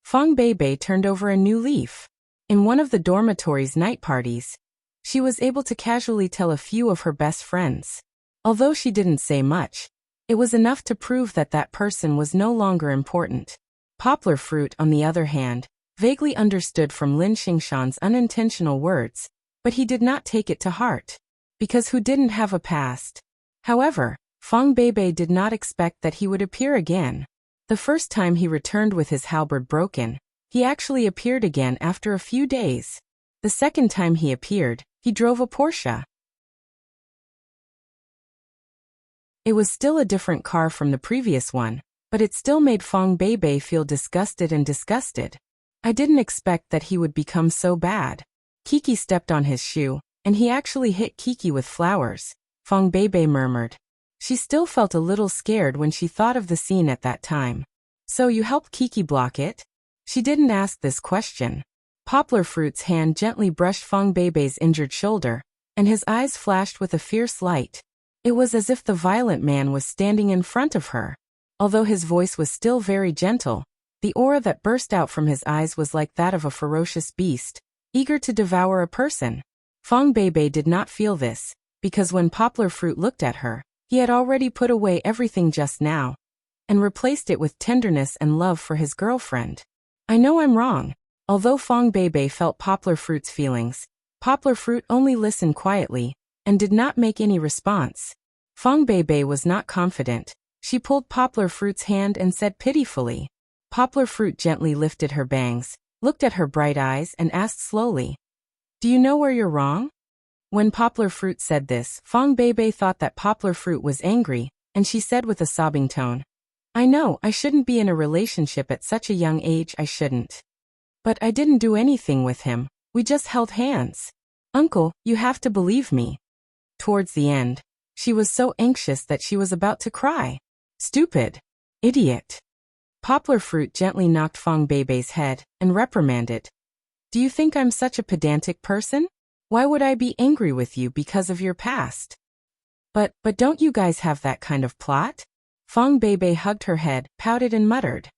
Fong Beibei turned over a new leaf. In one of the dormitory's night parties, she was able to casually tell a few of her best friends. Although she didn't say much, it was enough to prove that that person was no longer important. Poplar Fruit, on the other hand, vaguely understood from Lin Xingshan's unintentional words, but he did not take it to heart. Because who didn't have a past? However, Fong Beibei did not expect that he would appear again. The first time he returned with his halberd broken, he actually appeared again after a few days. The second time he appeared, he drove a Porsche. It was still a different car from the previous one, but it still made Fong Beibei feel disgusted and disgusted. I didn't expect that he would become so bad. Kiki stepped on his shoe, and he actually hit Kiki with flowers, Fong Beibei murmured. She still felt a little scared when she thought of the scene at that time. So you helped Kiki block it? She didn't ask this question. Poplar Fruit's hand gently brushed Fong Beibei's injured shoulder, and his eyes flashed with a fierce light. It was as if the violent man was standing in front of her. Although his voice was still very gentle, the aura that burst out from his eyes was like that of a ferocious beast, eager to devour a person. Fong Beibei did not feel this, because when Poplar Fruit looked at her, he had already put away everything just now, and replaced it with tenderness and love for his girlfriend. I know I'm wrong. Although Fong Beibei felt Poplar Fruit's feelings, Poplar Fruit only listened quietly, and did not make any response. Fong Beibei was not confident. She pulled Poplar Fruit's hand and said pitifully. Poplar Fruit gently lifted her bangs, looked at her bright eyes and asked slowly, "Do you know where you're wrong?" When Poplar Fruit said this, Fong Beibei thought that Poplar Fruit was angry, and she said with a sobbing tone, "I know, I shouldn't be in a relationship at such a young age, I shouldn't. But I didn't do anything with him, we just held hands. Uncle, you have to believe me." Towards the end, she was so anxious that she was about to cry. "Stupid. Idiot." Poplar Fruit gently knocked Fong Beibei's head and reprimanded. "Do you think I'm such a pedantic person? Why would I be angry with you because of your past? But don't you guys have that kind of plot?" Fong Beibei hugged her head, pouted and muttered.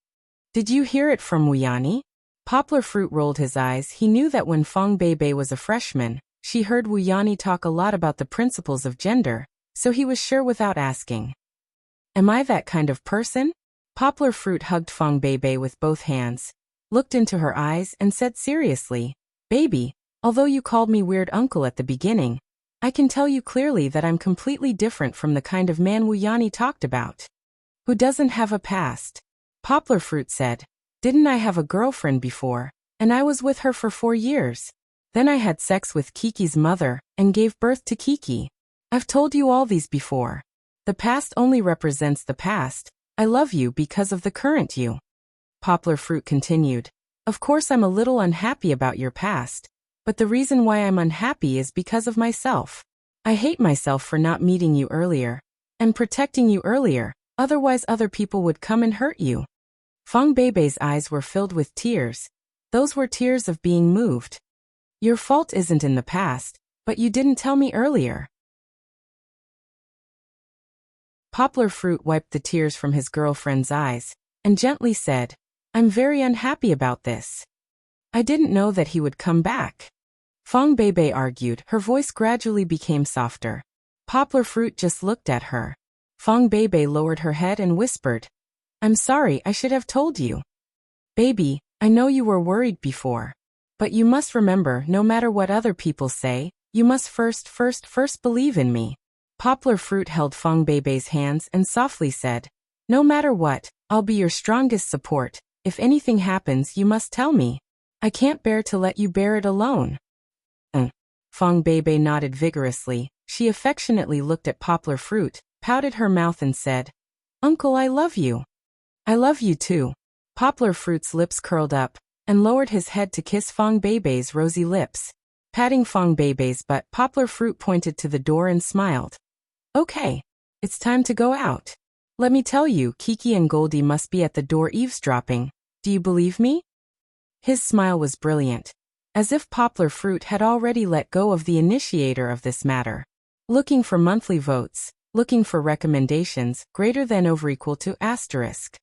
"Did you hear it from Wuyani?" Poplar Fruit rolled his eyes. He knew that when Fong Beibei was a freshman, she heard Wuyani talk a lot about the principles of gender, so he was sure without asking. "Am I that kind of person?" Poplar Fruit hugged Fong Beibei with both hands, looked into her eyes and said seriously, "Baby, although you called me weird uncle at the beginning, I can tell you clearly that I'm completely different from the kind of man Wuyani talked about. Who doesn't have a past?" Poplar Fruit said, "Didn't I have a girlfriend before, and I was with her for 4 years. Then I had sex with Kiki's mother, and gave birth to Kiki. I've told you all these before. The past only represents the past. I love you because of the current you." Poplar Fruit continued, "Of course I'm a little unhappy about your past, but the reason why I'm unhappy is because of myself. I hate myself for not meeting you earlier, and protecting you earlier, otherwise other people would come and hurt you." Fong Beibei's eyes were filled with tears. Those were tears of being moved. "Your fault isn't in the past, but you didn't tell me earlier." Poplar Fruit wiped the tears from his girlfriend's eyes, and gently said, "I'm very unhappy about this. I didn't know that he would come back." Fong Beibei argued. Her voice gradually became softer. Poplar Fruit just looked at her. Fong Beibei lowered her head and whispered, "I'm sorry, I should have told you. Baby, I know you were worried before. But you must remember, no matter what other people say, you must first believe in me." Poplar Fruit held Fong Beibei's hands and softly said, "No matter what, I'll be your strongest support. If anything happens, you must tell me. I can't bear to let you bear it alone." Fong Beibei nodded vigorously. She affectionately looked at Poplar Fruit, pouted her mouth and said, "Uncle, I love you." "I love you too." Poplar Fruit's lips curled up, and lowered his head to kiss Fong Beibei's rosy lips. Patting Fong Beibei's butt, Poplar Fruit pointed to the door and smiled. "Okay. It's time to go out. Let me tell you, Kiki and Goldie must be at the door eavesdropping. Do you believe me?" His smile was brilliant, as if Poplar Fruit had already let go of the initiator of this matter. Looking for monthly votes, looking for recommendations greater than over equal to asterisk.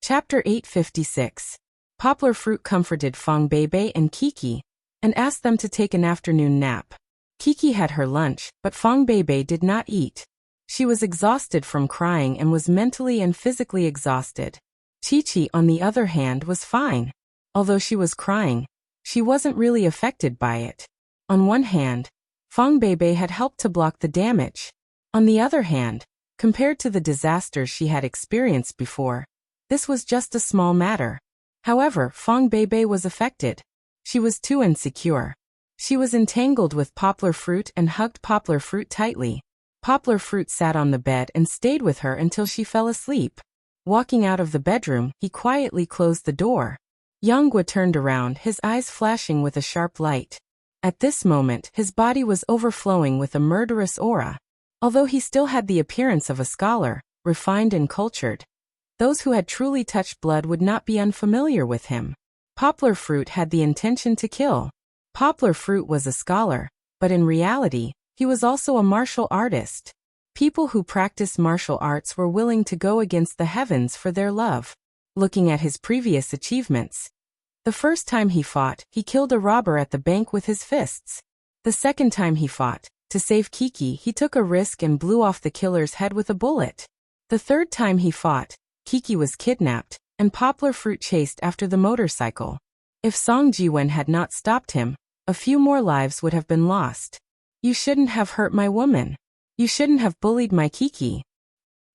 Chapter 856. Poplar Fruit comforted Fong Beibei and Kiki, and asked them to take an afternoon nap. Kiki had her lunch, but Fong Beibei did not eat. She was exhausted from crying and was mentally and physically exhausted. Chi-Chi, on the other hand, was fine. Although she was crying, she wasn't really affected by it. On one hand, Fong Beibei had helped to block the damage. On the other hand, compared to the disasters she had experienced before, this was just a small matter. However, Fong Beibei was affected. She was too insecure. She was entangled with Poplar Fruit and hugged Poplar Fruit tightly. Poplar Fruit sat on the bed and stayed with her until she fell asleep. Walking out of the bedroom, he quietly closed the door. Yanggua turned around, his eyes flashing with a sharp light. At this moment, his body was overflowing with a murderous aura. Although he still had the appearance of a scholar, refined and cultured, those who had truly touched blood would not be unfamiliar with him. Poplar Fruit had the intention to kill. Poplar Fruit was a scholar, but in reality, he was also a martial artist. People who practice martial arts were willing to go against the heavens for their love. Looking at his previous achievements, the first time he fought, he killed a robber at the bank with his fists. The second time he fought, to save Kiki, he took a risk and blew off the killer's head with a bullet. The third time he fought, Kiki was kidnapped, and Poplar Fruit chased after the motorcycle. If Song Jiwen had not stopped him, a few more lives would have been lost. You shouldn't have hurt my woman. You shouldn't have bullied my Kiki.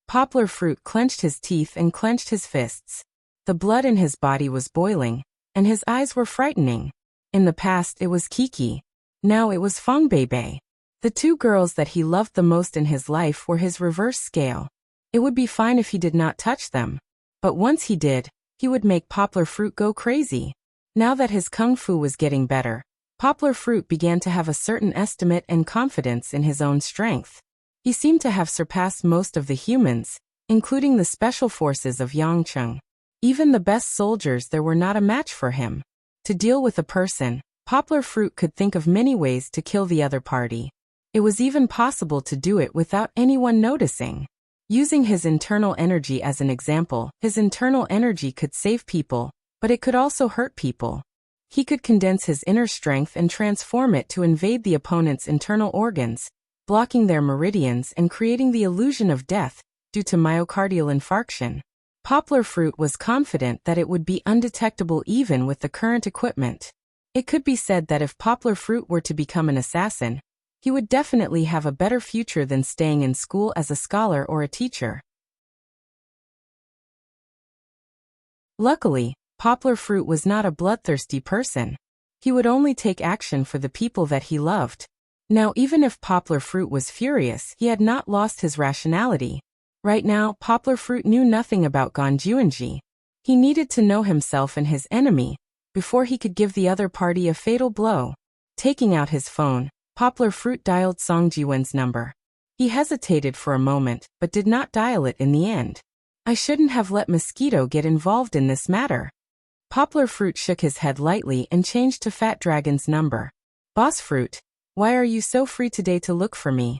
Poplar Fruit clenched his teeth and clenched his fists. The blood in his body was boiling, and his eyes were frightening. In the past it was Kiki. Now it was Fong Beibei. The two girls that he loved the most in his life were his reverse scale. It would be fine if he did not touch them. But once he did, he would make Poplar Fruit go crazy. Now that his kung fu was getting better, Poplar Fruit began to have a certain estimate and confidence in his own strength. He seemed to have surpassed most of the humans, including the special forces of Yangcheng. Even the best soldiers there were not a match for him. To deal with a person, Poplar Fruit could think of many ways to kill the other party. It was even possible to do it without anyone noticing. Using his internal energy as an example, his internal energy could save people, but it could also hurt people. He could condense his inner strength and transform it to invade the opponent's internal organs, blocking their meridians and creating the illusion of death due to myocardial infarction. Poplar Fruit was confident that it would be undetectable even with the current equipment. It could be said that if Poplar Fruit were to become an assassin, he would definitely have a better future than staying in school as a scholar or a teacher. Luckily, Poplar Fruit was not a bloodthirsty person. He would only take action for the people that he loved. Now, even if Poplar Fruit was furious, he had not lost his rationality. Right now, Poplar Fruit knew nothing about Ganjuanji. He needed to know himself and his enemy before he could give the other party a fatal blow. Taking out his phone, Poplar Fruit dialed Song Jiwen's number. He hesitated for a moment, but did not dial it in the end. I shouldn't have let Mosquito get involved in this matter. Poplar Fruit shook his head lightly and changed to Fat Dragon's number. Boss Fruit, why are you so free today to look for me?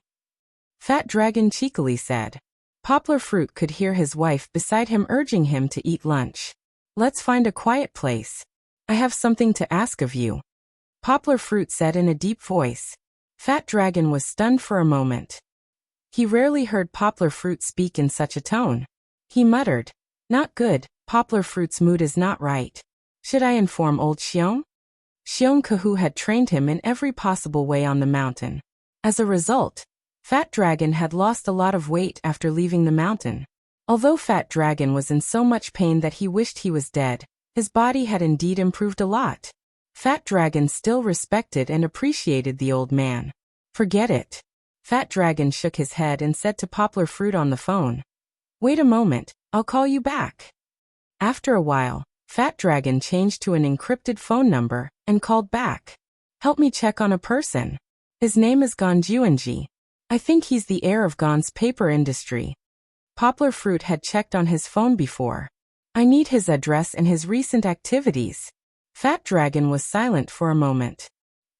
Fat Dragon cheekily said. Poplar Fruit could hear his wife beside him urging him to eat lunch. Let's find a quiet place. I have something to ask of you. Poplar Fruit said in a deep voice. Fat Dragon was stunned for a moment. He rarely heard Poplar Fruit speak in such a tone. He muttered, not good, Poplar Fruit's mood is not right. Should I inform old Xiong? Xiong Kahu had trained him in every possible way on the mountain. As a result, Fat Dragon had lost a lot of weight after leaving the mountain. Although Fat Dragon was in so much pain that he wished he was dead, his body had indeed improved a lot. Fat Dragon still respected and appreciated the old man. Forget it. Fat Dragon shook his head and said to Poplar Fruit on the phone. Wait a moment, I'll call you back. After a while, Fat Dragon changed to an encrypted phone number and called back. Help me check on a person. His name is Ganjuanji. I think he's the heir of Gan's paper industry. Poplar Fruit had checked on his phone before. I need his address and his recent activities. Fat Dragon was silent for a moment.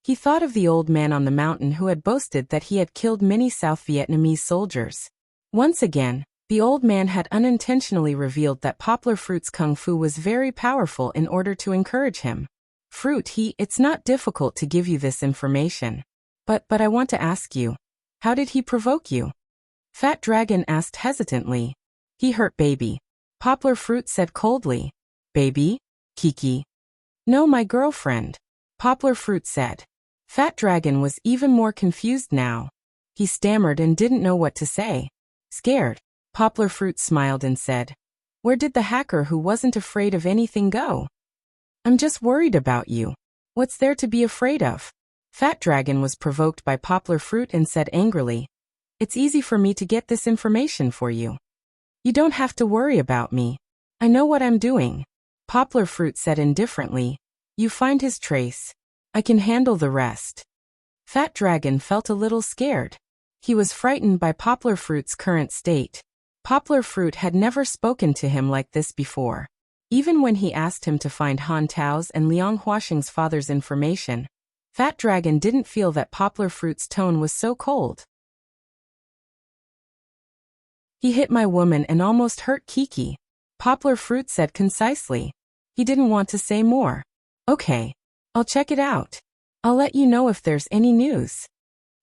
He thought of the old man on the mountain who had boasted that he had killed many South Vietnamese soldiers. Once again, the old man had unintentionally revealed that Poplar Fruit's kung fu was very powerful in order to encourage him. Fruit, it's not difficult to give you this information. But I want to ask you, how did he provoke you? Fat Dragon asked hesitantly. He hurt baby. Poplar Fruit said coldly. Baby? Kiki. No, my girlfriend. Poplar Fruit said. Fat Dragon was even more confused now. He stammered and didn't know what to say. Scared, Poplar Fruit smiled and said, where did the hacker who wasn't afraid of anything go? I'm just worried about you. What's there to be afraid of? Fat Dragon was provoked by Poplar Fruit and said angrily, it's easy for me to get this information for you. You don't have to worry about me. I know what I'm doing. Poplar Fruit said indifferently, you find his trace. I can handle the rest. Fat Dragon felt a little scared. He was frightened by Poplar Fruit's current state. Poplar Fruit had never spoken to him like this before. Even when he asked him to find Han Tao's and Liang Huaxing's father's information, Fat Dragon didn't feel that Poplar Fruit's tone was so cold. He hit my woman and almost hurt Kiki, Poplar Fruit said concisely. He didn't want to say more. Okay. I'll check it out. I'll let you know if there's any news.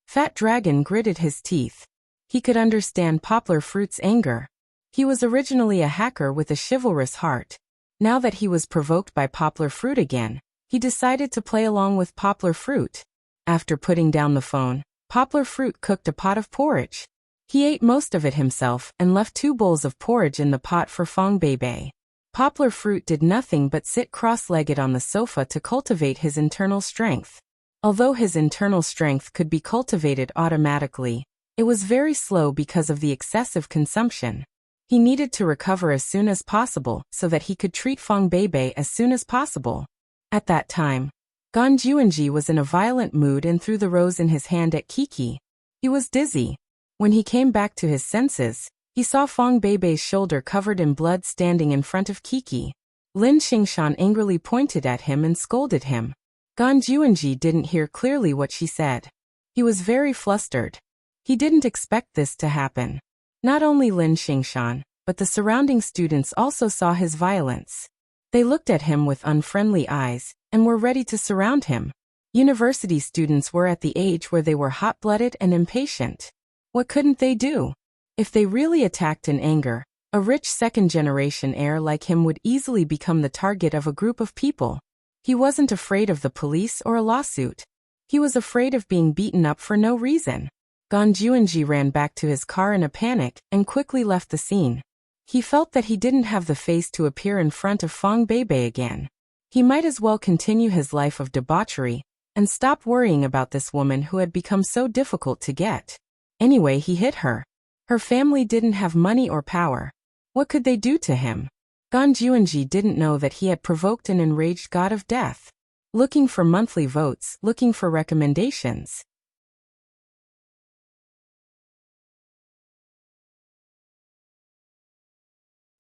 Fat Dragon gritted his teeth. He could understand Poplar Fruit's anger. He was originally a hacker with a chivalrous heart. Now that he was provoked by Poplar Fruit again, he decided to play along with Poplar Fruit. After putting down the phone, Poplar Fruit cooked a pot of porridge. He ate most of it himself and left 2 bowls of porridge in the pot for Fong Beibei. Poplar Fruit did nothing but sit cross-legged on the sofa to cultivate his internal strength. Although his internal strength could be cultivated automatically, it was very slow because of the excessive consumption. He needed to recover as soon as possible so that he could treat Fong Beibei as soon as possible. At that time, Gan Juanji was in a violent mood and threw the rose in his hand at Kiki. He was dizzy. When he came back to his senses, he saw Fong Beibei's shoulder covered in blood standing in front of Kiki. Lin Xingshan angrily pointed at him and scolded him. Gan Juanji didn't hear clearly what she said. He was very flustered. He didn't expect this to happen. Not only Lin Xingshan, but the surrounding students also saw his violence. They looked at him with unfriendly eyes and were ready to surround him. University students were at the age where they were hot-blooded and impatient. What couldn't they do? If they really attacked in anger, a rich second-generation heir like him would easily become the target of a group of people. He wasn't afraid of the police or a lawsuit. He was afraid of being beaten up for no reason. Gan Juanji ran back to his car in a panic and quickly left the scene. He felt that he didn't have the face to appear in front of Fong Beibei again. He might as well continue his life of debauchery and stop worrying about this woman who had become so difficult to get. Anyway, he hit her. Her family didn't have money or power. What could they do to him? Gan Juanji didn't know that he had provoked an enraged god of death. Looking for monthly votes, looking for recommendations.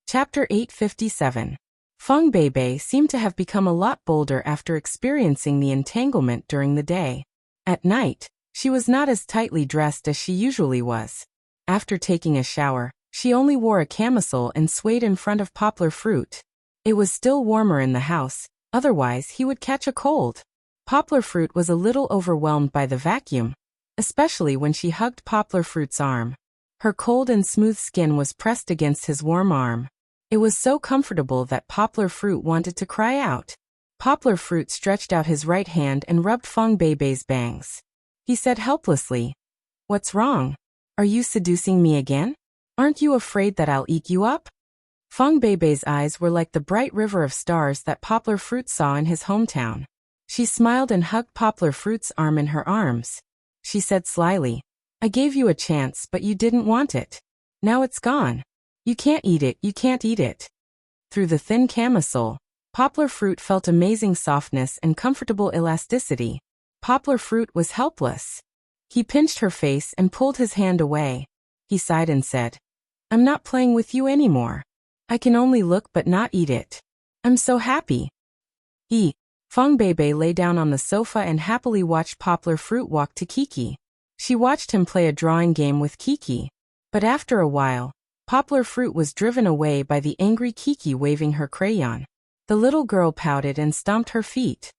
Chapter 857. Fong Beibei seemed to have become a lot bolder after experiencing the entanglement during the day. At night, she was not as tightly dressed as she usually was. After taking a shower, she only wore a camisole and swayed in front of Poplar Fruit. It was still warmer in the house, otherwise he would catch a cold. Poplar Fruit was a little overwhelmed by the vacuum, especially when she hugged Poplar Fruit's arm. Her cold and smooth skin was pressed against his warm arm. It was so comfortable that Poplar Fruit wanted to cry out. Poplar Fruit stretched out his right hand and rubbed Fong Beibei's bangs. He said helplessly, "What's wrong? Are you seducing me again? Aren't you afraid that I'll eat you up?" Fong Beibei's eyes were like the bright river of stars that Poplar Fruit saw in his hometown. She smiled and hugged Poplar Fruit's arm in her arms. She said slyly, "I gave you a chance, but you didn't want it. Now it's gone. You can't eat it, you can't eat it." Through the thin camisole, Poplar Fruit felt amazing softness and comfortable elasticity. Poplar Fruit was helpless. He pinched her face and pulled his hand away. He sighed and said, I'm not playing with you anymore. I can only look but not eat it. I'm so happy. Fong Bebe lay down on the sofa and happily watched Poplar Fruit walk to Kiki. She watched him play a drawing game with Kiki. But after a while, Poplar Fruit was driven away by the angry Kiki waving her crayon. The little girl pouted and stomped her feet.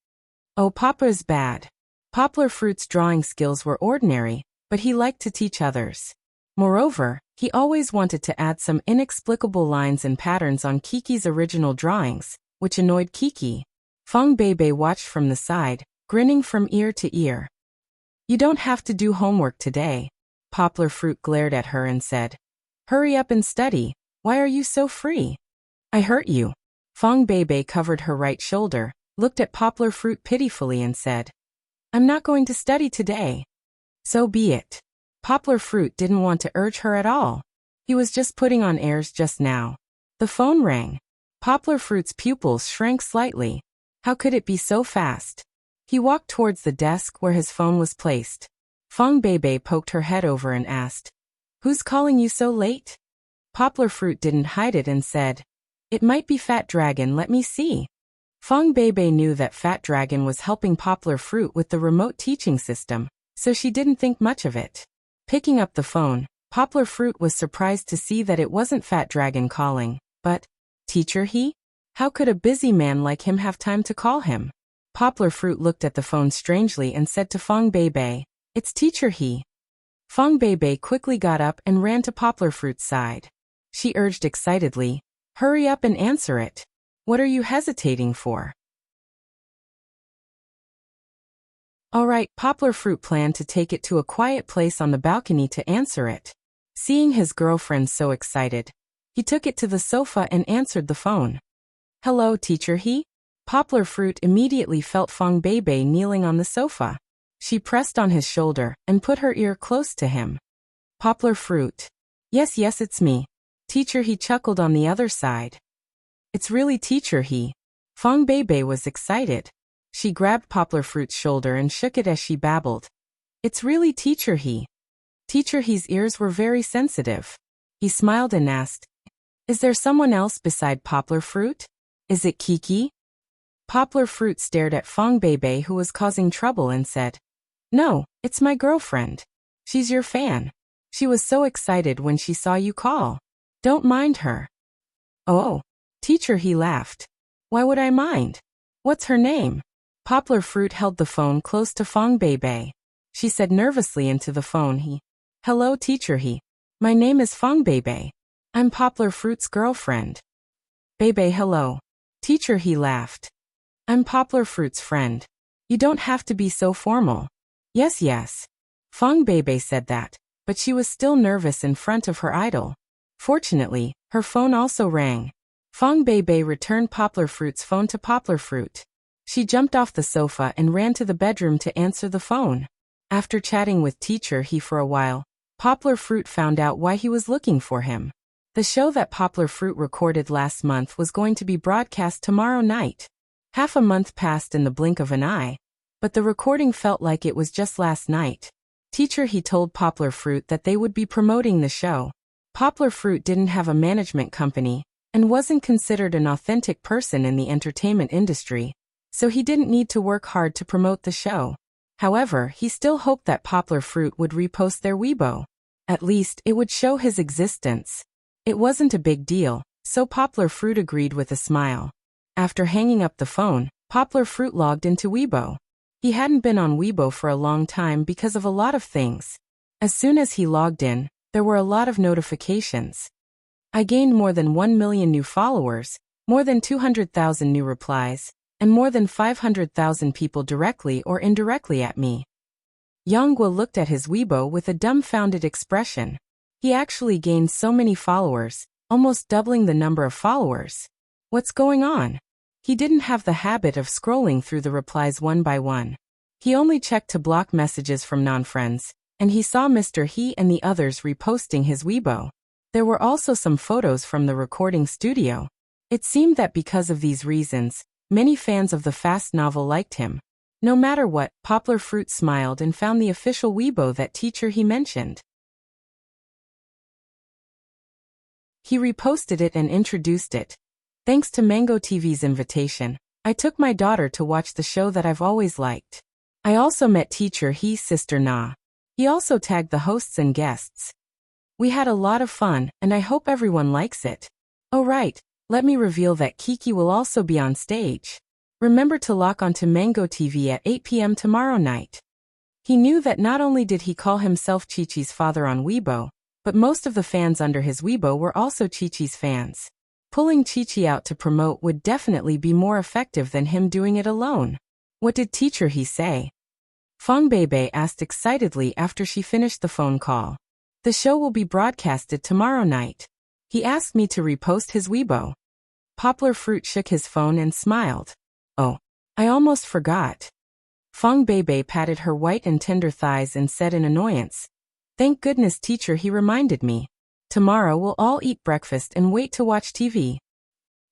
Oh, Papa is bad. Poplar Fruit's drawing skills were ordinary, but he liked to teach others. Moreover, he always wanted to add some inexplicable lines and patterns on Kiki's original drawings, which annoyed Kiki. Fong Bebe watched from the side, grinning from ear to ear. You don't have to do homework today. Poplar Fruit glared at her and said, Hurry up and study. Why are you so free? I hurt you. Fong Bebe covered her right shoulder, looked at Poplar Fruit pitifully and said, I'm not going to study today. So be it. Poplar Fruit didn't want to urge her at all. He was just putting on airs just now. The phone rang. Poplar Fruit's pupils shrank slightly. How could it be so fast? He walked towards the desk where his phone was placed. Fong Bebe poked her head over and asked, Who's calling you so late? Poplar Fruit didn't hide it and said, It might be Fat Dragon, let me see. Fong Bebe knew that Fat Dragon was helping Poplar Fruit with the remote teaching system, so she didn't think much of it. Picking up the phone, Poplar Fruit was surprised to see that it wasn't Fat Dragon calling, but, Teacher he? How could a busy man like him have time to call him? Poplar Fruit looked at the phone strangely and said to Fong Bebe, It's Teacher he. Fong Bebe quickly got up and ran to Poplar Fruit's side. She urged excitedly, Hurry up and answer it. What are you hesitating for? All right, Poplar Fruit planned to take it to a quiet place on the balcony to answer it. Seeing his girlfriend so excited, he took it to the sofa and answered the phone. Hello, Teacher he? Poplar Fruit immediately felt Fong Bebe kneeling on the sofa. She pressed on his shoulder and put her ear close to him. Poplar Fruit. Yes, it's me. Teacher he chuckled on the other side. It's really Teacher he. Fong Bebe was excited. She grabbed Poplar Fruit's shoulder and shook it as she babbled. It's really Teacher he. Teacher he's ears were very sensitive. He smiled and asked, Is there someone else beside Poplar Fruit? Is it Kiki? Poplar Fruit stared at Fong Bebe, who was causing trouble, and said, No, it's my girlfriend. She's your fan. She was so excited when she saw you call. Don't mind her. Oh, Teacher he laughed. Why would I mind? What's her name? Poplar Fruit held the phone close to Fong Bebe. She said nervously into the phone, Hello, Teacher he. My name is Fong Bebe. I'm Poplar Fruit's girlfriend. Bebe, hello. Teacher he laughed. I'm Poplar Fruit's friend. You don't have to be so formal. Yes. Fong Bebe said that, but she was still nervous in front of her idol. Fortunately, her phone also rang. Fong Bebe returned Poplar Fruit's phone to Poplar Fruit. She jumped off the sofa and ran to the bedroom to answer the phone. After chatting with Teacher he for a while, Poplar Fruit found out why he was looking for him. The show that Poplar Fruit recorded last month was going to be broadcast tomorrow night. Half a month passed in the blink of an eye, but the recording felt like it was just last night. Teacher he told Poplar Fruit that they would be promoting the show. Poplar Fruit didn't have a management company and wasn't considered an authentic person in the entertainment industry, so he didn't need to work hard to promote the show. However, he still hoped that Poplar Fruit would repost their Weibo. At least, it would show his existence. It wasn't a big deal, so Poplar Fruit agreed with a smile. After hanging up the phone, Poplar Fruit logged into Weibo. He hadn't been on Weibo for a long time because of a lot of things. As soon as he logged in, there were a lot of notifications. I gained more than 1 million new followers, more than 200,000 new replies, and more than 500,000 people directly or indirectly at me. Yonghua looked at his Weibo with a dumbfounded expression. He actually gained so many followers, almost doubling the number of followers. What's going on? He didn't have the habit of scrolling through the replies one by one. He only checked to block messages from non-friends, and he saw Mr. He and the others reposting his Weibo. There were also some photos from the recording studio. It seemed that because of these reasons, many fans of the fast novel liked him. No matter what, Poplar Fruit smiled and found the official Weibo that Teacher he mentioned. He reposted it and introduced it. Thanks to Mango TV's invitation, I took my daughter to watch the show that I've always liked. I also met teacher He's sister Na. He also tagged the hosts and guests. We had a lot of fun, and I hope everyone likes it. Oh right, let me reveal that Kiki will also be on stage. Remember to lock onto Mango TV at 8 p.m. tomorrow night. He knew that not only did he call himself Chi-Chi's father on Weibo, but most of the fans under his Weibo were also Chi-Chi's fans. Pulling Chi-Chi out to promote would definitely be more effective than him doing it alone. What did teacher He say? Fong Beibei asked excitedly after she finished the phone call. The show will be broadcasted tomorrow night. He asked me to repost his Weibo. Poplar Fruit shook his phone and smiled. Oh, I almost forgot. Fong Beibei patted her white and tender thighs and said in annoyance, "Thank goodness teacher He reminded me. Tomorrow we'll all eat breakfast and wait to watch TV."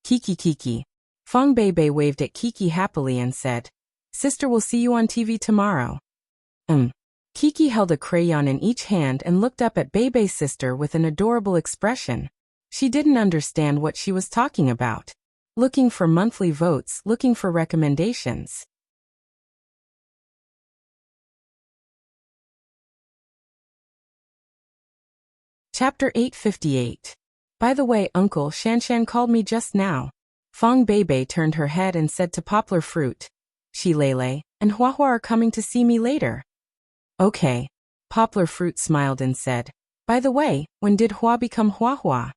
Kiki. Fong Beibei waved at Kiki happily and said, "Sister will see you on TV tomorrow." Kiki held a crayon in each hand and looked up at Beibei's sister with an adorable expression. She didn't understand what she was talking about. Looking for monthly votes, looking for recommendations. Chapter 858. By the way, Uncle Shanshan called me just now. Fong Beibei turned her head and said to Poplar Fruit, "Shi Lele and Huahua are coming to see me later." Okay. Poplar Fruit smiled and said, "By the way, when did Hua become Huahua?"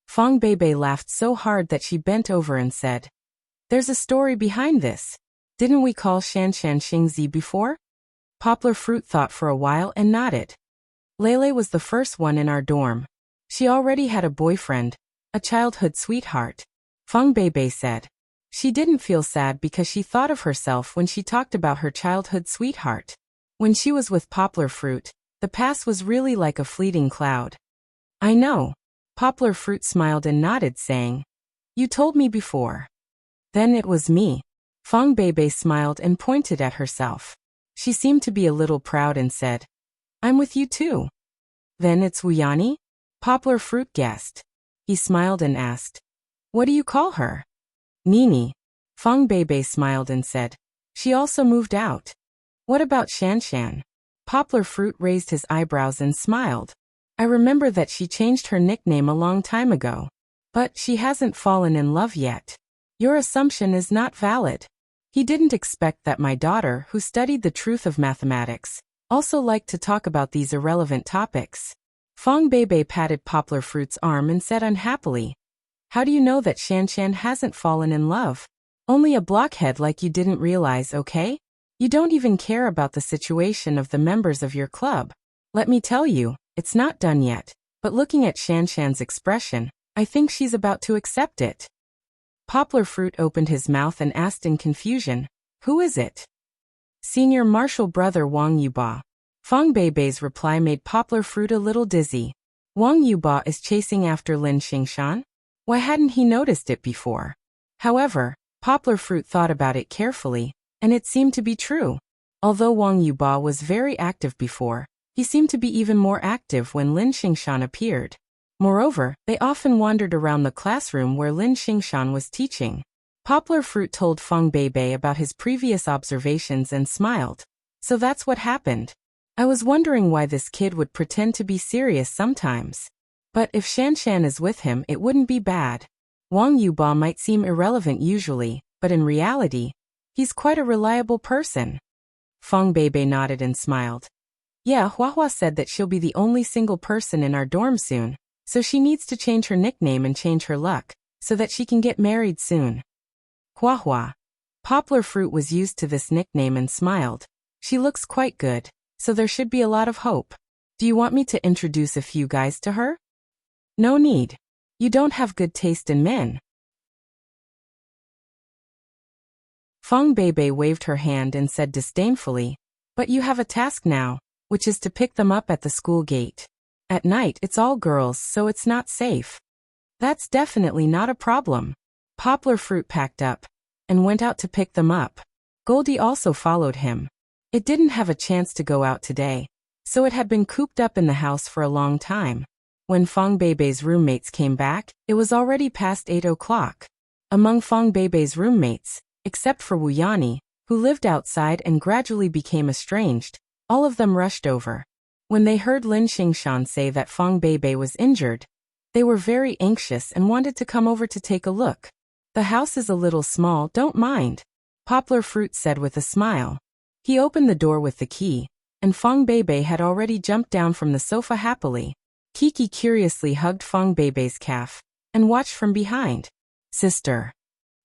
Fong Beibei laughed so hard that she bent over and said, "There's a story behind this. Didn't we call Shanshan Xingzi before?" Poplar Fruit thought for a while and nodded. Lele was the first one in our dorm. She already had a boyfriend, a childhood sweetheart. Fong Beibei said. She didn't feel sad because she thought of herself when she talked about her childhood sweetheart. When she was with Poplar Fruit, the past was really like a fleeting cloud. I know. Poplar Fruit smiled and nodded, saying, "You told me before." Then it was me. Fong Beibei smiled and pointed at herself. She seemed to be a little proud and said, "I'm with you too." Then it's Wuyani? Poplar Fruit guessed. He smiled and asked, "What do you call her?" Nini. Fong Beibei smiled and said, "She also moved out." What about Shanshan? Poplar Fruit raised his eyebrows and smiled. I remember that she changed her nickname a long time ago. But she hasn't fallen in love yet. Your assumption is not valid. He didn't expect that my daughter, who studied the truth of mathematics, also liked to talk about these irrelevant topics. Fong Beibei patted Poplar Fruit's arm and said unhappily, "How do you know that Shanshan hasn't fallen in love? Only a blockhead like you didn't realize, okay? You don't even care about the situation of the members of your club. Let me tell you, it's not done yet, but looking at Shanshan's expression, I think she's about to accept it." Poplar Fruit opened his mouth and asked in confusion, "Who is it?" "Senior Marshal Brother Wang Yuba." Fong Beibei's reply made Poplar Fruit a little dizzy. Wang Yuba is chasing after Lin Xingshan? Why hadn't he noticed it before? However, Poplar Fruit thought about it carefully, and it seemed to be true. Although Wang Yuba was very active before, he seemed to be even more active when Lin Xingshan appeared. Moreover, they often wandered around the classroom where Lin Xingshan was teaching. Poplar Fruit told Fong Beibei about his previous observations and smiled. So that's what happened. I was wondering why this kid would pretend to be serious sometimes. But if Shanshan is with him, it wouldn't be bad. Wang Yuba might seem irrelevant usually, but in reality, he's quite a reliable person. Fong Beibei nodded and smiled. Yeah, Huahua said that she'll be the only single person in our dorm soon, so she needs to change her nickname and change her luck, so that she can get married soon. Huahua. Poplar Fruit was used to this nickname and smiled. She looks quite good, so there should be a lot of hope. Do you want me to introduce a few guys to her? No need. You don't have good taste in men. Fong Beibei waved her hand and said disdainfully, "But you have a task now, which is to pick them up at the school gate. At night it's all girls, so it's not safe." That's definitely not a problem. Poplar Fruit packed up and went out to pick them up. Goldie also followed him. It didn't have a chance to go out today, so it had been cooped up in the house for a long time. When Fong Beibei's roommates came back, it was already past 8 o'clock. Among Fong Beibei's roommates, except for Wu Yani, who lived outside and gradually became estranged, all of them rushed over. When they heard Lin Xingshan say that Fong Beibei was injured, they were very anxious and wanted to come over to take a look. The house is a little small, don't mind, Poplar Fruit said with a smile. He opened the door with the key, and Fong Beibei had already jumped down from the sofa happily. Kiki curiously hugged Fong Beibei's calf and watched from behind. Sister.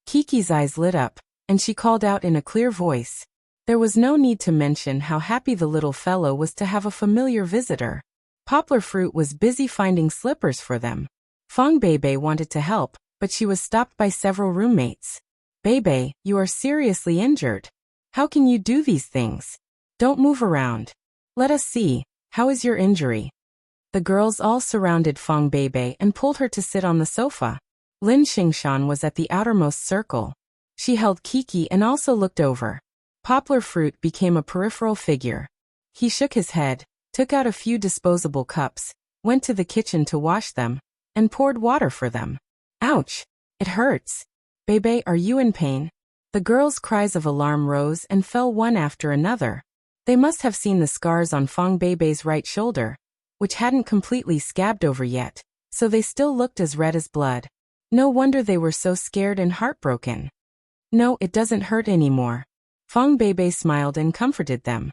Kiki's eyes lit up, and she called out in a clear voice. There was no need to mention how happy the little fellow was to have a familiar visitor. Poplar Fruit was busy finding slippers for them. Fong Beibei wanted to help, but she was stopped by several roommates. Beibei, you are seriously injured. How can you do these things? Don't move around. Let us see, how is your injury? The girls all surrounded Fong Beibei and pulled her to sit on the sofa. Lin Xingshan was at the outermost circle. She held Kiki and also looked over. Poplar Fruit became a peripheral figure. He shook his head, took out a few disposable cups, went to the kitchen to wash them, and poured water for them. Ouch! It hurts. Beibei, are you in pain? The girls' cries of alarm rose and fell one after another. They must have seen the scars on Fong Beibei's right shoulder, which hadn't completely scabbed over yet, so they still looked as red as blood. No wonder they were so scared and heartbroken. No, it doesn't hurt anymore. Fong Beibei smiled and comforted them.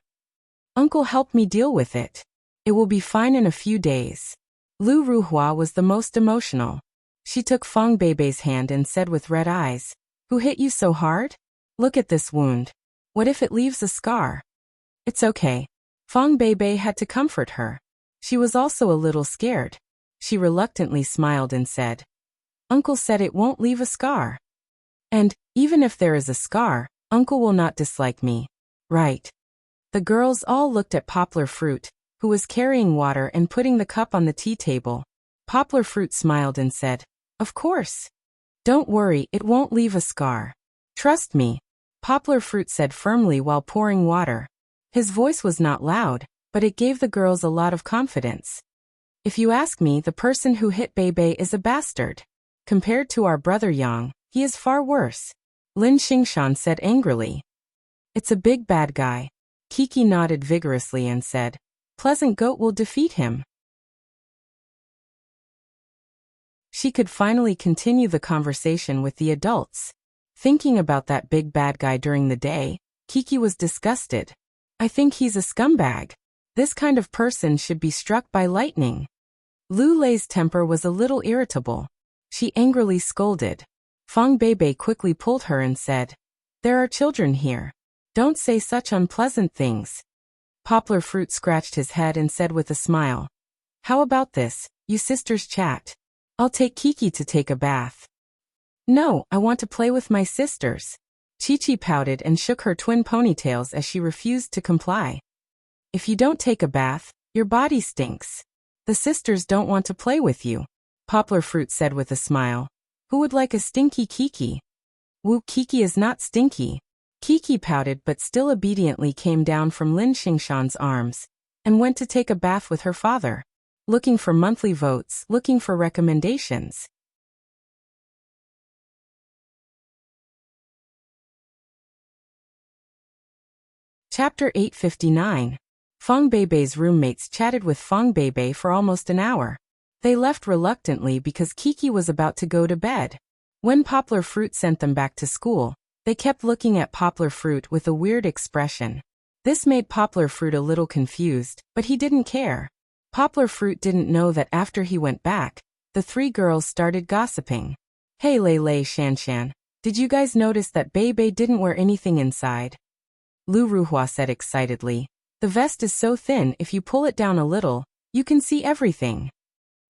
Uncle helped me deal with it. It will be fine in a few days. Lu Ruhua was the most emotional. She took Fong Beibei's hand and said with red eyes, Who hit you so hard? Look at this wound. What if it leaves a scar? It's okay. Fong Beibei had to comfort her. She was also a little scared. She reluctantly smiled and said, Uncle said it won't leave a scar. And, even if there is a scar, Uncle will not dislike me. Right. The girls all looked at Poplar Fruit, who was carrying water and putting the cup on the tea table. Poplar Fruit smiled and said, Of course. Don't worry, it won't leave a scar. Trust me. Poplar Fruit said firmly while pouring water. His voice was not loud, but it gave the girls a lot of confidence. If you ask me, the person who hit Beibei is a bastard. Compared to our brother Yang, he is far worse. Lin Xingshan said angrily. It's a big bad guy. Kiki nodded vigorously and said, Pleasant Goat will defeat him. She could finally continue the conversation with the adults. Thinking about that big bad guy during the day, Kiki was disgusted. I think he's a scumbag. This kind of person should be struck by lightning. Lu Lei's temper was a little irritable. She angrily scolded. Fong Beibei quickly pulled her and said, There are children here. Don't say such unpleasant things. Poplar Fruit scratched his head and said with a smile, How about this, you sisters chat? I'll take Kiki to take a bath. No, I want to play with my sisters. Chi-Chi pouted and shook her twin ponytails as she refused to comply. If you don't take a bath, your body stinks. The sisters don't want to play with you, Poplar Fruit said with a smile. Who would like a stinky Kiki? Woo, Kiki is not stinky. Kiki pouted but still obediently came down from Lin Xingshan's arms and went to take a bath with her father. Looking for monthly votes, looking for recommendations. Chapter 859. Fong Beibei's roommates chatted with Fong Beibei for almost an hour. They left reluctantly because Kiki was about to go to bed. When Poplar Fruit sent them back to school, they kept looking at Poplar Fruit with a weird expression. This made Poplar Fruit a little confused, but he didn't care. Poplar Fruit didn't know that after he went back, the three girls started gossiping. Hey Lei Lei Shan Shan, did you guys notice that Beibei didn't wear anything inside? Lu Ruhua said excitedly. The vest is so thin if you pull it down a little, you can see everything.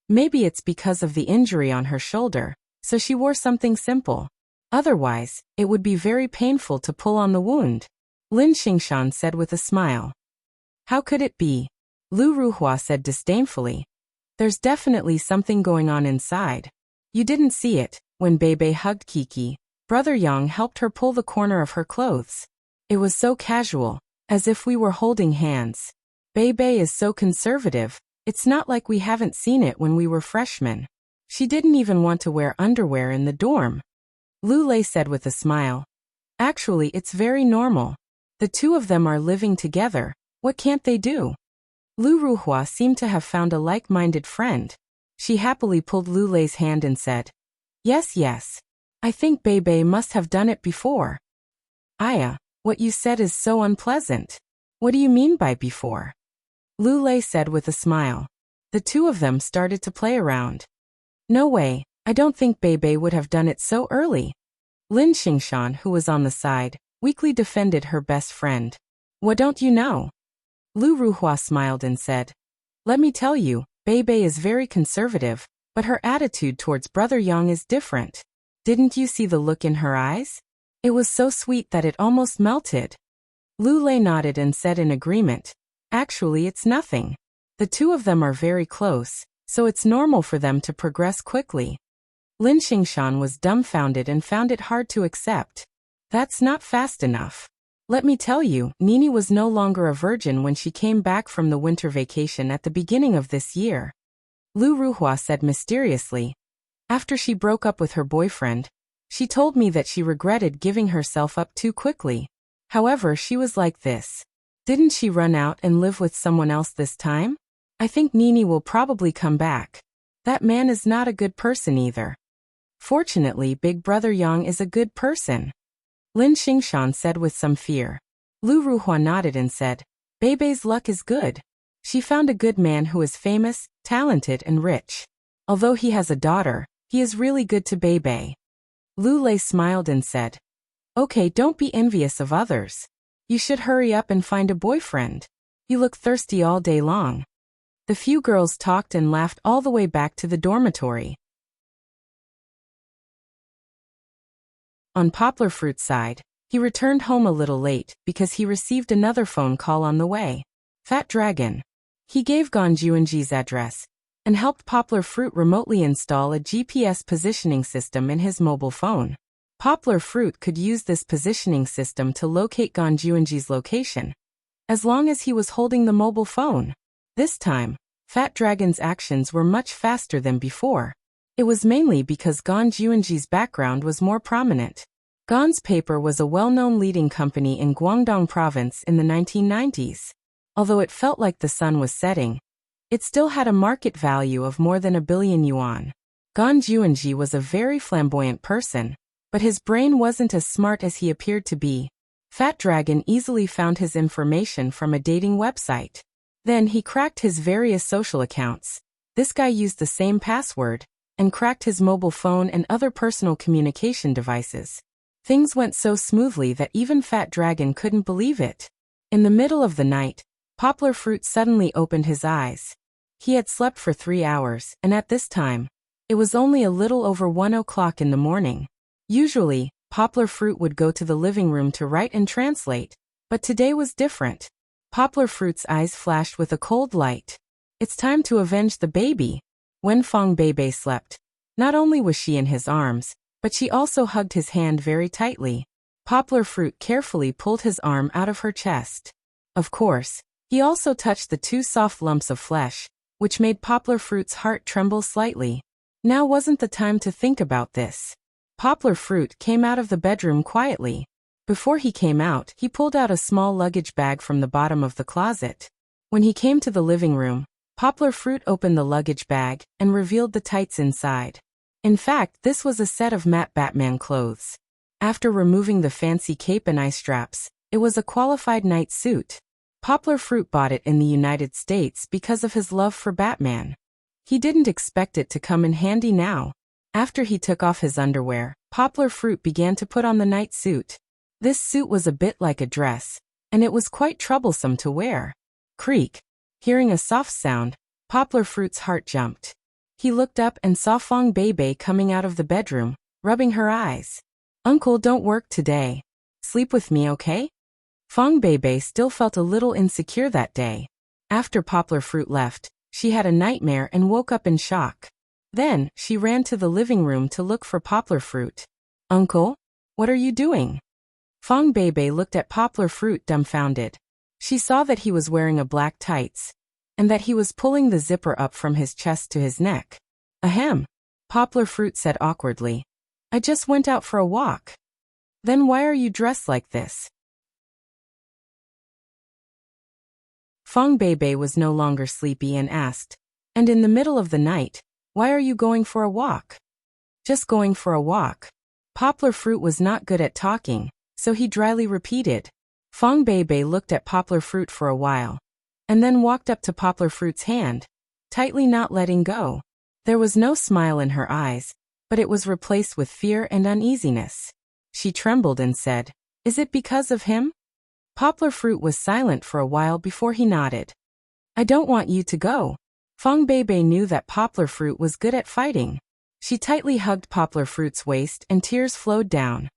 Maybe it's because of the injury on her shoulder, so she wore something simple. Otherwise, it would be very painful to pull on the wound. Lin Xingshan said with a smile. How could it be? Lu Ruhua said disdainfully. There's definitely something going on inside. You didn't see it. When Beibei hugged Kiki, Brother Yang helped her pull the corner of her clothes. It was so casual, as if we were holding hands. Beibei is so conservative, It's not like we haven't seen it when we were freshmen. She didn't even want to wear underwear in the dorm. Lu Lei said with a smile. Actually, it's very normal. The two of them are living together. What can't they do? Lu Ruhua seemed to have found a like-minded friend. She happily pulled Lu Lei's hand and said, Yes, yes. I think Bei must have done it before. Aya, what you said is so unpleasant. What do you mean by before? Lu Lei said with a smile. The two of them started to play around. No way, I don't think Bei would have done it so early. Lin Xingshan, who was on the side, weakly defended her best friend. What don't you know? Lu Ruhua smiled and said, Let me tell you, Bei is very conservative, but her attitude towards Brother Yang is different. Didn't you see the look in her eyes? It was so sweet that it almost melted. Lu Lei nodded and said in agreement, Actually, it's nothing. The two of them are very close, so it's normal for them to progress quickly. Lin Xingshan was dumbfounded and found it hard to accept. That's not fast enough. Let me tell you, Nini was no longer a virgin when she came back from the winter vacation at the beginning of this year. Lu Ruhua said mysteriously. After she broke up with her boyfriend, she told me that she regretted giving herself up too quickly. However, she was like this. Didn't she run out and live with someone else this time? I think Nini will probably come back. That man is not a good person either. Fortunately, Big Brother Yang is a good person. Lin Xingshan said with some fear. Lu Ruhua nodded and said, Bei's luck is good. She found a good man who is famous, talented and rich. Although he has a daughter, he is really good to Bei. Lu Lei smiled and said, Okay, don't be envious of others. You should hurry up and find a boyfriend. You look thirsty all day long. The few girls talked and laughed all the way back to the dormitory. On Poplar Fruit's side, he returned home a little late because he received another phone call on the way. Fat Dragon. He gave Gan Juanji's address and helped Poplar Fruit remotely install a GPS positioning system in his mobile phone. Poplar Fruit could use this positioning system to locate Gan Juanji's location, as long as he was holding the mobile phone. This time, Fat Dragon's actions were much faster than before. It was mainly because Gan Juanji's background was more prominent. Gan's paper was a well-known leading company in Guangdong province in the 1990s. Although it felt like the sun was setting, it still had a market value of more than 1 billion yuan. Gan Juanji was a very flamboyant person, but his brain wasn't as smart as he appeared to be. Fat Dragon easily found his information from a dating website. Then he cracked his various social accounts. This guy used the same password, and cracked his mobile phone and other personal communication devices. Things went so smoothly that even Fat Dragon couldn't believe it. In the middle of the night, Poplar Fruit suddenly opened his eyes. He had slept for 3 hours, and at this time, it was only a little over 1 o'clock in the morning. Usually, Poplar Fruit would go to the living room to write and translate, but today was different. Poplar Fruit's eyes flashed with a cold light. It's time to avenge the baby. When Fong Bei slept, not only was she in his arms, but she also hugged his hand very tightly. Poplar Fruit carefully pulled his arm out of her chest. Of course, he also touched the 2 soft lumps of flesh, which made Poplar Fruit's heart tremble slightly. Now wasn't the time to think about this. Poplar Fruit came out of the bedroom quietly. Before he came out, he pulled out a small luggage bag from the bottom of the closet. When he came to the living room, Poplar Fruit opened the luggage bag and revealed the tights inside. In fact, this was a set of matte Batman clothes. After removing the fancy cape and eye straps, it was a qualified night suit. Poplar Fruit bought it in the United States because of his love for Batman. He didn't expect it to come in handy now. After he took off his underwear, Poplar Fruit began to put on the night suit. This suit was a bit like a dress, and it was quite troublesome to wear. Creak. Hearing a soft sound, Poplar Fruit's heart jumped. He looked up and saw Fong Bei coming out of the bedroom, rubbing her eyes. Uncle, don't work today. Sleep with me, okay? Fong Bei still felt a little insecure that day. After Poplar Fruit left, she had a nightmare and woke up in shock. Then, she ran to the living room to look for Poplar Fruit. Uncle? What are you doing? Fong Bei looked at Poplar Fruit dumbfounded. She saw that he was wearing a black tights. and that he was pulling the zipper up from his chest to his neck. Ahem, Poplar Fruit said awkwardly. I just went out for a walk. Then why are you dressed like this? Fong Beibei was no longer sleepy and asked, and in the middle of the night, why are you going for a walk? Just going for a walk. Poplar Fruit was not good at talking, so he dryly repeated. Fong Beibei looked at Poplar Fruit for a while, and then walked up to Poplar Fruit's hand, tightly not letting go. There was no smile in her eyes, but it was replaced with fear and uneasiness. She trembled and said, Is it because of him? Poplar Fruit was silent for a while before he nodded. I don't want you to go. Fong Beibei knew that Poplar Fruit was good at fighting. She tightly hugged Poplar Fruit's waist and tears flowed down.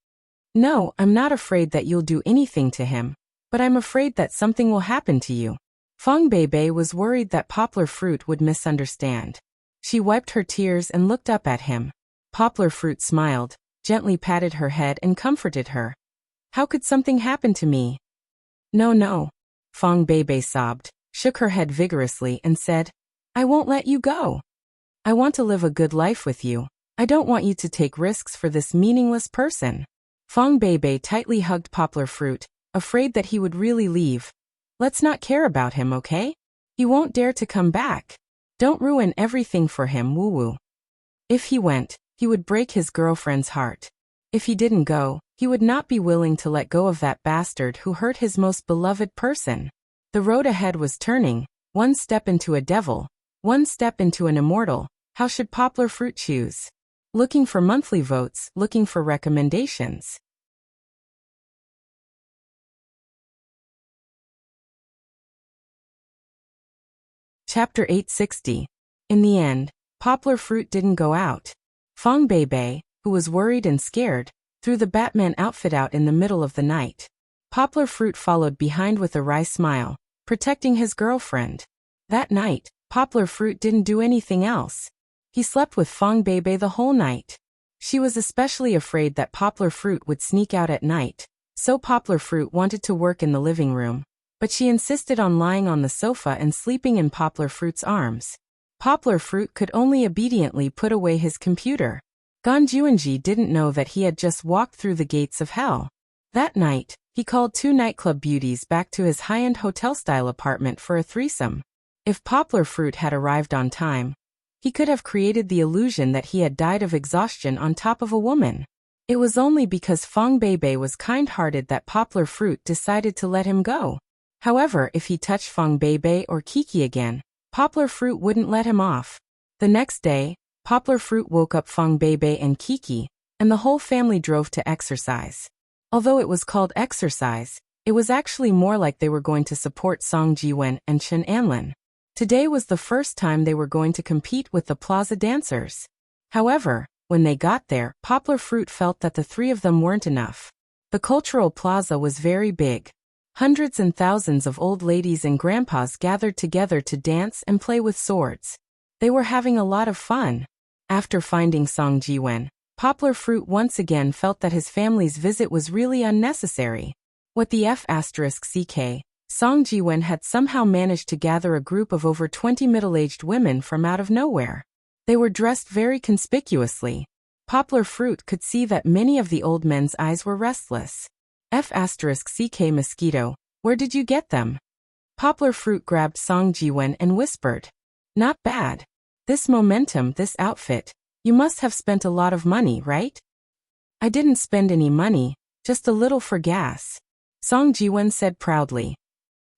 No, I'm not afraid that you'll do anything to him, but I'm afraid that something will happen to you. Fong Beibei was worried that Poplar Fruit would misunderstand. She wiped her tears and looked up at him. Poplar Fruit smiled, gently patted her head and comforted her. How could something happen to me? No. Fong Beibei sobbed, shook her head vigorously and said, I won't let you go. I want to live a good life with you. I don't want you to take risks for this meaningless person. Fong Beibei tightly hugged Poplar Fruit, afraid that he would really leave. Let's not care about him, okay? He won't dare to come back. Don't ruin everything for him, woo-woo. If he went, he would break his girlfriend's heart. If he didn't go, he would not be willing to let go of that bastard who hurt his most beloved person. The road ahead was turning, one step into a devil, one step into an immortal. How should Poplar Fruit choose? Looking for monthly votes, looking for recommendations. Chapter 860. In the end, Poplar Fruit didn't go out. Fong Beibei, who was worried and scared, threw the Batman outfit out in the middle of the night. Poplar Fruit followed behind with a wry smile, protecting his girlfriend. That night, Poplar Fruit didn't do anything else. He slept with Fong Beibei the whole night. She was especially afraid that Poplar Fruit would sneak out at night, so Poplar Fruit wanted to work in the living room, but she insisted on lying on the sofa and sleeping in Poplar Fruit's arms. Poplar Fruit could only obediently put away his computer. Gan Juanji didn't know that he had just walked through the gates of hell. That night, he called 2 nightclub beauties back to his high-end hotel-style apartment for a threesome. If Poplar Fruit had arrived on time, he could have created the illusion that he had died of exhaustion on top of a woman. It was only because Fong Beibei was kind-hearted that Poplar Fruit decided to let him go. However, if he touched Fong Beibei or Kiki again, Poplar Fruit wouldn't let him off. The next day, Poplar Fruit woke up Fong Beibei and Kiki, and the whole family drove to exercise. Although it was called exercise, it was actually more like they were going to support Song Jiwen and Chen Anlin. Today was the first time they were going to compete with the plaza dancers. However, when they got there, Poplar Fruit felt that the 3 of them weren't enough. The cultural plaza was very big. Hundreds and thousands of old ladies and grandpas gathered together to dance and play with swords. They were having a lot of fun. After finding Song Jiwen, Poplar Fruit once again felt that his family's visit was really unnecessary. What the F***ck, Song Jiwen had somehow managed to gather a group of over 20 middle-aged women from out of nowhere. They were dressed very conspicuously. Poplar Fruit could see that many of the old men's eyes were restless. F***ck mosquito, where did you get them? Poplar Fruit grabbed Song Jiwen and whispered. Not bad. This momentum, this outfit. You must have spent a lot of money, right? I didn't spend any money, just a little for gas. Song Jiwen said proudly.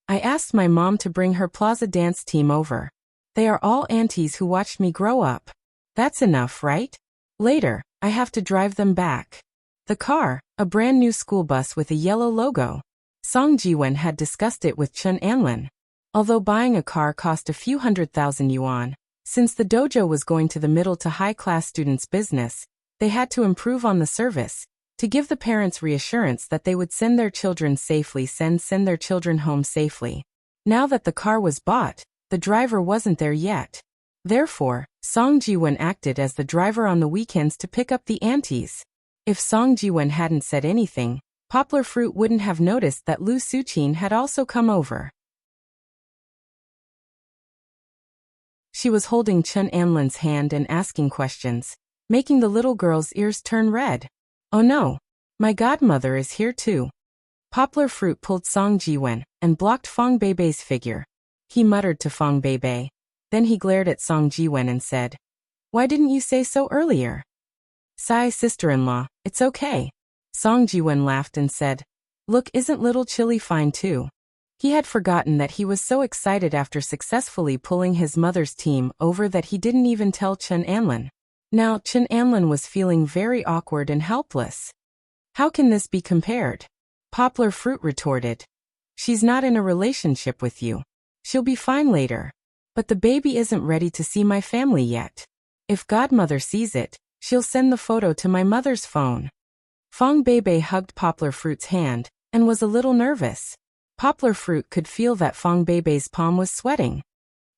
I asked my mom to bring her plaza dance team over. They are all aunties who watched me grow up. That's enough, right? Later, I have to drive them back. The car, a brand new school bus with a yellow logo. Song Jiwen had discussed it with Chen Anlin. Although buying a car cost a few 100,000 yuan, since the dojo was going to the middle to high-class students' business, they had to improve on the service, to give the parents reassurance that they would send their children safely, send their children home safely. Now that the car was bought, the driver wasn't there yet. Therefore, Song Jiwen acted as the driver on the weekends to pick up the aunties. If Song Jiwen hadn't said anything, Poplar Fruit wouldn't have noticed that Lu Suqin had also come over. She was holding Chun Anlin's hand and asking questions, making the little girl's ears turn red. Oh no! My godmother is here too. Poplar Fruit pulled Song Jiwen and blocked Fong Beibei's figure. He muttered to Fong Beibei. Then he glared at Song Jiwen and said, "Why didn't you say so earlier?" "Sigh, sister-in-law, it's okay." Song Jiwen laughed and said, "Look, isn't little Chili fine too?" He had forgotten that he was so excited after successfully pulling his mother's team over that he didn't even tell Chun Anlin. Now, Chun Anlin was feeling very awkward and helpless. "How can this be compared?" Poplar Fruit retorted. "She's not in a relationship with you. She'll be fine later. But the baby isn't ready to see my family yet. If godmother sees it, she'll send the photo to my mother's phone." Fong Beibei hugged Poplar Fruit's hand and was a little nervous. Poplar Fruit could feel that Fong Beibei's palm was sweating.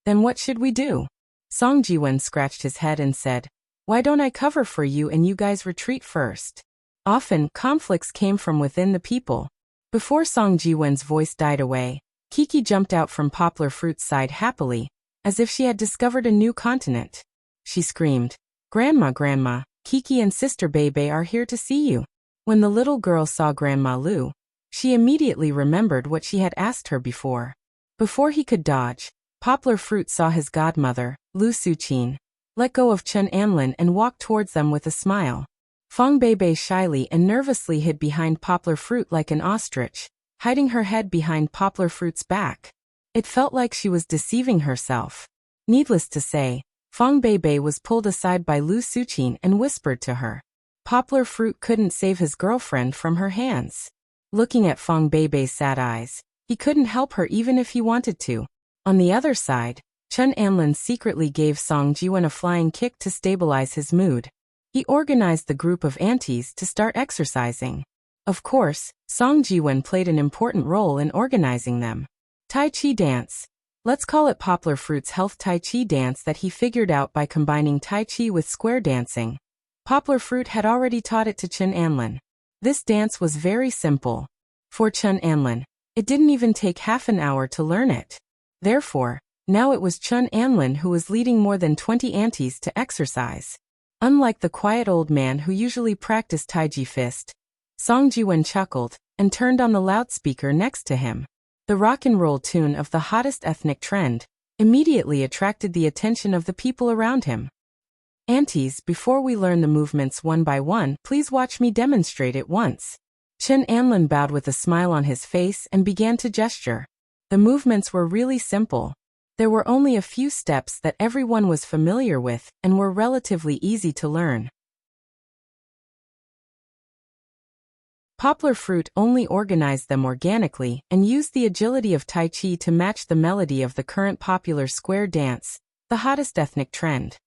"Then what should we do?" Song Jiwen scratched his head and said, "Why don't I cover for you and you guys retreat first?" Often, conflicts came from within the people. Before Song Jiwen's voice died away, Kiki jumped out from Poplar Fruit's side happily, as if she had discovered a new continent. She screamed, "Grandma, Grandma, Kiki and Sister Beibei are here to see you." When the little girl saw Grandma Lu, she immediately remembered what she had asked her before. Before he could dodge, Poplar Fruit saw his godmother, Lu Suqin, let go of Chun Anlin and walk towards them with a smile. Fong Beibei shyly and nervously hid behind Poplar Fruit like an ostrich, hiding her head behind Poplar Fruit's back. It felt like she was deceiving herself. Needless to say, Fong Beibei was pulled aside by Lu Suqin and whispered to her. Poplar Fruit couldn't save his girlfriend from her hands. Looking at Fong Beibei's sad eyes, he couldn't help her even if he wanted to. On the other side, Chun Anlin secretly gave Song Jiwen a flying kick to stabilize his mood. He organized the group of aunties to start exercising. Of course, Song Jiwen played an important role in organizing them. Tai Chi dance. Let's call it Poplar Fruit's health Tai Chi dance that he figured out by combining Tai Chi with square dancing. Poplar Fruit had already taught it to Chun Anlin. This dance was very simple. For Chun Anlin, it didn't even take half an hour to learn it. Therefore, now it was Chun Anlin who was leading more than 20 aunties to exercise. Unlike the quiet old man who usually practiced Taiji fist, Song Jiwen chuckled and turned on the loudspeaker next to him. The rock and roll tune of the hottest ethnic trend immediately attracted the attention of the people around him. "Aunties, before we learn the movements one by one, please watch me demonstrate it once." Chun Anlin bowed with a smile on his face and began to gesture. The movements were really simple. There were only a few steps that everyone was familiar with and were relatively easy to learn. Poplar Fruit only organized them organically and used the agility of Tai Chi to match the melody of the current popular square dance, the hottest ethnic trend.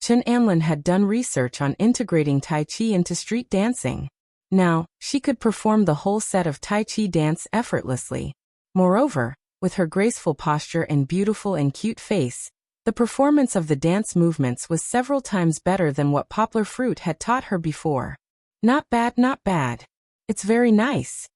Chun Anlin had done research on integrating Tai Chi into street dancing. Now, she could perform the whole set of Tai Chi dance effortlessly. Moreover, with her graceful posture and beautiful and cute face, the performance of the dance movements was several times better than what Poplar Fruit had taught her before. Not bad, not bad. It's very nice.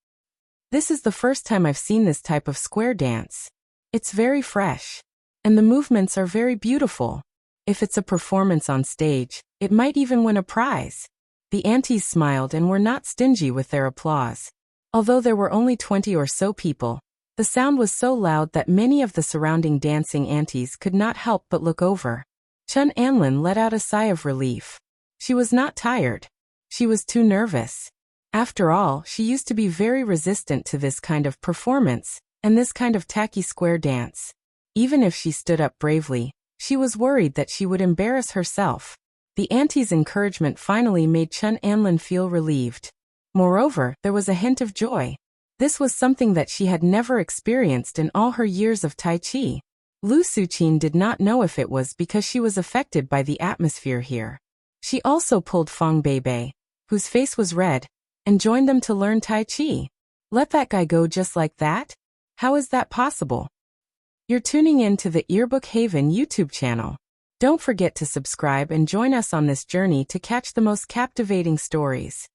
This is the first time I've seen this type of square dance. It's very fresh. And the movements are very beautiful. If it's a performance on stage, it might even win a prize. The aunties smiled and were not stingy with their applause. Although there were only 20 or so people, the sound was so loud that many of the surrounding dancing aunties could not help but look over. Chun Anlin let out a sigh of relief. She was not tired. She was too nervous. After all, she used to be very resistant to this kind of performance, and this kind of tacky square dance. Even if she stood up bravely, she was worried that she would embarrass herself. The auntie's encouragement finally made Chun Anlin feel relieved. Moreover, there was a hint of joy. This was something that she had never experienced in all her years of Tai Chi. Lu Suqin did not know if it was because she was affected by the atmosphere here. She also pulled Fong Beibei, whose face was red, and joined them to learn Tai Chi. Let that guy go just like that? How is that possible? You're tuning in to the Earbook Haven YouTube channel. Don't forget to subscribe and join us on this journey to catch the most captivating stories.